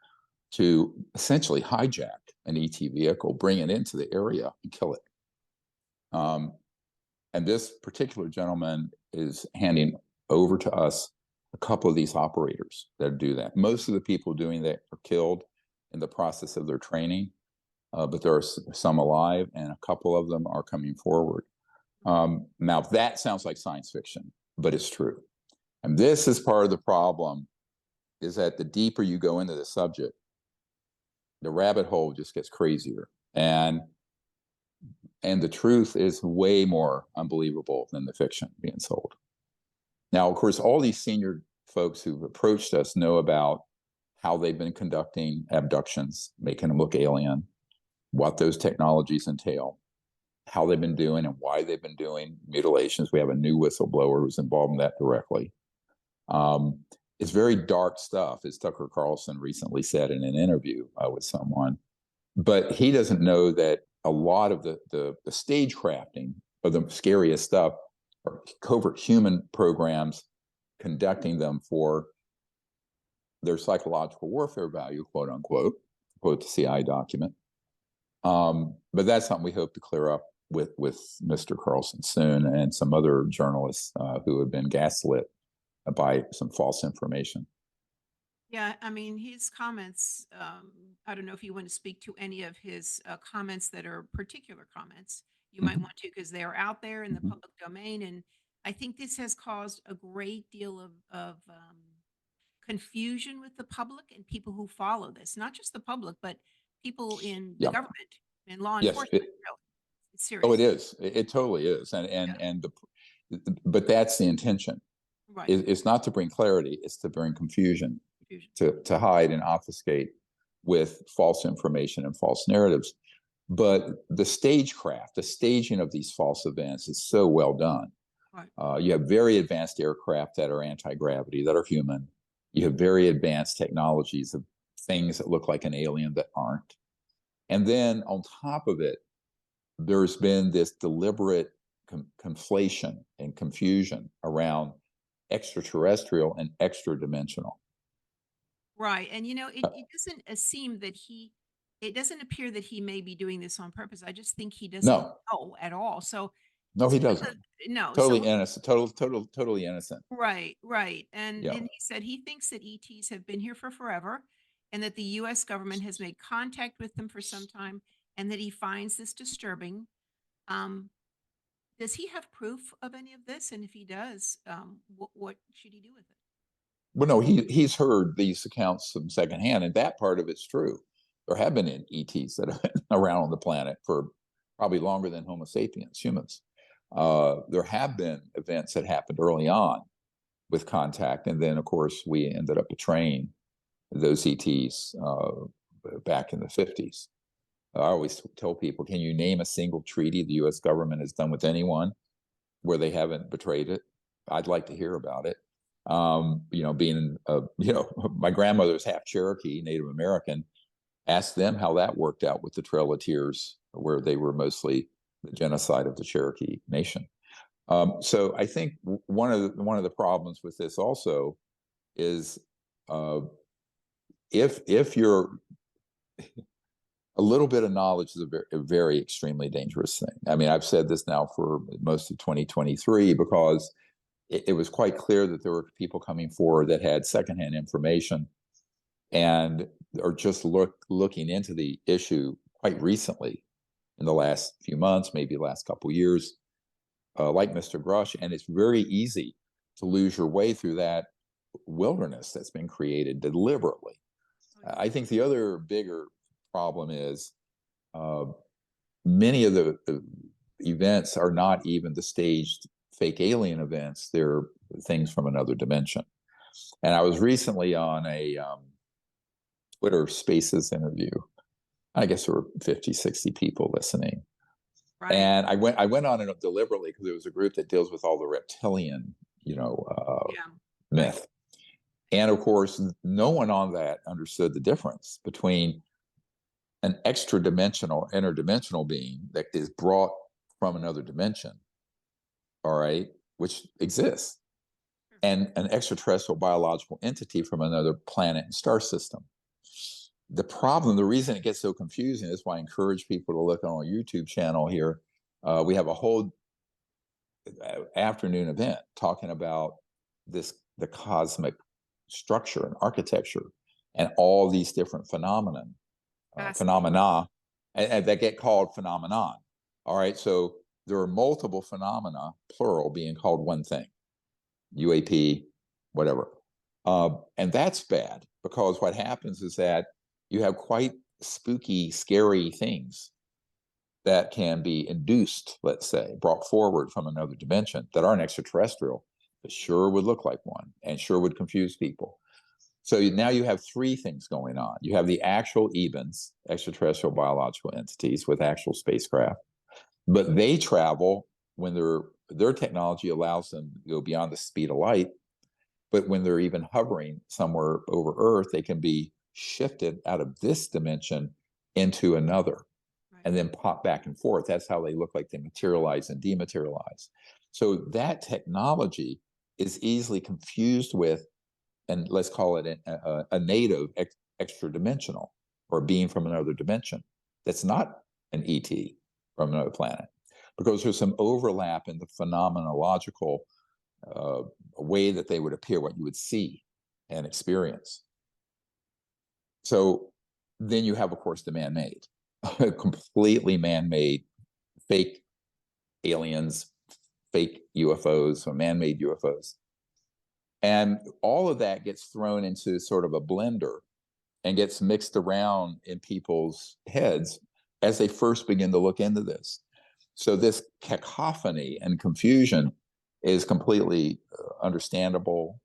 to essentially hijack an ET vehicle, bring it into the area, and kill it. And this particular gentleman is handing over to us a couple of these operators that do that. Most of the people doing that are killed in the process of their training, but there are some alive, and a couple of them are coming forward. Now, that sounds like science fiction, but it's true. And this is part of the problem, is that the deeper you go into the subject, the rabbit hole just gets crazier. And the truth is way more unbelievable than the fiction being sold. Now, of course, all these senior folks who've approached us know about how they've been conducting abductions, making them look alien, what those technologies entail, how they've been doing and why they've been doing mutilations. We have a new whistleblower who's involved in that directly. It's very dark stuff, as Tucker Carlson recently said in an interview with someone. But he doesn't know that a lot of the stage crafting of the scariest stuff are covert human programs conducting them for their psychological warfare value, quote unquote, quote the CI document. But that's something we hope to clear up with Mr. Carlson soon, and some other journalists who have been gaslit by some false information. Yeah, I mean, his comments, I don't know if you want to speak to any of his comments that are particular comments. You might want to, because they are out there in the public domain. And I think this has caused a great deal of confusion with the public and people who follow this, not just the public, but people in the government and law Yes, enforcement. Really. It's serious. oh, it is. It totally is. But that's the intention. Right. It's not to bring clarity, it's to bring confusion. To hide and obfuscate with false information and false narratives. But the stagecraft, the staging of these false events is so well done. Right. You have very advanced aircraft that are anti-gravity, that are human. You have very advanced technologies of things that look like an alien that aren't. And then on top of it, there's been this deliberate conflation and confusion around extraterrestrial and extra-dimensional. Right. And, it doesn't seem that it doesn't appear that he may be doing this on purpose. I just think he doesn't know at all. So, no, he doesn't. No. Totally innocent. Totally innocent. Right. Right. And he said he thinks that ETs have been here for forever, and that the U.S. government has made contact with them for some time, and that he finds this disturbing. Does he have proof of any of this? And if he does, what should he do with it? Well, no, he's heard these accounts from secondhand, and that part of it's true. There have been ETs that have been around on the planet for probably longer than Homo sapiens, humans. There have been events that happened early on with contact, and then, of course, we ended up betraying those ETs back in the 50s. I always tell people, can you name a single treaty the U.S. government has done with anyone where they haven't betrayed it? I'd like to hear about it. Being, my grandmother's half Cherokee, Native American, asked them how that worked out with the Trail of Tears, where they were mostly the genocide of the Cherokee Nation. So I think one of the problems with this also is if you're a little bit of knowledge is a very extremely dangerous thing. I mean, I've said this now for most of 2023 because it was quite clear that there were people coming forward that had secondhand information and are just looking into the issue quite recently in the last few months, maybe the last couple of years, like Mr. Grush. And it's very easy to lose your way through that wilderness that's been created deliberately. I think the other bigger problem is many of the events are not even the staged fake alien events. They're things from another dimension. And I was recently on a Twitter Spaces interview. I guess there were 50, 60 people listening. Right. And I went on it deliberately because it was a group that deals with all the reptilian, myth. And of course, no one on that understood the difference between an extra-dimensional, interdimensional being that is brought from another dimension, all right, which exists, and an extraterrestrial biological entity from another planet and star system. The reason it gets so confusing is why I encourage people to look on our YouTube channel here. We have a whole afternoon event talking about the cosmic structure and architecture and all these different phenomena and that get called phenomenon. All right, so there are multiple phenomena, plural, being called one thing, UAP, whatever. And that's bad because what happens is that you have quite spooky, scary things that can be induced, let's say, brought forward from another dimension that aren't extraterrestrial, but sure would look like one and sure would confuse people. So now you have three things going on. You have the actual EBINs, extraterrestrial biological entities with actual spacecraft, but they travel when their technology allows them to go beyond the speed of light. But when they're even hovering somewhere over Earth, they can be shifted out of this dimension into another and then pop back and forth. That's how they look like they materialize and dematerialize. So that technology is easily confused with, and let's call it a native extra dimensional, or a being from another dimension that's not an ET from another planet, because there's some overlap in the phenomenological way that they would appear, what you would see and experience. So then you have, of course, the man-made, completely man-made, fake aliens, fake UFOs, or man-made UFOs. And all of that gets thrown into sort of a blender and gets mixed around in people's heads as they first begin to look into this. So this cacophony and confusion is completely understandable.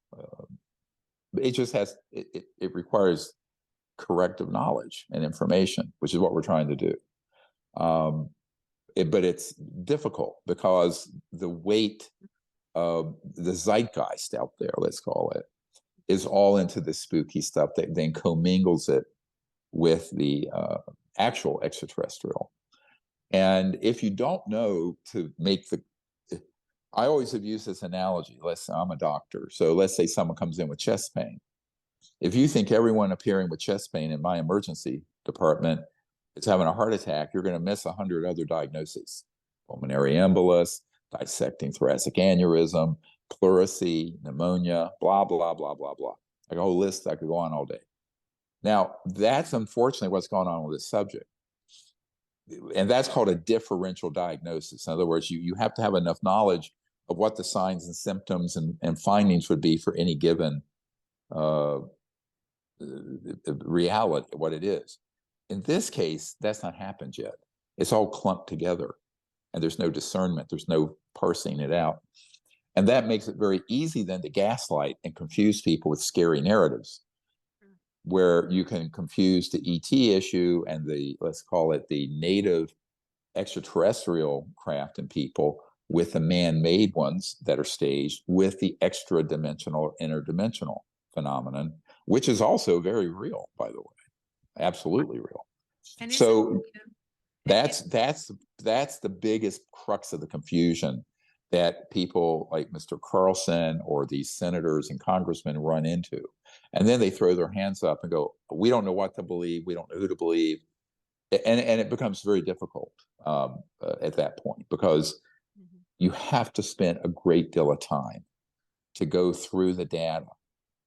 It just has, it requires corrective knowledge and information, which is what we're trying to do. But it's difficult because the weight of the zeitgeist out there, let's call it, is all into the spooky stuff that then commingles it with the actual extraterrestrial. And if you don't know to make the, I always have used this analogy. Let's say I'm a doctor. So let's say someone comes in with chest pain. If you think everyone appearing with chest pain in my emergency department is having a heart attack, you're going to miss 100 other diagnoses: pulmonary embolus, dissecting thoracic aneurysm, pleurisy, pneumonia, blah, blah, blah, blah, blah. Like a whole list, I could go on all day. Now, that's unfortunately what's going on with this subject. And that's called a differential diagnosis. In other words, you have to have enough knowledge of what the signs and symptoms and findings would be for any given reality, what it is. In this case, that's not happened yet. It's all clumped together, and there's no discernment. There's no parsing it out. And that makes it very easy then to gaslight and confuse people with scary narratives, where you can confuse the ET issue and the, let's call it, the native extraterrestrial craft and people with the man-made ones that are staged with the extra-dimensional, interdimensional phenomenon, which is also very real, by the way, absolutely real. And so that's the biggest crux of the confusion that people like Mr. Carlson or these senators and congressmen run into. And then they throw their hands up and go, we don't know what to believe. We don't know who to believe. And it becomes very difficult at that point, because you have to spend a great deal of time to go through the data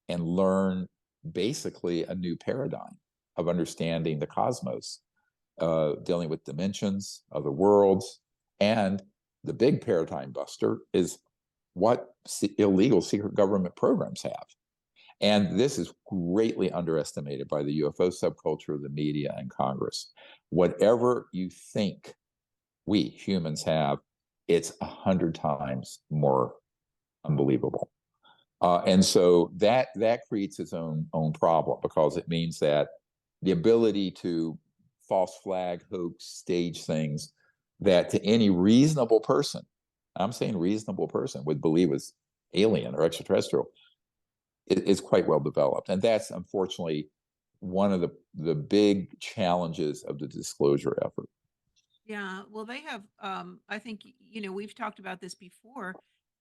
and learn basically a new paradigm of understanding the cosmos, dealing with dimensions, other worlds, and the big paradigm buster is what illegal secret government programs have. And this is greatly underestimated by the UFO subculture, the media, and Congress. Whatever you think we humans have, it's 100 times more unbelievable. And so that creates its own problem, because it means that the ability to false flag, hoax, stage things that to any reasonable person, I'm saying reasonable person, would believe was alien or extraterrestrial, is quite well developed. And that's unfortunately one of the big challenges of the disclosure effort. Yeah, well, they have, I think, we've talked about this before,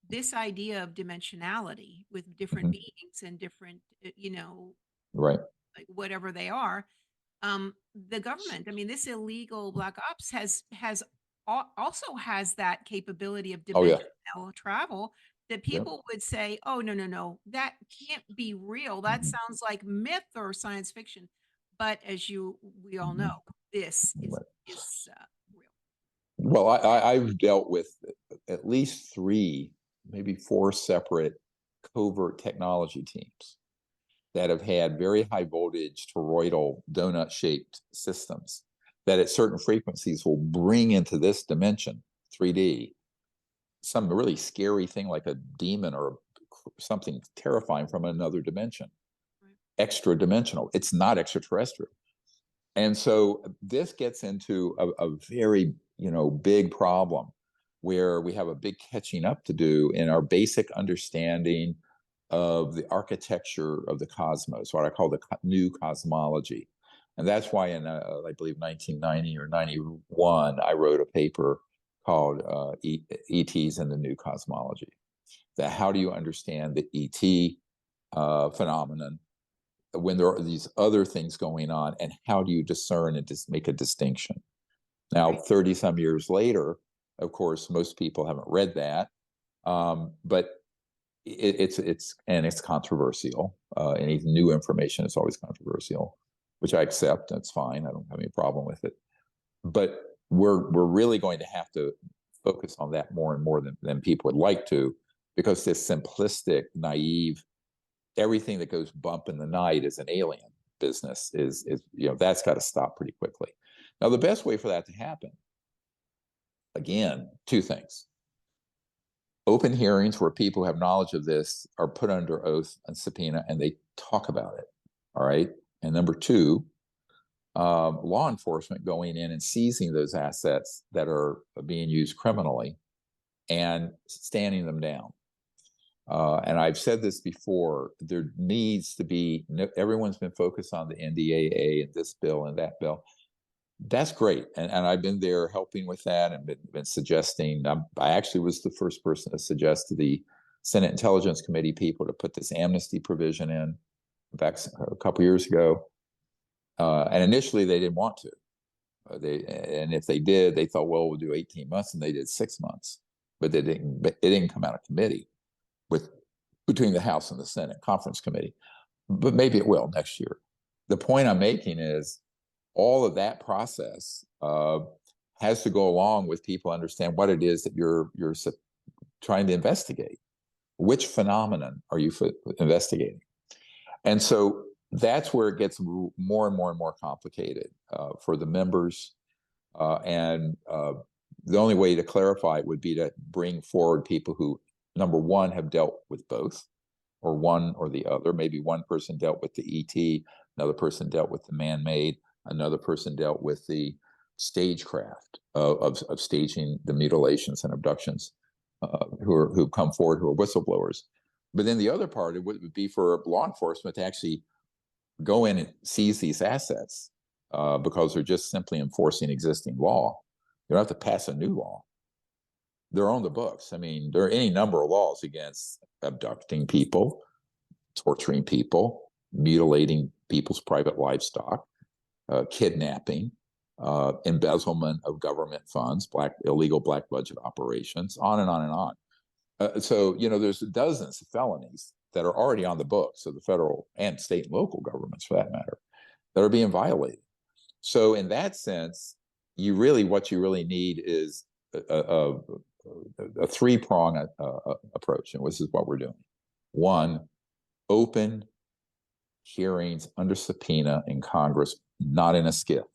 this idea of dimensionality with different beings and different, Right. like whatever they are. The government, I mean, this illegal black ops also has that capability of dimensional travel, that people would say, oh, no, that can't be real. That sounds like myth or science fiction. But as we all know, this is real. Well, I've dealt with at least 3, maybe 4 separate covert technology teams that have had very high voltage toroidal donut-shaped systems that at certain frequencies will bring into this dimension, 3D, some really scary thing like a demon or something terrifying from another dimension, extra dimensional. It's not extraterrestrial. And so this gets into a very, big problem, where we have a big catching up to do in our basic understanding of the architecture of the cosmos, what I call the new cosmology. And that's why in, I believe, 1990 or 91, I wrote a paper called ETs and the New Cosmology. How do you understand the ET phenomenon when there are these other things going on, and how do you discern and just make a distinction? Now, 30 some years later, of course, most people haven't read that, but it's controversial. Any new information is always controversial, which I accept. That's fine. I don't have any problem with it. But we're really going to have to focus on that more and more than people would like to, because this simplistic, naive, everything that goes bump in the night is an alien business is that's got to stop pretty quickly. Now, the best way for that to happen, again, two things. Open hearings where people who have knowledge of this are put under oath and subpoena, and they talk about it. All right. And number two, law enforcement going in and seizing those assets that are being used criminally and standing them down. And I've said this before, there needs to be, everyone's been focused on the NDAA and this bill and that bill. That's great. And I've been there helping with that and been suggesting. I actually was the first person to suggest to the Senate Intelligence Committee people to put this amnesty provision in back a couple years ago. And initially they didn't want to. And if they did, they thought, well, we'll do 18 months, and they did 6 months. But it didn't come out of committee between the House and the Senate Conference Committee. But maybe it will next year. The point I'm making is all of that process has to go along with people understand what it is that you're trying to investigate. Which phenomenon are you investigating? And so that's where it gets more and more and more complicated for the members. And the only way to clarify it would be to bring forward people who, number one, have dealt with both, or one or the other. Maybe one person dealt with the ET, another person dealt with the man-made, another person dealt with the stagecraft of staging the mutilations and abductions, who come forward, who are whistleblowers. But then the other part, it would be for law enforcement to actually go in and seize these assets because they're just simply enforcing existing law. You don't have to pass a new law. They're on the books. I mean, there are any number of laws against abducting people, torturing people, mutilating people's private livestock, kidnapping, embezzlement of government funds, illegal black budget operations, on and on and on. So, there's dozens of felonies that are already on the books of the federal and state and local governments, for that matter, that are being violated. So in that sense, what you really need is a three-prong approach, and this is what we're doing. One, open hearings under subpoena in Congress, not in a skiff.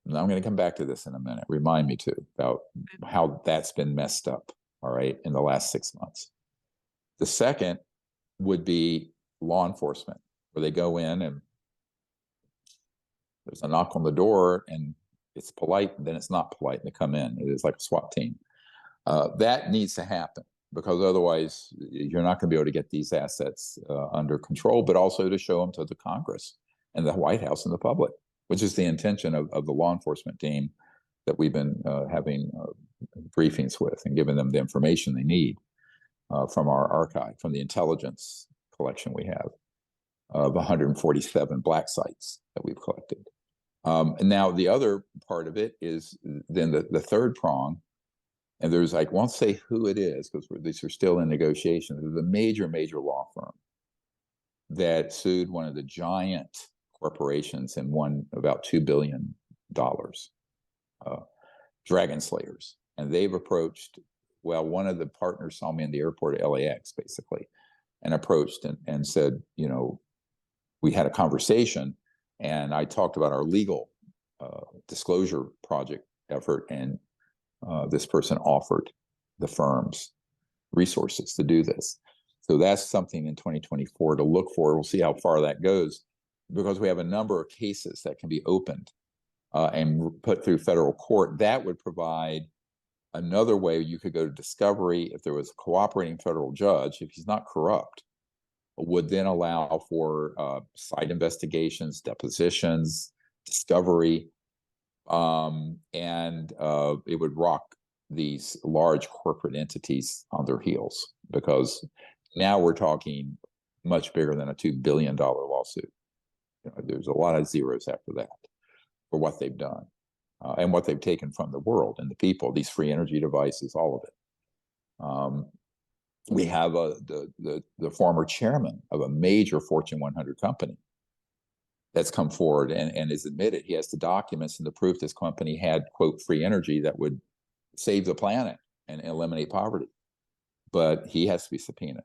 Now, I'm going to come back to this in a minute. Remind me too about how that's been messed up, all right, in the last 6 months. The second would be law enforcement, where they go in and there's a knock on the door and it's polite, and then it's not polite, and they come in. It is like a SWAT team. That needs to happen, because otherwise you're not going to be able to get these assets under control, but also to show them to the Congress and the White House and the public, which is the intention of the law enforcement team that we've been having briefings with and giving them the information they need from our archive, from the intelligence collection we have of 147 black sites that we've collected. And now the other part of it is then the third prong, and there's, I won't say who it is because these are still in negotiations. There's a major law firm that sued one of the giant corporations and won about $2 billion, Dragon Slayers. And they've approached, one of the partners saw me in the airport at LAX, basically, and approached and said, we had a conversation, and I talked about our legal disclosure project effort, and this person offered the firms resources to do this. So that's something in 2024 to look for. We'll see how far that goes, because we have a number of cases that can be opened and put through federal court. That would provide another way you could go to discovery if there was a cooperating federal judge, if he's not corrupt, would then allow for site investigations, depositions, discovery, and it would rock these large corporate entities on their heels, because now we're talking much bigger than a $2 billion lawsuit. There's a lot of zeros after that for what they've done and what they've taken from the world and the people, these free energy devices, all of it. We have the former chairman of a major Fortune 100 company that's come forward and is admitted he has the documents and the proof this company had, quote, free energy that would save the planet and eliminate poverty. But he has to be subpoenaed.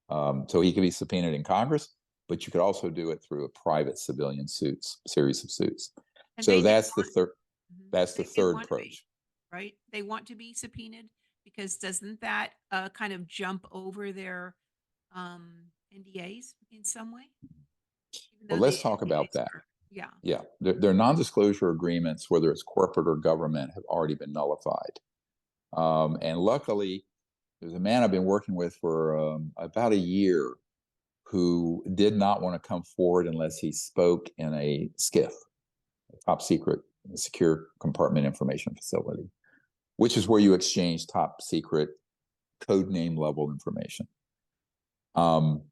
So he can be subpoenaed in Congress, but you could also do it through a private civilian series of suits. And so they that's the want- third. That's They- the they third want to be, approach. right? They want to be subpoenaed because doesn't that kind of jump over their NDAs in some way? Even Well, though let's the talk about NDAs that. yeah. Yeah, their non-disclosure agreements, whether it's corporate or government, have already been nullified. And luckily, there's a man I've been working with for about a year who did not want to come forward unless he spoke in a SCIF, a top secret secure compartment information facility, which is where you exchange top secret code name level information. And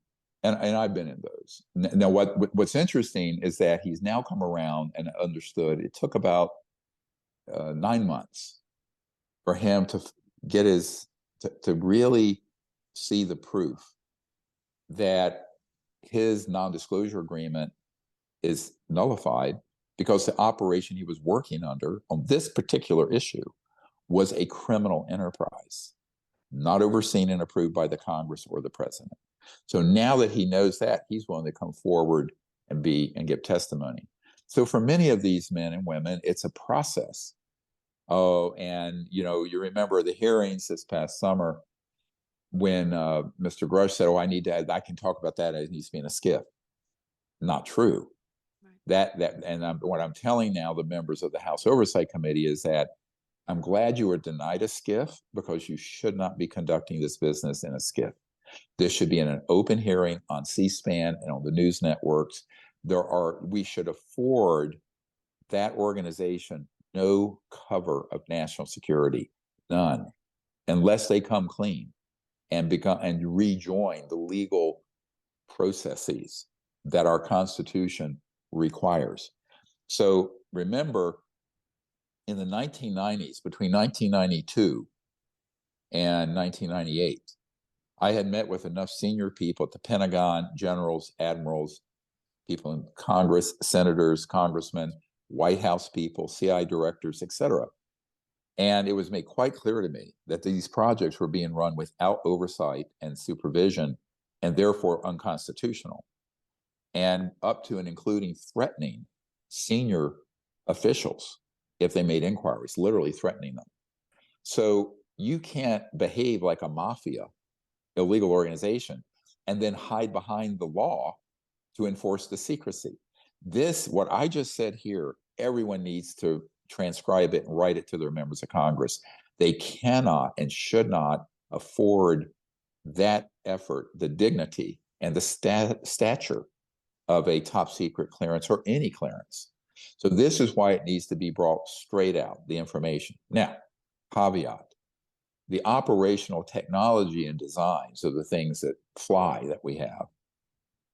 I've been in those. Now, what's interesting is that he's now come around and understood. It took about 9 months for him to get to really see the proof that his non-disclosure agreement is nullified because the operation he was working under on this particular issue was a criminal enterprise, not overseen and approved by the Congress or the president. So now that he knows that, he's willing to come forward and give testimony. So for many of these men and women, it's a process. Oh, and you remember the hearings this past summer when Mr. Grush said, "Oh, I can talk about that. It needs to be in a SCIF." Not true. Right. What I'm telling now the members of the House Oversight Committee is that I'm glad you were denied a SCIF, because you should not be conducting this business in a SCIF. This should be in an open hearing on C-SPAN and on the news networks. We should afford that organization no cover of national security, none, unless they come clean and rejoin the legal processes that our Constitution requires. So remember, in the 1990s, between 1992 and 1998, I had met with enough senior people at the Pentagon, generals, admirals, people in Congress, senators, congressmen, White House people, CIA directors, etc. And it was made quite clear to me that these projects were being run without oversight and supervision, and therefore unconstitutional, and up to and including threatening senior officials if they made inquiries, literally threatening them. So you can't behave like a mafia, illegal organization, and then hide behind the law to enforce the secrecy. What I just said here, everyone needs to transcribe it and write it to their members of Congress. They cannot and should not afford that effort, the dignity and the stature of a top secret clearance or any clearance. So this is why it needs to be brought straight out, the information. Now, caveat, the operational technology and designs of the things that fly that we have,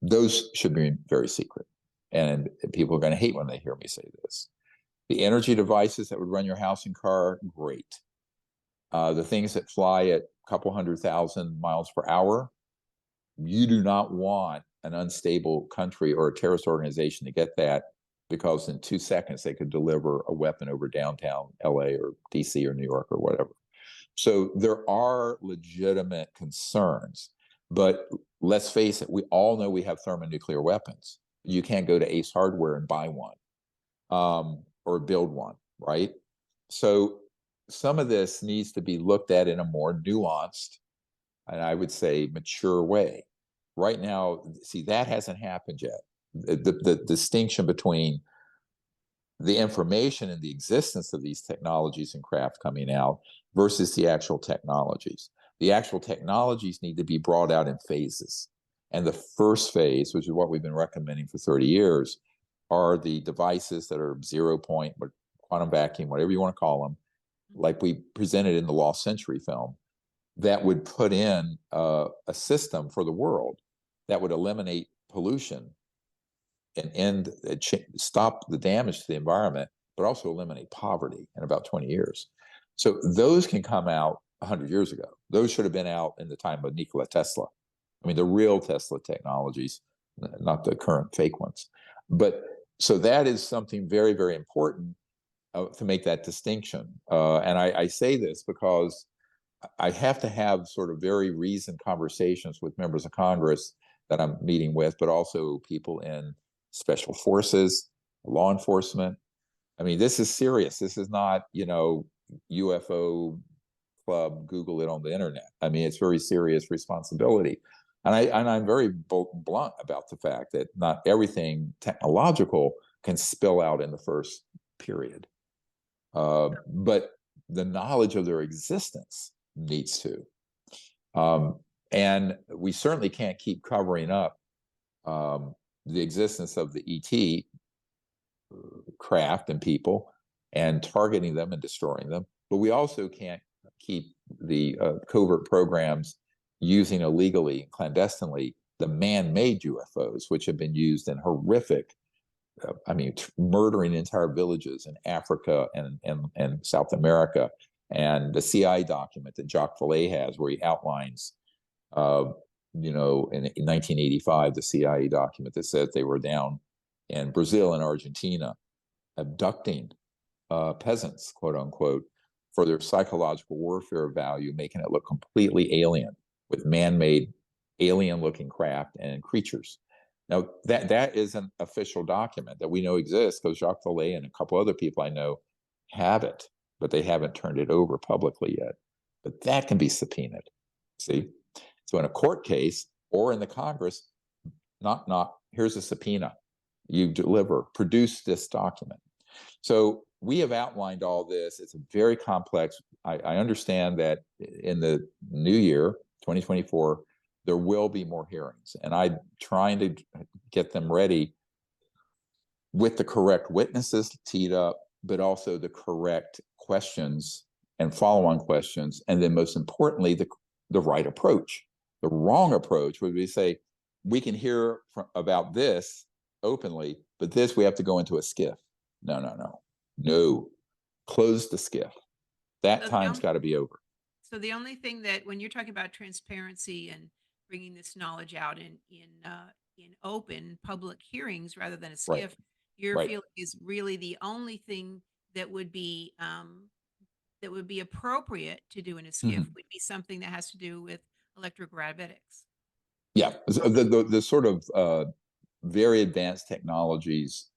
those should be very secret. And people are going to hate when they hear me say this. The energy devices that would run your house and car, great. The things that fly at a couple 100,000 miles per hour, you do not want an unstable country or a terrorist organization to get that, because in 2 seconds they could deliver a weapon over downtown LA or DC or New York or whatever. So there are legitimate concerns, but let's face it, we all know we have thermonuclear weapons. You can't go to Ace Hardware and buy one or build one, right? So some of this needs to be looked at in a more nuanced, and I would say mature way. Right now, see, that hasn't happened yet. The distinction between the information and the existence of these technologies and craft coming out versus the actual technologies. The actual technologies need to be brought out in phases. And the first phase, which is what we've been recommending for 30 years, are the devices that are 0 point, quantum vacuum, whatever you want to call them, like we presented in the Lost Century film, that would put in a system for the world that would eliminate pollution and stop the damage to the environment, but also eliminate poverty in about 20 years. So those can come out 100 years ago. Those should have been out in the time of Nikola Tesla. I mean, the real Tesla technologies, not the current fake ones. But so that is something very, very important to make that distinction. And I say this because I have to have sort of very reasoned conversations with members of Congress that I'm meeting with, but also people in special forces, law enforcement. I mean, this is serious. This is not, UFO club, Google it on the internet. I mean, it's very serious responsibility. And I'm very blunt about the fact that not everything technological can spill out in the first period. But the knowledge of their existence needs to. And we certainly can't keep covering up the existence of the ET craft and people and targeting them and destroying them. But we also can't keep the covert programs using illegally and clandestinely the man-made UFOs, which have been used in horrific, murdering entire villages in Africa and South America. And the CIA document that Jacques Vallée has, where he outlines, in 1985, the CIA document that said they were down in Brazil and Argentina abducting peasants, quote unquote, for their psychological warfare value, making it look completely alien with man-made alien-looking craft and creatures. Now, that is an official document that we know exists because Jacques Vallée and a couple other people I know have it, but they haven't turned it over publicly yet. But that can be subpoenaed, see? So in a court case or in the Congress, here's a subpoena. You produce this document. So we have outlined all this. It's very complex. I understand that in the new year, 2024, there will be more hearings. And I'm trying to get them ready with the correct witnesses teed up, but also the correct questions and follow-on questions. And then most importantly, the right approach. The wrong approach would be say, we can hear about this openly, but this we have to go into a skiff. No. Close the skiff. That time's got to be over. So the only thing that when you're talking about transparency and bringing this knowledge out in open public hearings rather than a skiff, your feeling is really the only thing that would be appropriate to do in a skiff would be something that has to do with electrogravitics. Yeah, the sort of very advanced technologies,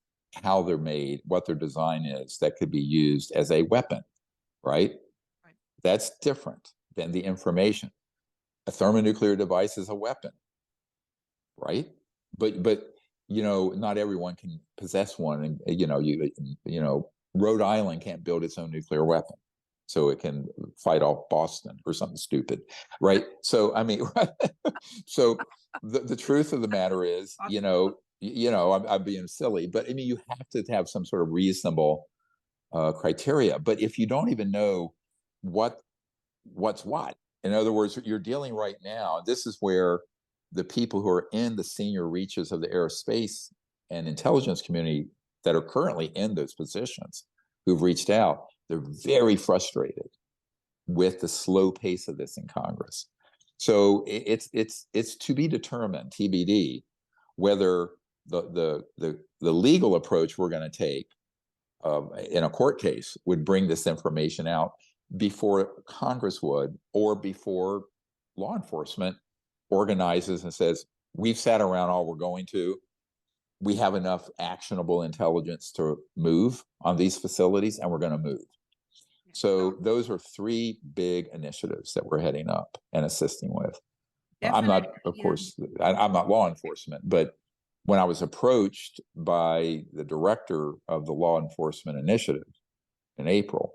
how they're made, what their design is, that could be used as a weapon, right? That's different than the information. A thermonuclear device is a weapon, right? But not everyone can possess one, and Rhode Island can't build its own nuclear weapon, so it can fight off Boston or something stupid, right? So so the truth of the matter is, I'm being silly, but you have to have some sort of reasonable criteria. But if you don't even know what's what, in other words, you're dealing right now, this is where the people who are in the senior reaches of the aerospace and intelligence community that are currently in those positions who've reached out, they're very frustrated with the slow pace of this in Congress. So it's to be determined, TBD, whether the legal approach we're going to take in a court case would bring this information out before Congress would, or before law enforcement organizes and says, we've sat around all we're going to. We have enough actionable intelligence to move on these facilities, and we're going to move. So those are three big initiatives that we're heading up and assisting with. I'm not, of course, I'm not law enforcement, but when I was approached by the director of the law enforcement initiative in April,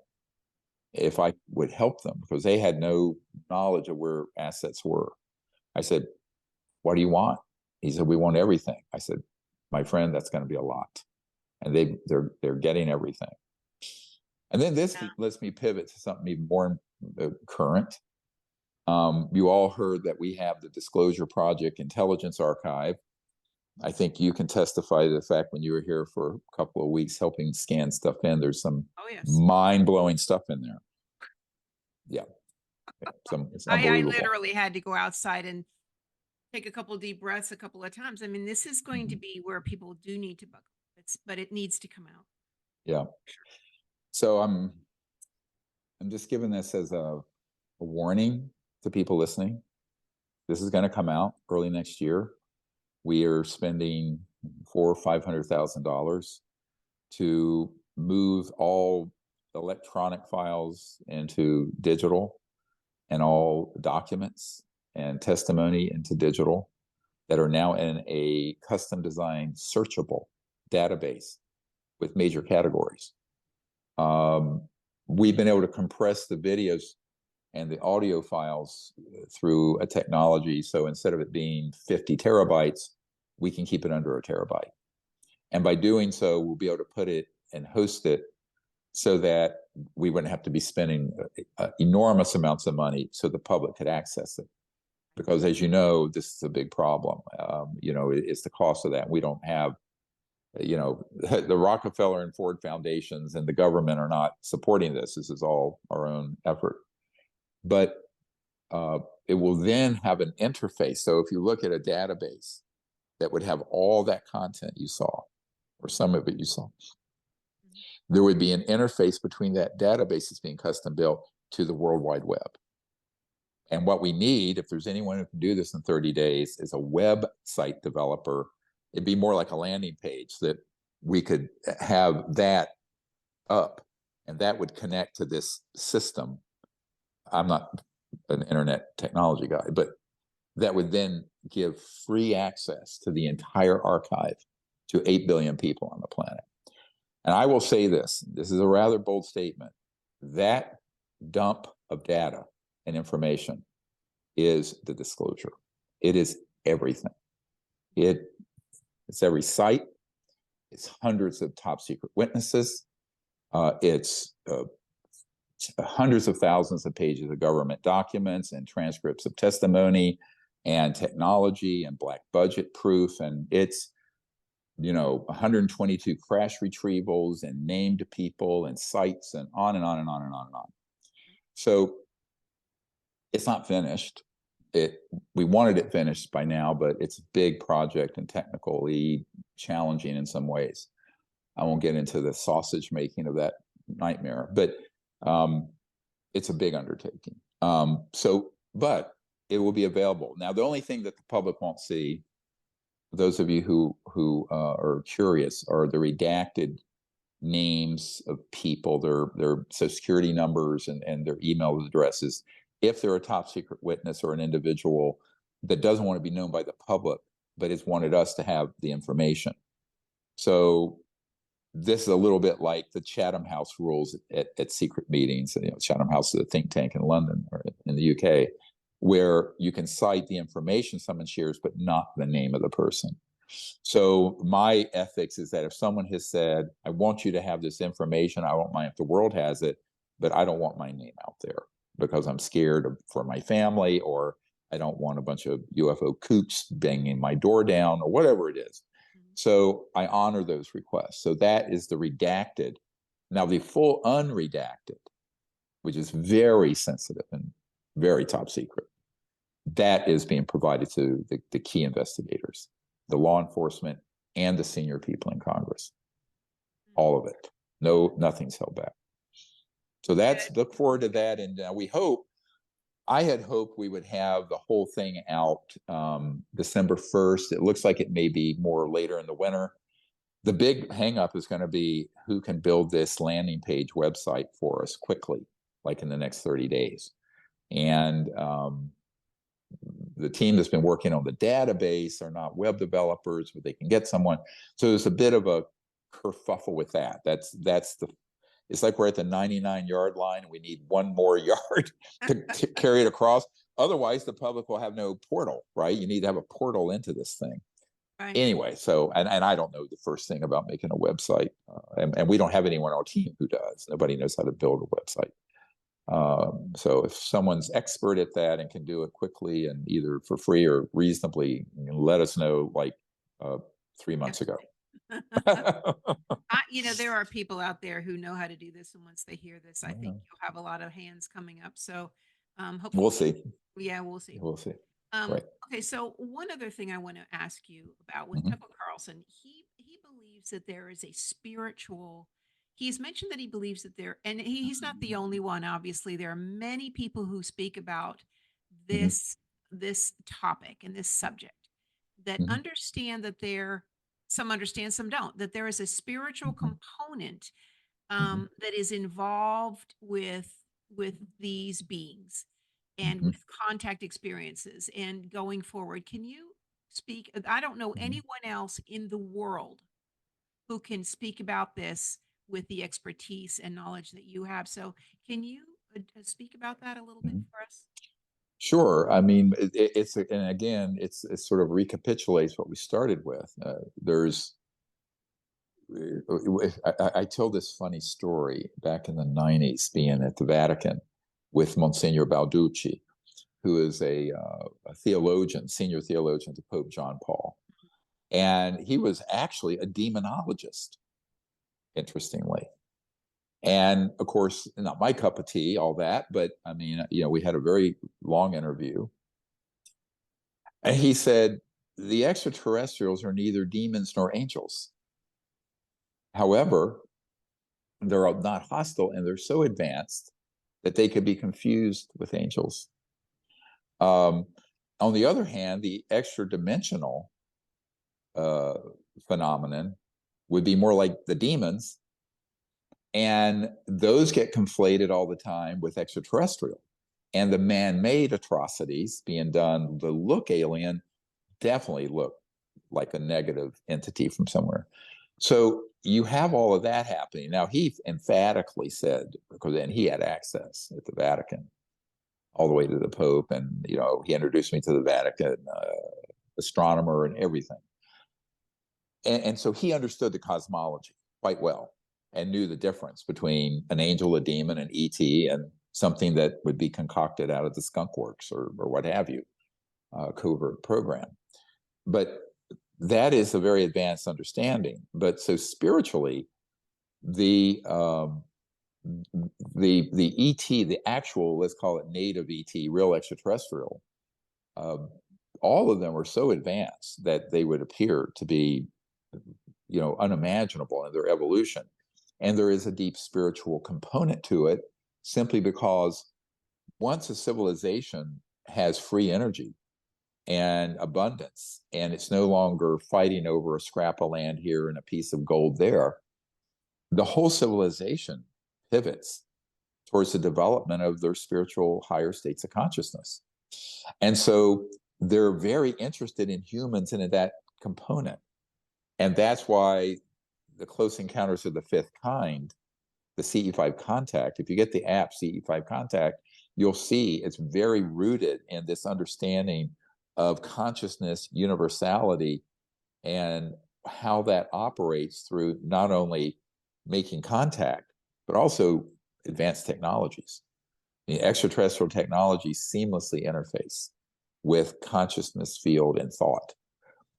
if I would help them, because they had no knowledge of where assets were, I said, what do you want? He said, we want everything. I said, my friend, that's going to be a lot. And they're getting everything. And then this lets me pivot to something even more current. You all heard that we have the Disclosure Project Intelligence Archive. I think you can testify to the fact when you were here for a couple of weeks helping scan stuff in, there's some mind-blowing stuff in there. Yeah. It's I unbelievable. literally had to go outside and take a couple deep breaths a couple of times. I mean, this is going to be where people do need to buckle. But it needs to come out. Yeah. So I'm just giving this as a warning to people listening. This is going to come out early next year. We are spending $400,000 or $500,000 to move all electronic files into digital, and all documents and testimony into digital that are now in a custom designed searchable database with major categories. We've been able to compress the videos and the audio files through a technology. So instead of it being 50 terabytes, we can keep it under a terabyte. And by doing so, we'll be able to put it and host it so that we wouldn't have to be spending enormous amounts of money so the public could access it. Because as you know, this is a big problem. It's the cost of that. We don't have, the Rockefeller and Ford foundations and the government are not supporting this. This is all our own effort. But it will then have an interface. So if you look at a database that would have all that content you saw, or some of it you saw, there would be an interface between that database that's being custom built to the World Wide Web. And what we need, if there's anyone who can do this in 30 days, is a website developer. It'd be more like a landing page that we could have that up, and that would connect to this system. I'm not an internet technology guy, but that would then give free access to the entire archive to 8 billion people on the planet. And I will say this is a rather bold statement. That dump of data and information is the disclosure. It is everything. It's every site. It's hundreds of top secret witnesses. It's hundreds of thousands of pages of government documents and transcripts of testimony and technology and black budget proof. And it's 122 crash retrievals and named people and sites and on and on and on and on and on. So it's not finished. We wanted it finished by now, but it's a big project and technically challenging in some ways. I won't get into the sausage making of that nightmare, but it's a big undertaking. But it will be available. Now, the only thing that the public won't see, those of you who are curious, are the redacted names of people, their social security numbers and their email addresses. If they're a top secret witness or an individual that doesn't want to be known by the public, but has wanted us to have the information. So this is a little bit like the Chatham House rules at secret meetings. Chatham House is a think tank in London or in the UK, where you can cite the information someone shares, but not the name of the person. So my ethics is that if someone has said, I want you to have this information, I don't mind if the world has it, but I don't want my name out there because I'm scared for my family, or I don't want a bunch of UFO kooks banging my door down, or whatever it is. So I honor those requests. So that is the redacted. Now the full unredacted, which is very sensitive and very top secret, that is being provided to the key investigators, the law enforcement, and the senior people in Congress. All of it. Nothing's held back. So look forward to that. And I had hoped we would have the whole thing out December 1st. It looks like it may be more later in the winter. The big hangup is going to be who can build this landing page website for us quickly, like in the next 30 days. And the team that's been working on the database are not web developers, but they can get someone. So there's a bit of a kerfuffle with that. It's like we're at the 99-yard line and we need one more yard to carry it across. Otherwise, the public will have no portal, right? You need to have a portal into this thing. Right. Anyway, so and I don't know the first thing about making a website, and we don't have anyone on our team who does. Nobody knows how to build a website. So if someone's expert at that and can do it quickly and either for free or reasonably, let us know like 3 months ago. There are people out there who know how to do this, and once they hear this, I think Yeah. you'll have a lot of hands coming up. So, hopefully, We'll see. yeah, we'll see. We'll see. Um, Right. okay, so one other thing I want to ask you about with Mhm. Tucker Carlson, he believes that there is a spiritual. He's mentioned that he believes that there, and he's not the only one. Obviously, there are many people who speak about Mhm. this topic and this subject that Mhm. understand that there. Some understand, some don't. That there is a spiritual Mhm. component Mhm. that is involved with these beings and Mhm. with contact experiences and going forward. Can you speak? I don't know Mhm. anyone else in the world who can speak about this with the expertise and knowledge that you have. So, can you speak about that a little bit Mhm. for us? Sure. I mean, and again, it sort of recapitulates what we started with. I tell this funny story back in the 90s, being at the Vatican with Monsignor Balducci, who is a theologian, senior theologian to Pope John Paul. And he was actually a demonologist, interestingly. And of course, not my cup of tea, all that, but I mean, we had a very long interview. And he said, the extraterrestrials are neither demons nor angels. However, they're not hostile and they're so advanced that they could be confused with angels. On the other hand, the extra dimensional phenomenon would be more like the demons, and those get conflated all the time with extraterrestrial. And the man-made atrocities being done that look alien definitely look like a negative entity from somewhere. So you have all of that happening. Now, he emphatically said, because then he had access at the Vatican all the way to the Pope, and he introduced me to the Vatican astronomer and everything. And so he understood the cosmology quite well and knew the difference between an angel, a demon, an ET, and something that would be concocted out of the skunk works or what have you, covert program. But that is a very advanced understanding. But so spiritually, the ET, the actual, let's call it native ET, real extraterrestrial, all of them are so advanced that they would appear to be, unimaginable in their evolution. And there is a deep spiritual component to it, simply because once a civilization has free energy and abundance, and it's no longer fighting over a scrap of land here and a piece of gold there, the whole civilization pivots towards the development of their spiritual higher states of consciousness. And so they're very interested in humans and in that component. And that's why the Close Encounters of the Fifth Kind, the CE5 Contact, if you get the app CE5 Contact, you'll see it's very rooted in this understanding of consciousness universality and how that operates through not only making contact, but also advanced technologies. The extraterrestrial technologies seamlessly interface with consciousness field and thought.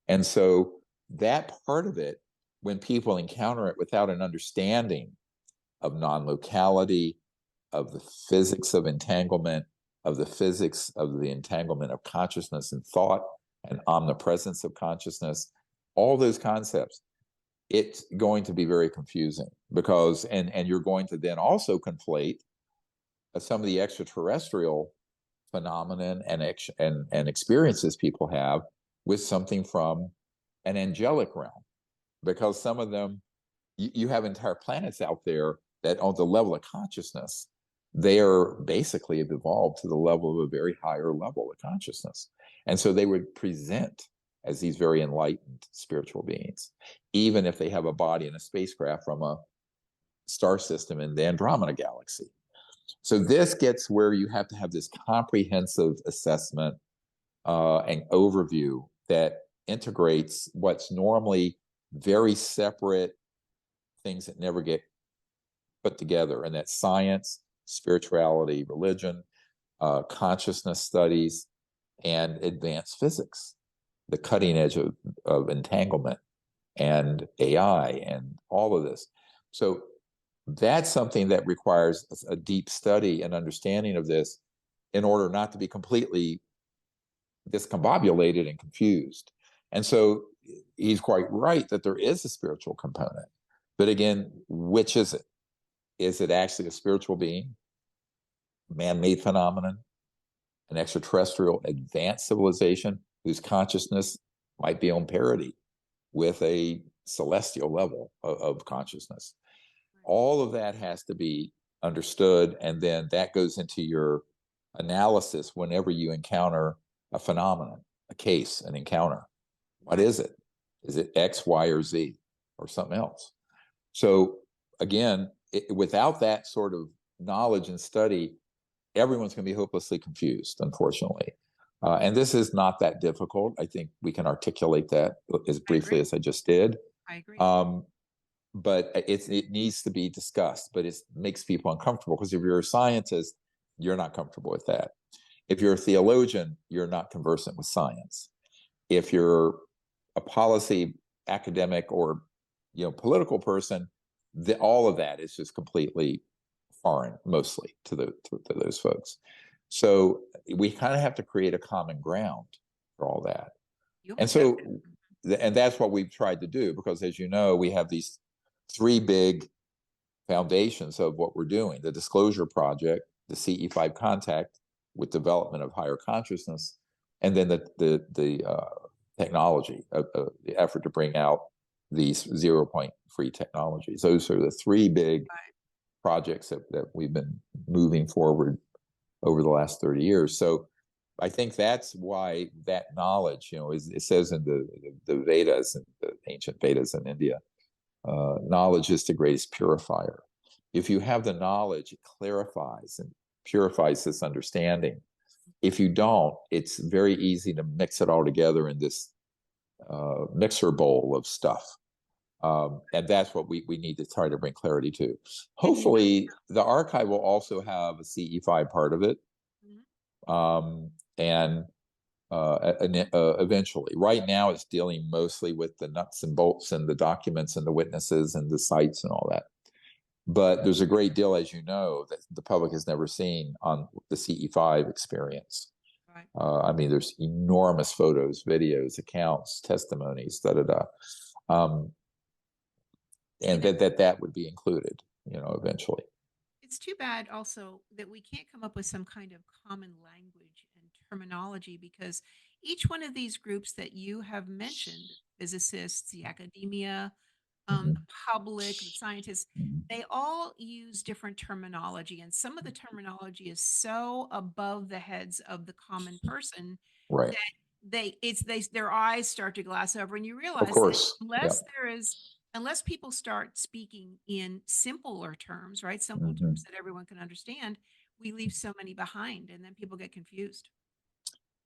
And so that part of it, when people encounter it without an understanding of non-locality, of the physics of entanglement, of the physics of the entanglement of consciousness and thought and omnipresence of consciousness, all those concepts, it's going to be very confusing because, and you're going to then also conflate some of the extraterrestrial phenomenon and experiences people have with something from an angelic realm, because some of them, you have entire planets out there that on the level of consciousness, they are basically have evolved to the level of a very higher level of consciousness. And so they would present as these very enlightened spiritual beings, even if they have a body in a spacecraft from a star system in the Andromeda galaxy. So this gets where you have to have this comprehensive assessment and overview that integrates what's normally very separate things that never get put together, and that's science, spirituality, religion, consciousness studies, and advanced physics, the cutting edge of entanglement and AI and all of this. So that's something that requires a deep study and understanding of this in order not to be completely discombobulated and confused. And so he's quite right that there is a spiritual component. But again, which is it? Is it actually a spiritual being, man-made phenomenon, an extraterrestrial advanced civilization whose consciousness might be on parity with a celestial level of consciousness? All of that has to be understood, and then that goes into your analysis whenever you encounter a phenomenon, a case, an encounter. What is it? Is it X, Y, or Z, or something else? So again, without that sort of knowledge and study, everyone's going to be hopelessly confused, unfortunately. And this is not that difficult. I think we can articulate that as briefly as I just did. I agree. But it needs to be discussed, but it makes people uncomfortable because if you're a scientist, you're not comfortable with that. If you're a theologian, you're not conversant with science. If you're a policy academic or political person, all of that is just completely foreign, mostly to those folks. So we kind of have to create a common ground for all that. And that's what we've tried to do, because as you know, we have these three big foundations of what we're doing: the Disclosure Project, the CE5 Contact with development of higher consciousness, and then the technology, the effort to bring out these 0-point free technologies. Those are the three big projects that we've been moving forward over the last 30 years. So I think that's why that knowledge, it says in the Vedas, and the ancient Vedas in India, knowledge is the greatest purifier. If you have the knowledge, it clarifies and purifies this understanding. If you don't, it's very easy to mix it all together in this mixer bowl of stuff. And that's what we need to try to bring clarity to. Hopefully, the archive will also have a CE5 part of it. And eventually. Right now, it's dealing mostly with the nuts and bolts and the documents and the witnesses and the sites and all that. But there's a great deal, as you know, that the public has never seen on the CE5 experience. Right. I mean, there's enormous photos, videos, accounts, testimonies, and that would be included, eventually. It's too bad also that we can't come up with some kind of common language and terminology, because each one of these groups that you have mentioned, physicists, the academia, the public, the scientists, they all use different terminology. And some of the terminology is so above the heads of the common person, right, that their eyes start to glass over, and you realize of course, that unless people start speaking in simpler terms, right? Simple terms that everyone can understand, we leave so many behind, and then people get confused.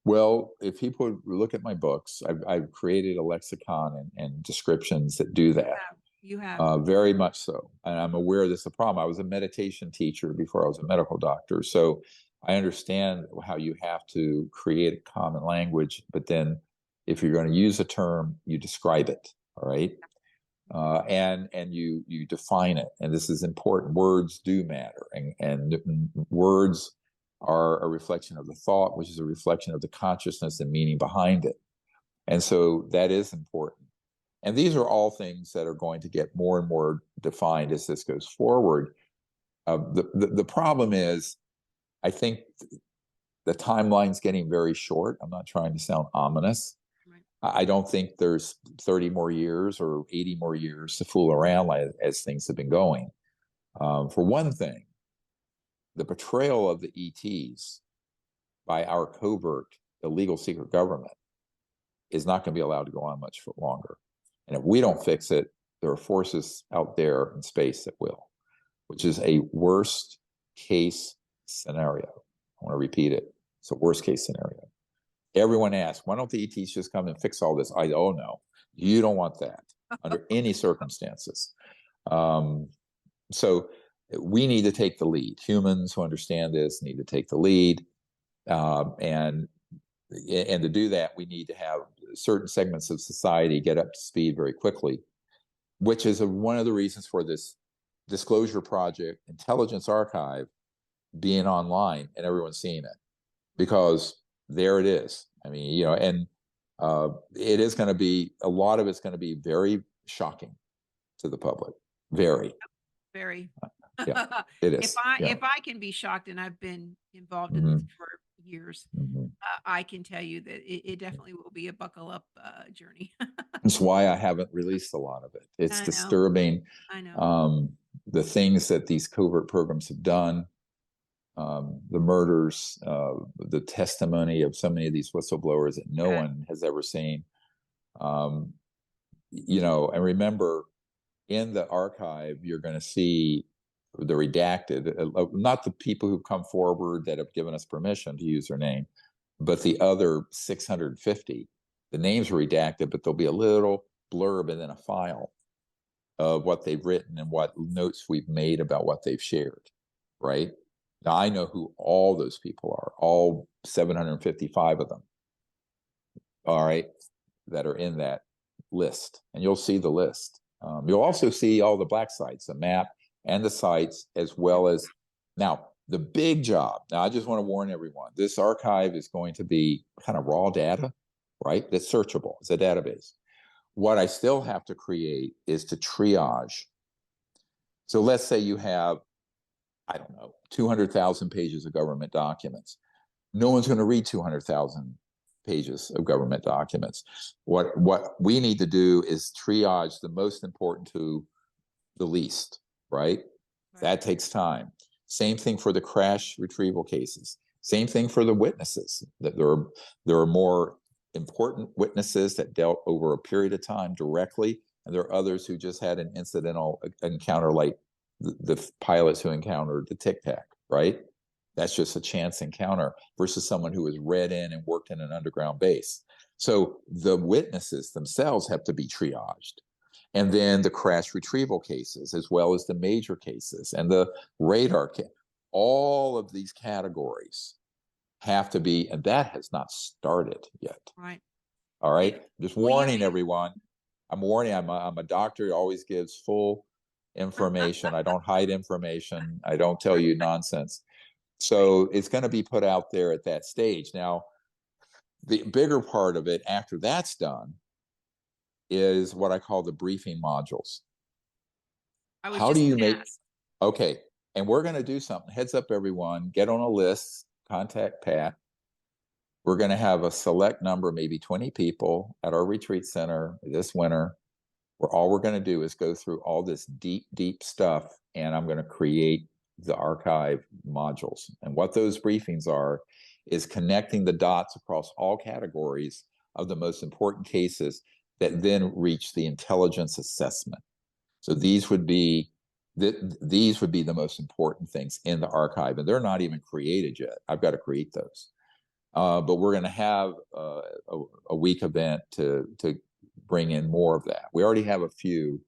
Well, if people look at my books, I've created a lexicon and descriptions that do that. You have. Very much so. And I'm aware this is a problem. I was a meditation teacher before I was a medical doctor. So I understand how you have to create a common language, but then if you're going to use a term, you describe it, all right? And you define it. And this is important. Words do matter. And words are a reflection of the thought, which is a reflection of the consciousness and meaning behind it. And so that is important. And these are all things that are going to get more and more defined as this goes forward. The problem is, I think the timeline's getting very short. I'm not trying to sound ominous. I don't think there's 30 more years or 80 more years to fool around as things have been going. For one thing, the betrayal of the ETs by our covert, illegal secret government is not going to be allowed to go on much longer. And if we don't fix it, there are forces out there in space that will, which is a worst case scenario. I want to repeat it. It's a worst case scenario. Everyone asks, why don't the ETs just come and fix all this? Oh no, you don't want that under any circumstances. So we need to take the lead. Humans who understand this need to take the lead, and to do that, we need to have certain segments of society get up to speed very quickly, which is one of the reasons for this disclosure project, Intelligence Archive, being online and everyone seeing it, because there it is. I mean, and it is going to be, a lot of it's going to be very shocking to the public. Very. Yeah, it is. If I can be shocked, and I've been involved in this for years, I can tell you that it definitely will be a buckle up journey. That's why I haven't released a lot of it. It's disturbing. I know. The things that these covert programs have done, the murders, the testimony of so many of these whistleblowers that no one has ever seen. And remember, in the archive, you're going to see the redacted, not the people who've come forward that have given us permission to use their name, but the other 650. The names are redacted, but there'll be a little blurb and then a file of what they've written and what notes we've made about what they've shared, right? Now, I know who all those people are, all 755 of them, all right, that are in that list. And you'll see the list. You'll also see all the black sites, the map and the sites, as well as, now, the big job. Now, I just want to warn everyone, this archive is going to be kind of raw data, right? That's searchable. It's a database. What I still have to create is to triage. So let's say you have, I don't know, 200,000 pages of government documents. No one's going to read 200,000 pages of government documents. What we need to do is triage the most important to the least, right? That takes time. Same thing for the crash retrieval cases. Same thing for the witnesses. That there are more important witnesses that dealt over a period of time directly, and there are others who just had an incidental encounter, like the pilots who encountered the Tic Tac, right? That's just a chance encounter versus someone who was read in and worked in an underground base. So the witnesses themselves have to be triaged. And then the crash retrieval cases, as well as the major cases and the radar, all of these categories have to be, and that has not started yet. Right. All right. Just warning everyone. I'm warning. I'm a doctor who always gives full information. I don't hide information. I don't tell you nonsense. So it's going to be put out there at that stage. Now, the bigger part of it after that's done is what I call the briefing modules. How do you make? Okay, and we're going to do something. Heads up, everyone. Get on a list. Contact Pat. We're going to have a select number, maybe 20 people at our retreat center this winter, where all we're going to do is go through all this deep, deep stuff, and I'm going to create the archive modules. And what those briefings are is connecting the dots across all categories of the most important cases that then reach the intelligence assessment. So these would be the most important things in the archive, and they're not even created yet. I've got to create those. But we're going to have a week event to bring in more of that. We already have a few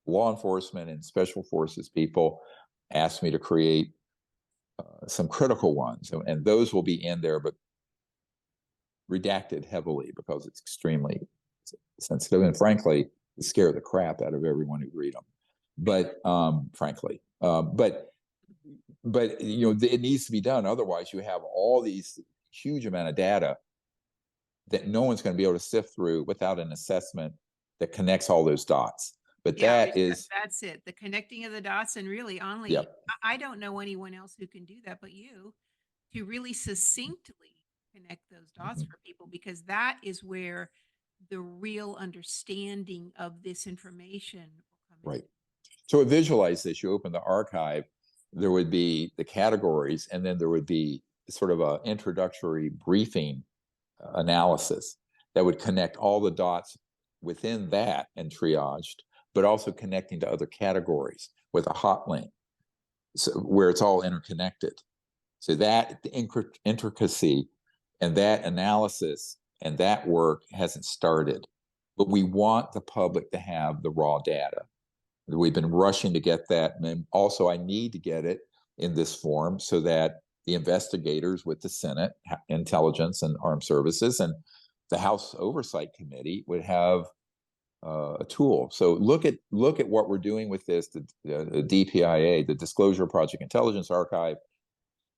law enforcement and special forces people asked me to create some critical ones, and those will be in there, but redacted heavily because it's extremely sensitive, and frankly, it scare the crap out of everyone who read them. But frankly, but it needs to be done. Otherwise, you have all these huge amount of data that no one's going to be able to sift through without an assessment that connects all those dots. But that's it, the connecting of the dots, and really only I don't know anyone else who can do that but you, to really succinctly connect those dots for people, because that is where the real understanding of this information will come in. So visualize this. You open the archive, there would be the categories, and then there would be sort of an introductory briefing analysis that would connect all the dots within that and triaged, but also connecting to other categories with a hot link, so where it's all interconnected. So that the intricacy And that analysis and that work hasn't started. But we want the public to have the raw data. We've been rushing to get that. And also, I need to get it in this form so that the investigators with the Senate, Intelligence and Armed Services, and the House Oversight Committee would have a tool. So look at what we're doing with this. The DPIA, the Disclosure Project Intelligence Archive,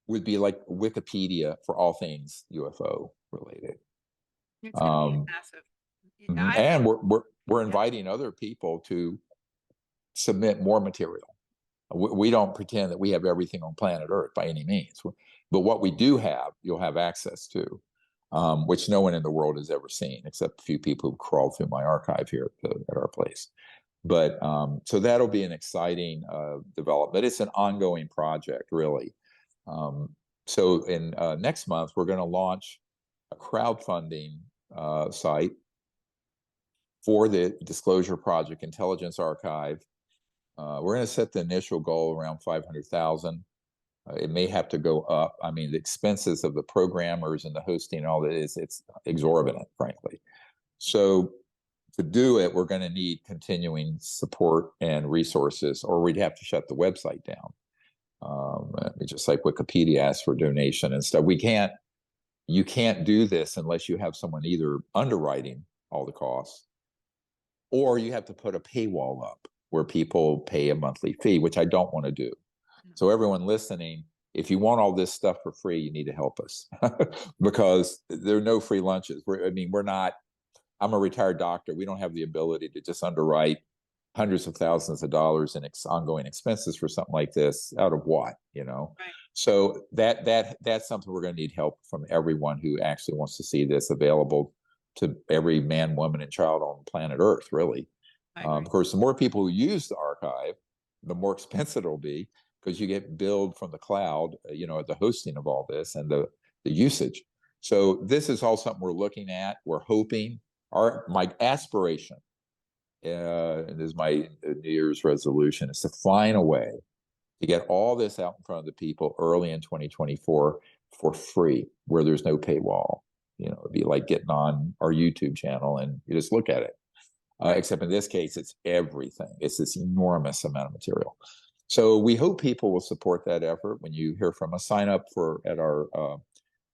would be like Wikipedia for all things UFO related. It's going to be massive. And we're inviting other people to submit more material. We don't pretend that we have everything on planet Earth by any means, but what we do have, you'll have access to, which no one in the world has ever seen, except a few people who crawled through my archive here at our place. But so that'll be an exciting development. It's an ongoing project, really. So in next month, we're going to launch a crowdfunding site for the Disclosure Project Intelligence Archive. We're going to set the initial goal around 500,000. It may have to go up. I mean, the expenses of the programmers and the hosting and all that it's exorbitant, frankly. So to do it, we're going to need continuing support and resources, or we'd have to shut the website down. Just like Wikipedia asks for donation and stuff. You can't do this unless you have someone either underwriting all the costs, or you have to put a paywall up where people pay a monthly fee, which I don't want to do. So everyone listening, if you want all this stuff for free, you need to help us because there are no free lunches. I'm a retired doctor. We don't have the ability to just underwrite hundreds of thousands of dollars in ongoing expenses for something like this out of what, Right. So that's something we're going to need help from everyone who actually wants to see this available to every man, woman, and child on planet Earth, really. Of course, the more people who use the archive, the more expensive it'll be because you get billed from the cloud, the hosting of all this and the usage. So this is all something we're looking at. We're hoping, my aspiration, and this is my New Year's resolution, is to find a way to get all this out in front of the people early in 2024 for free, where there's no paywall. It'd be like getting on our YouTube channel and you just look at it. Except in this case, it's everything. It's this enormous amount of material. So we hope people will support that effort. When you hear from us, sign up at our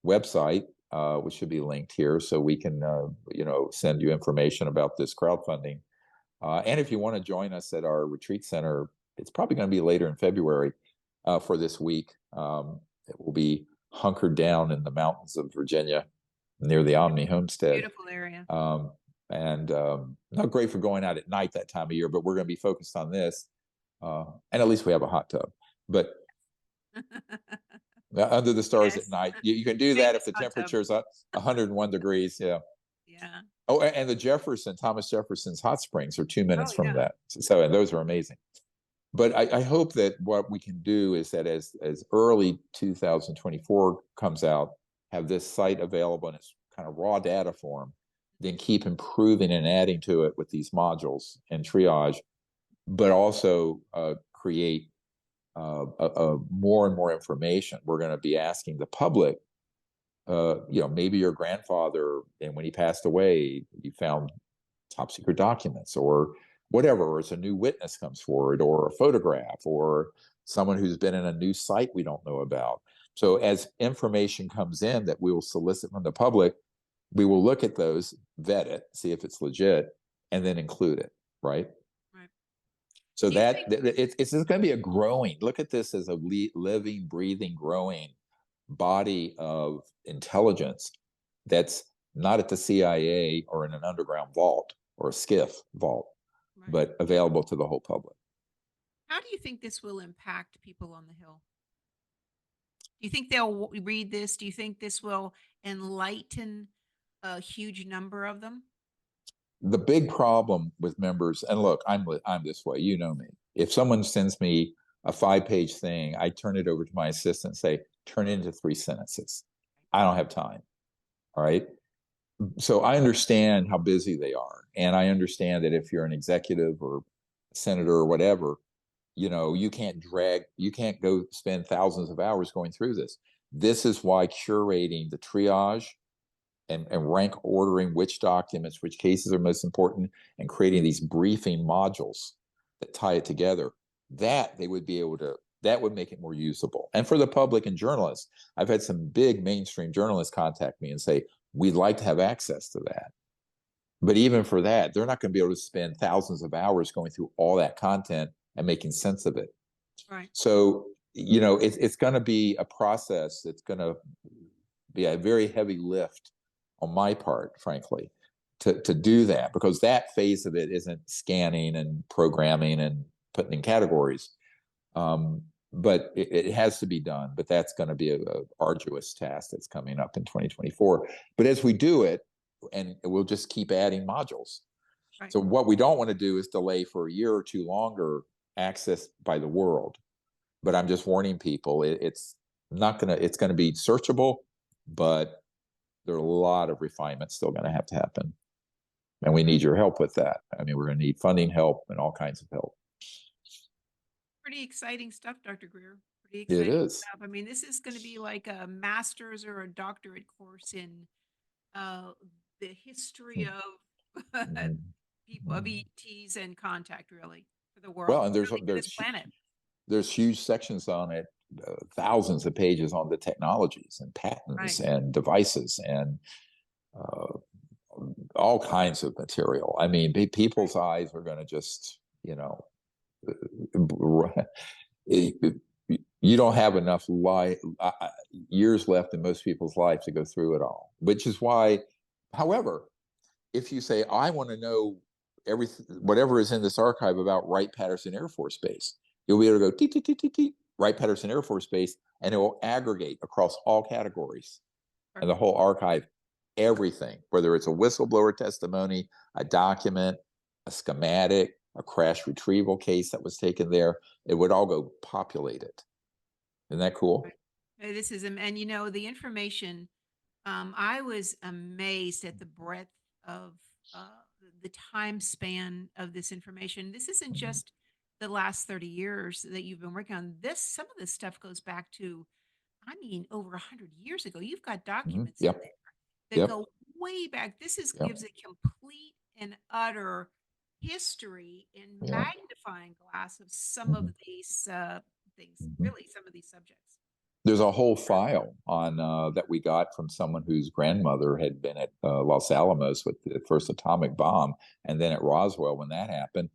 website, which should be linked here, so we can send you information about this crowdfunding. And if you want to join us at our retreat center, it's probably going to be later in February for this week. It will be hunkered down in the mountains of Virginia near the Omni Homestead. Beautiful area. And not great for going out at night that time of year, but we're going to be focused on this. And at least we have a hot tub. But under the stars at night, you can do that if the temperature's 101 degrees. Yeah. Yeah. Oh, and the Thomas Jefferson's hot springs are 2 minutes from that. So, and those are amazing. But I hope that what we can do is that as early 2024 comes out, have this site available in its kind of raw data form, then keep improving and adding to it with these modules and triage, but also create more and more information. We're going to be asking the public, maybe your grandfather, and when he passed away, you found top secret documents or whatever, or it's a new witness comes forward, or a photograph, or someone who's been in a new site we don't know about. So as information comes in that we will solicit from the public, we will look at those, vet it, see if it's legit, and then include it, right? Right. So it's going to be a growing, look at this as a living, breathing, growing body of intelligence that's not at the CIA or in an underground vault or a SCIF vault, but available to the whole public. How do you think this will impact people on the Hill? Do you think they'll read this? Do you think this will enlighten a huge number of them? The big problem with members, and look, I'm this way, you know me. If someone sends me a 5-page thing, I turn it over to my assistant and say, turn it into 3 sentences. I don't have time. All right. So I understand how busy they are. And I understand that if you're an executive or a senator or whatever, you can't go spend thousands of hours going through this. This is why curating the triage and rank ordering which documents, which cases are most important, and creating these briefing modules that tie it together, that they would be able to, that would make it more usable. And for the public and journalists, I've had some big mainstream journalists contact me and say, we'd like to have access to that. But even for that, they're not going to be able to spend thousands of hours going through all that content and making sense of it. Right. So, you know, it's going to be a process. It's going to be a very heavy lift on my part, frankly, to do that, because that phase of it isn't scanning and programming and putting in categories. But it has to be done. But that's going to be a arduous task that's coming up in 2024. But as we do it, and we'll just keep adding modules. Right. So what we don't want to do is delay for a year or two longer access by the world. But I'm just warning people, it's not going to, it's going to be searchable, but there are a lot of refinements still going to have to happen. And we need your help with that. I mean, we're going to need funding help and all kinds of help. Pretty exciting stuff, Dr. Greer. Pretty It exciting is. stuff. I mean, this is going to be like a master's or a doctorate course in the history of people, of ETs and contact, really, for the world. Well, and really for this planet. There's huge sections on it, thousands of pages on the technologies and patents and devices and all kinds of material. I mean, people's eyes are going to just, you know, you don't have enough years left in most people's life to go through it all, which is why, however, if you say, I want to know everything, whatever is in this archive about Wright-Patterson Air Force Base, you'll be able to go teet, teet, teet, teet, teet, Wright-Patterson Air Force Base, and it will aggregate across all categories and the whole archive, everything, whether it's a whistleblower testimony, a document, a schematic, a crash retrieval case that was taken there, it would all go populated. Isn't that cool? This is, and you know, the information, I was amazed at the breadth of the time span of this information. This isn't just the last 30 years that you've been working on this. Some of this stuff goes back to, I mean, over 100 years ago. You've got documents in there that go way back. This gives a complete and utter history and magnifying glass of some of these things, really some of these subjects. There's a whole file on that we got from someone whose grandmother had been at Los Alamos with the first atomic bomb, and then at Roswell when that happened.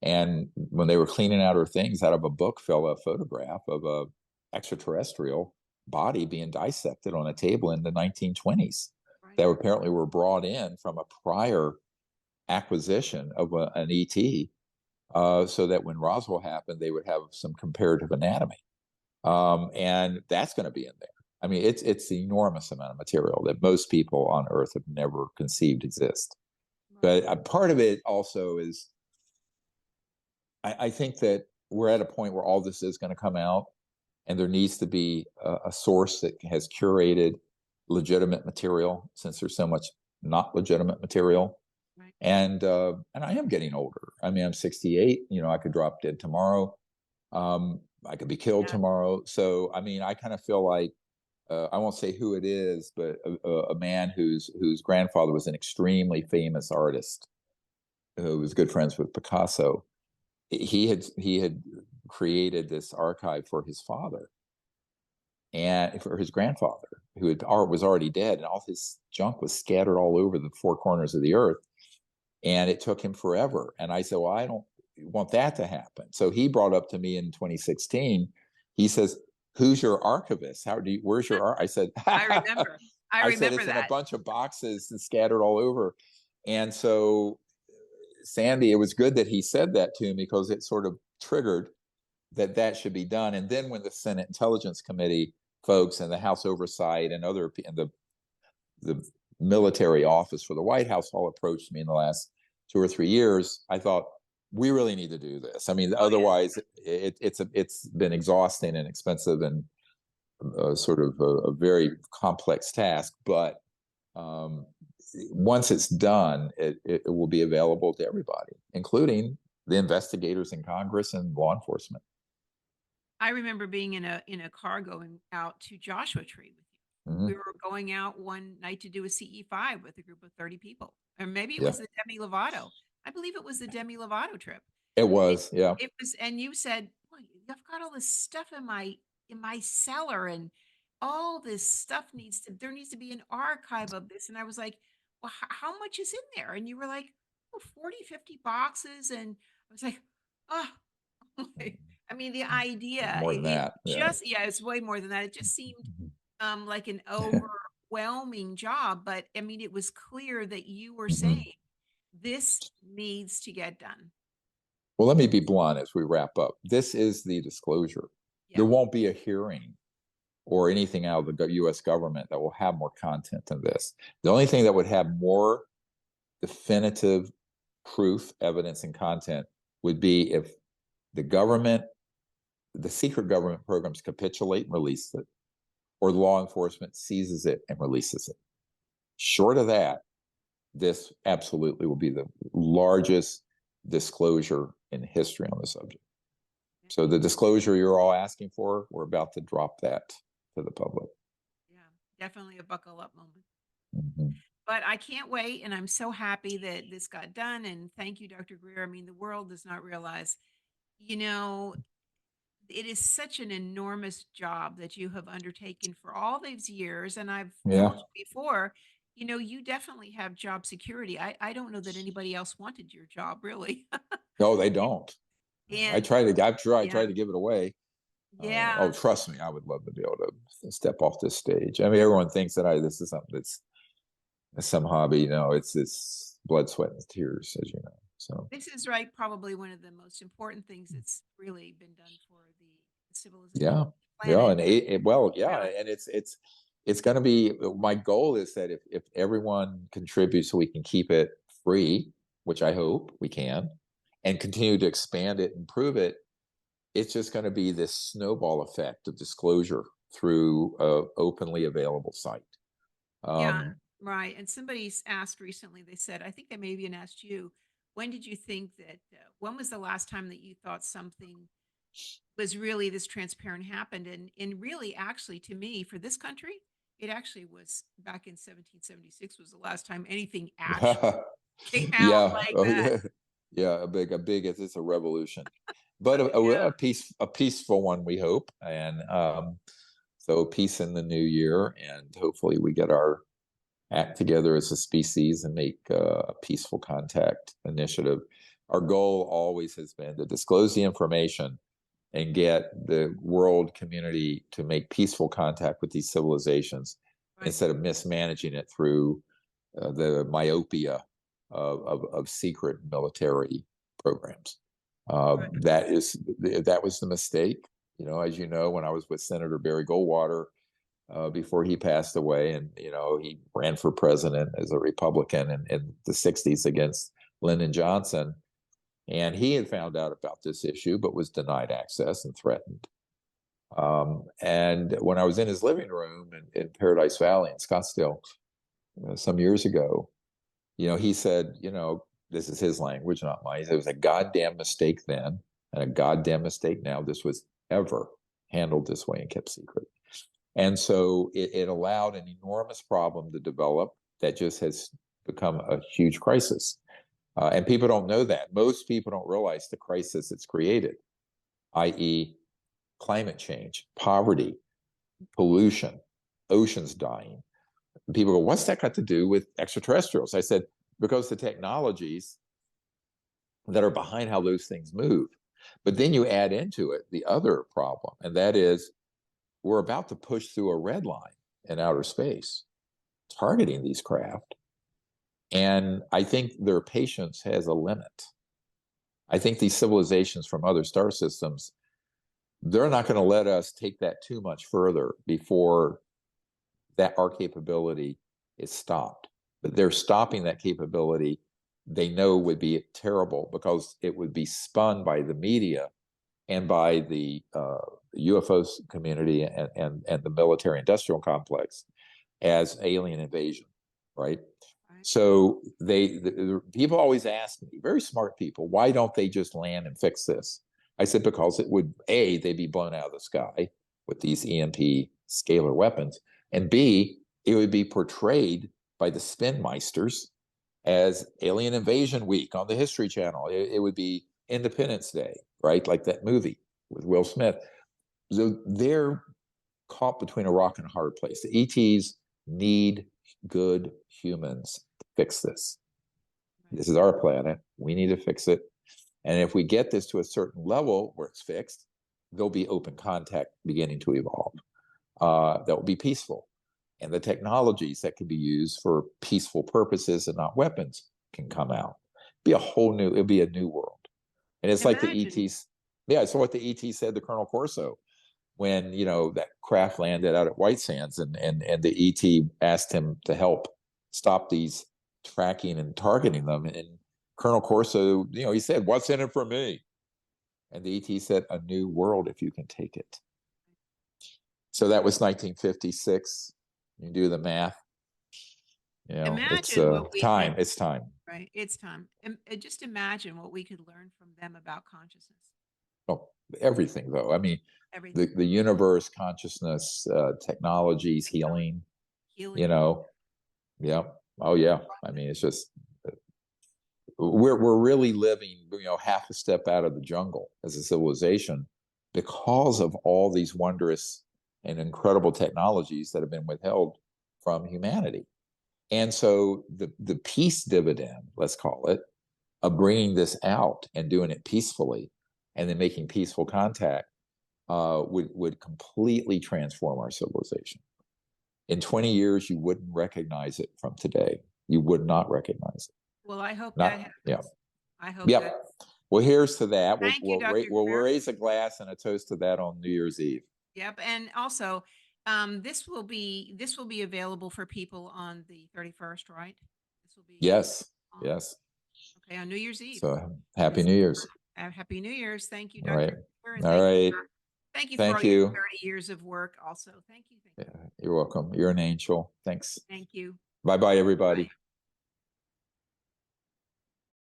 And when they were cleaning out her things, out of a book fell a photograph of a extraterrestrial body being dissected on a table in the 1920s that apparently were brought in from a prior acquisition of an ET, so that when Roswell happened, they would have some comparative anatomy. And that's going to be in there. I mean, it's an enormous amount of material that most people on Earth have never conceived exist. But part of it also is, I think that we're at a point where all this is going to come out, and there needs to be a source that has curated legitimate material, since there's so much not legitimate material. And I am getting older. I mean, I'm 68. You know, I could drop dead tomorrow. I could be killed tomorrow. So, I mean, I kind of feel like, I won't say who it is, but a man whose grandfather was an extremely famous artist who was good friends with Picasso. He had created this archive for his father and for his grandfather, who was already dead, and all his junk was scattered all over the four corners of the earth. And it took him forever. And I said, well, I don't want that to happen. So he brought up to me in 2016, he says, who's your archivist? Where's your I said, I remember. I said, it's that. in a bunch of boxes and scattered all over. And so, Sandy, it was good that he said that to me, because it sort of triggered that should be done. And then when the Senate Intelligence Committee folks and the House Oversight and the military office for the White House all approached me in the last 2 or 3 years, I thought, we really need to do this. I mean, otherwise it's been exhausting and expensive and sort of a very complex task. But once it's done, it will be available to everybody, including the investigators in Congress and law enforcement. I remember being in a car going out to Joshua Tree with you. we were going out one night to do a CE5 with a group of 30 people. Or maybe it Yeah, was the Demi Lovato. I believe it was the Demi Lovato trip. it It, was. Yeah. it was, and you said, well, I've got all this stuff in my cellar, and all this stuff there needs to be an archive of this. And I was like, well, how much is in there? And you were like, oh, 40, 50 boxes. And I was like, oh, I mean, the idea, More than that. Yeah. yeah, it's way more than that. It just seemed Mhm. like an overwhelming job. But I mean, it was clear that you were Mhm. saying this needs to get done. Well, let me be blunt as we wrap up. This is the disclosure. Yeah. There won't be a hearing or anything out of the U.S. government that will have more content than this. The only thing that would have more definitive proof, evidence, and content would be if the government, the secret government programs capitulate and release it, or law enforcement seizes it and releases it. Short of that, this absolutely will be the largest disclosure in history on the subject. So the disclosure you're all asking for, we're about to drop that to the public. Yeah, definitely a buckle up moment. Mm-hmm. But I can't wait, and I'm so happy that this got done. And thank you, Dr. Greer. I mean, the world does not realize, you know, it is such an enormous job that you have undertaken for all these years. And I've Yeah. told you before, you definitely have job security. I don't know that anybody else wanted your job, really. No, they don't. I And tried yeah, to give it away. yeah, Oh, trust me, I would love to be able to step off this stage. I mean, everyone thinks that this is something that's some hobby. No, it's blood, sweat, and tears, as you know. So this is right. Probably one of the most important things that's really been done for the civilization, yeah, yeah, planet. and well, yeah, Yeah. and it's going to be. My goal is that if everyone contributes, so we can keep it free, which I hope we can, and continue to expand it, improve it. It's just going to be this snowball effect of disclosure through a openly available site. Yeah, right. And somebody's asked recently, they said, I think they maybe even asked you, when did you think that, when was the last time that you thought something was really this transparent happened? And really, actually, to me, for this country, it actually was back in 1776 was the last time anything actually came out Yeah, like oh that. yeah, yeah. It's a revolution, but Yeah. a peaceful one, we hope, and so peace in the new year, and hopefully we get our act together as a species and make a peaceful contact initiative. Our goal always has been to disclose the information and get the world community to make peaceful contact with these civilizations Right. instead of mismanaging it through the myopia of secret military programs. Right. That was the mistake. As you know, when I was with Senator Barry Goldwater before he passed away, and he ran for president as a Republican in the '60s against Lyndon Johnson, and he had found out about this issue but was denied access and threatened. And when I was in his living room in Paradise Valley in Scottsdale some years ago, he said, this is his language, not mine. It was a goddamn mistake then and a goddamn mistake now. This was ever handled this way and kept secret. And so it allowed an enormous problem to develop that just has become a huge crisis. And people don't know that. Most people don't realize the crisis it's created, i.e., climate change, poverty, pollution, oceans dying. And people go, what's that got to do with extraterrestrials? I said, because the technologies that are behind how those things move. But then you add into it the other problem, and that is we're about to push through a red line in outer space, targeting these craft. And I think their patience has a limit. I think these civilizations from other star systems, they're not going to let us take that too much further before that our capability is stopped. But they're stopping that capability. They know would be terrible because it would be spun by the media and by the UFO community and the military industrial complex as alien invasion, right? Right. So the people always ask me, very smart people, why don't they just land and fix this? I said, because it would, they'd be blown out of the sky with these EMP scalar weapons. And B, it would be portrayed by the spin meisters as Alien Invasion Week on the History Channel. It would be Independence Day, right? Like that movie with Will Smith. So they're caught between a rock and a hard place. The ETs need good humans to fix this. This is our planet. We need to fix it. And if we get this to a certain level where it's fixed, there'll be open contact beginning to evolve. That will be peaceful. And the technologies that can be used for peaceful purposes and not weapons can come out. It'll be a new world. And it's like the ETs. Yeah, it's what the ET said to Colonel Corso when, that craft landed out at White Sands and the ET asked him to help stop these tracking and targeting them. And Colonel Corso, he said, "What's in it for me?" And the ET said, "A new world if you can take it." So that was 1956. You do the math. It's time. It's time. Right. It's time. Just imagine what we could learn from them about consciousness. Oh, everything though. I mean, Everything. the universe, consciousness, technologies, healing. Yeah. Oh yeah. I mean, it's just we're really living, half a step out of the jungle as a civilization because of all these wondrous and incredible technologies that have been withheld from humanity. And so the peace dividend, let's call it, of bringing this out and doing it peacefully and then making peaceful contact would completely transform our civilization. In 20 years, you wouldn't recognize it from today. You would not recognize it. Well, I hope that happens. Yeah. I hope Yep. that. Well, here's to that. Thank you, Dr. We'll Greer. raise a glass and a toast to that on New Year's Eve. Yep. And also, this will be available for people on the 31st, right? This will be. Yes. Yes. Okay, on New Year's Eve. So happy New Year's. Happy New Year's. Thank you, All right. Dr. Greer, All right. Thank you for all your 30 years of work also. Thank you. Yeah, you're welcome. You're an angel. Thanks. Thank you. Bye-bye, everybody. Bye.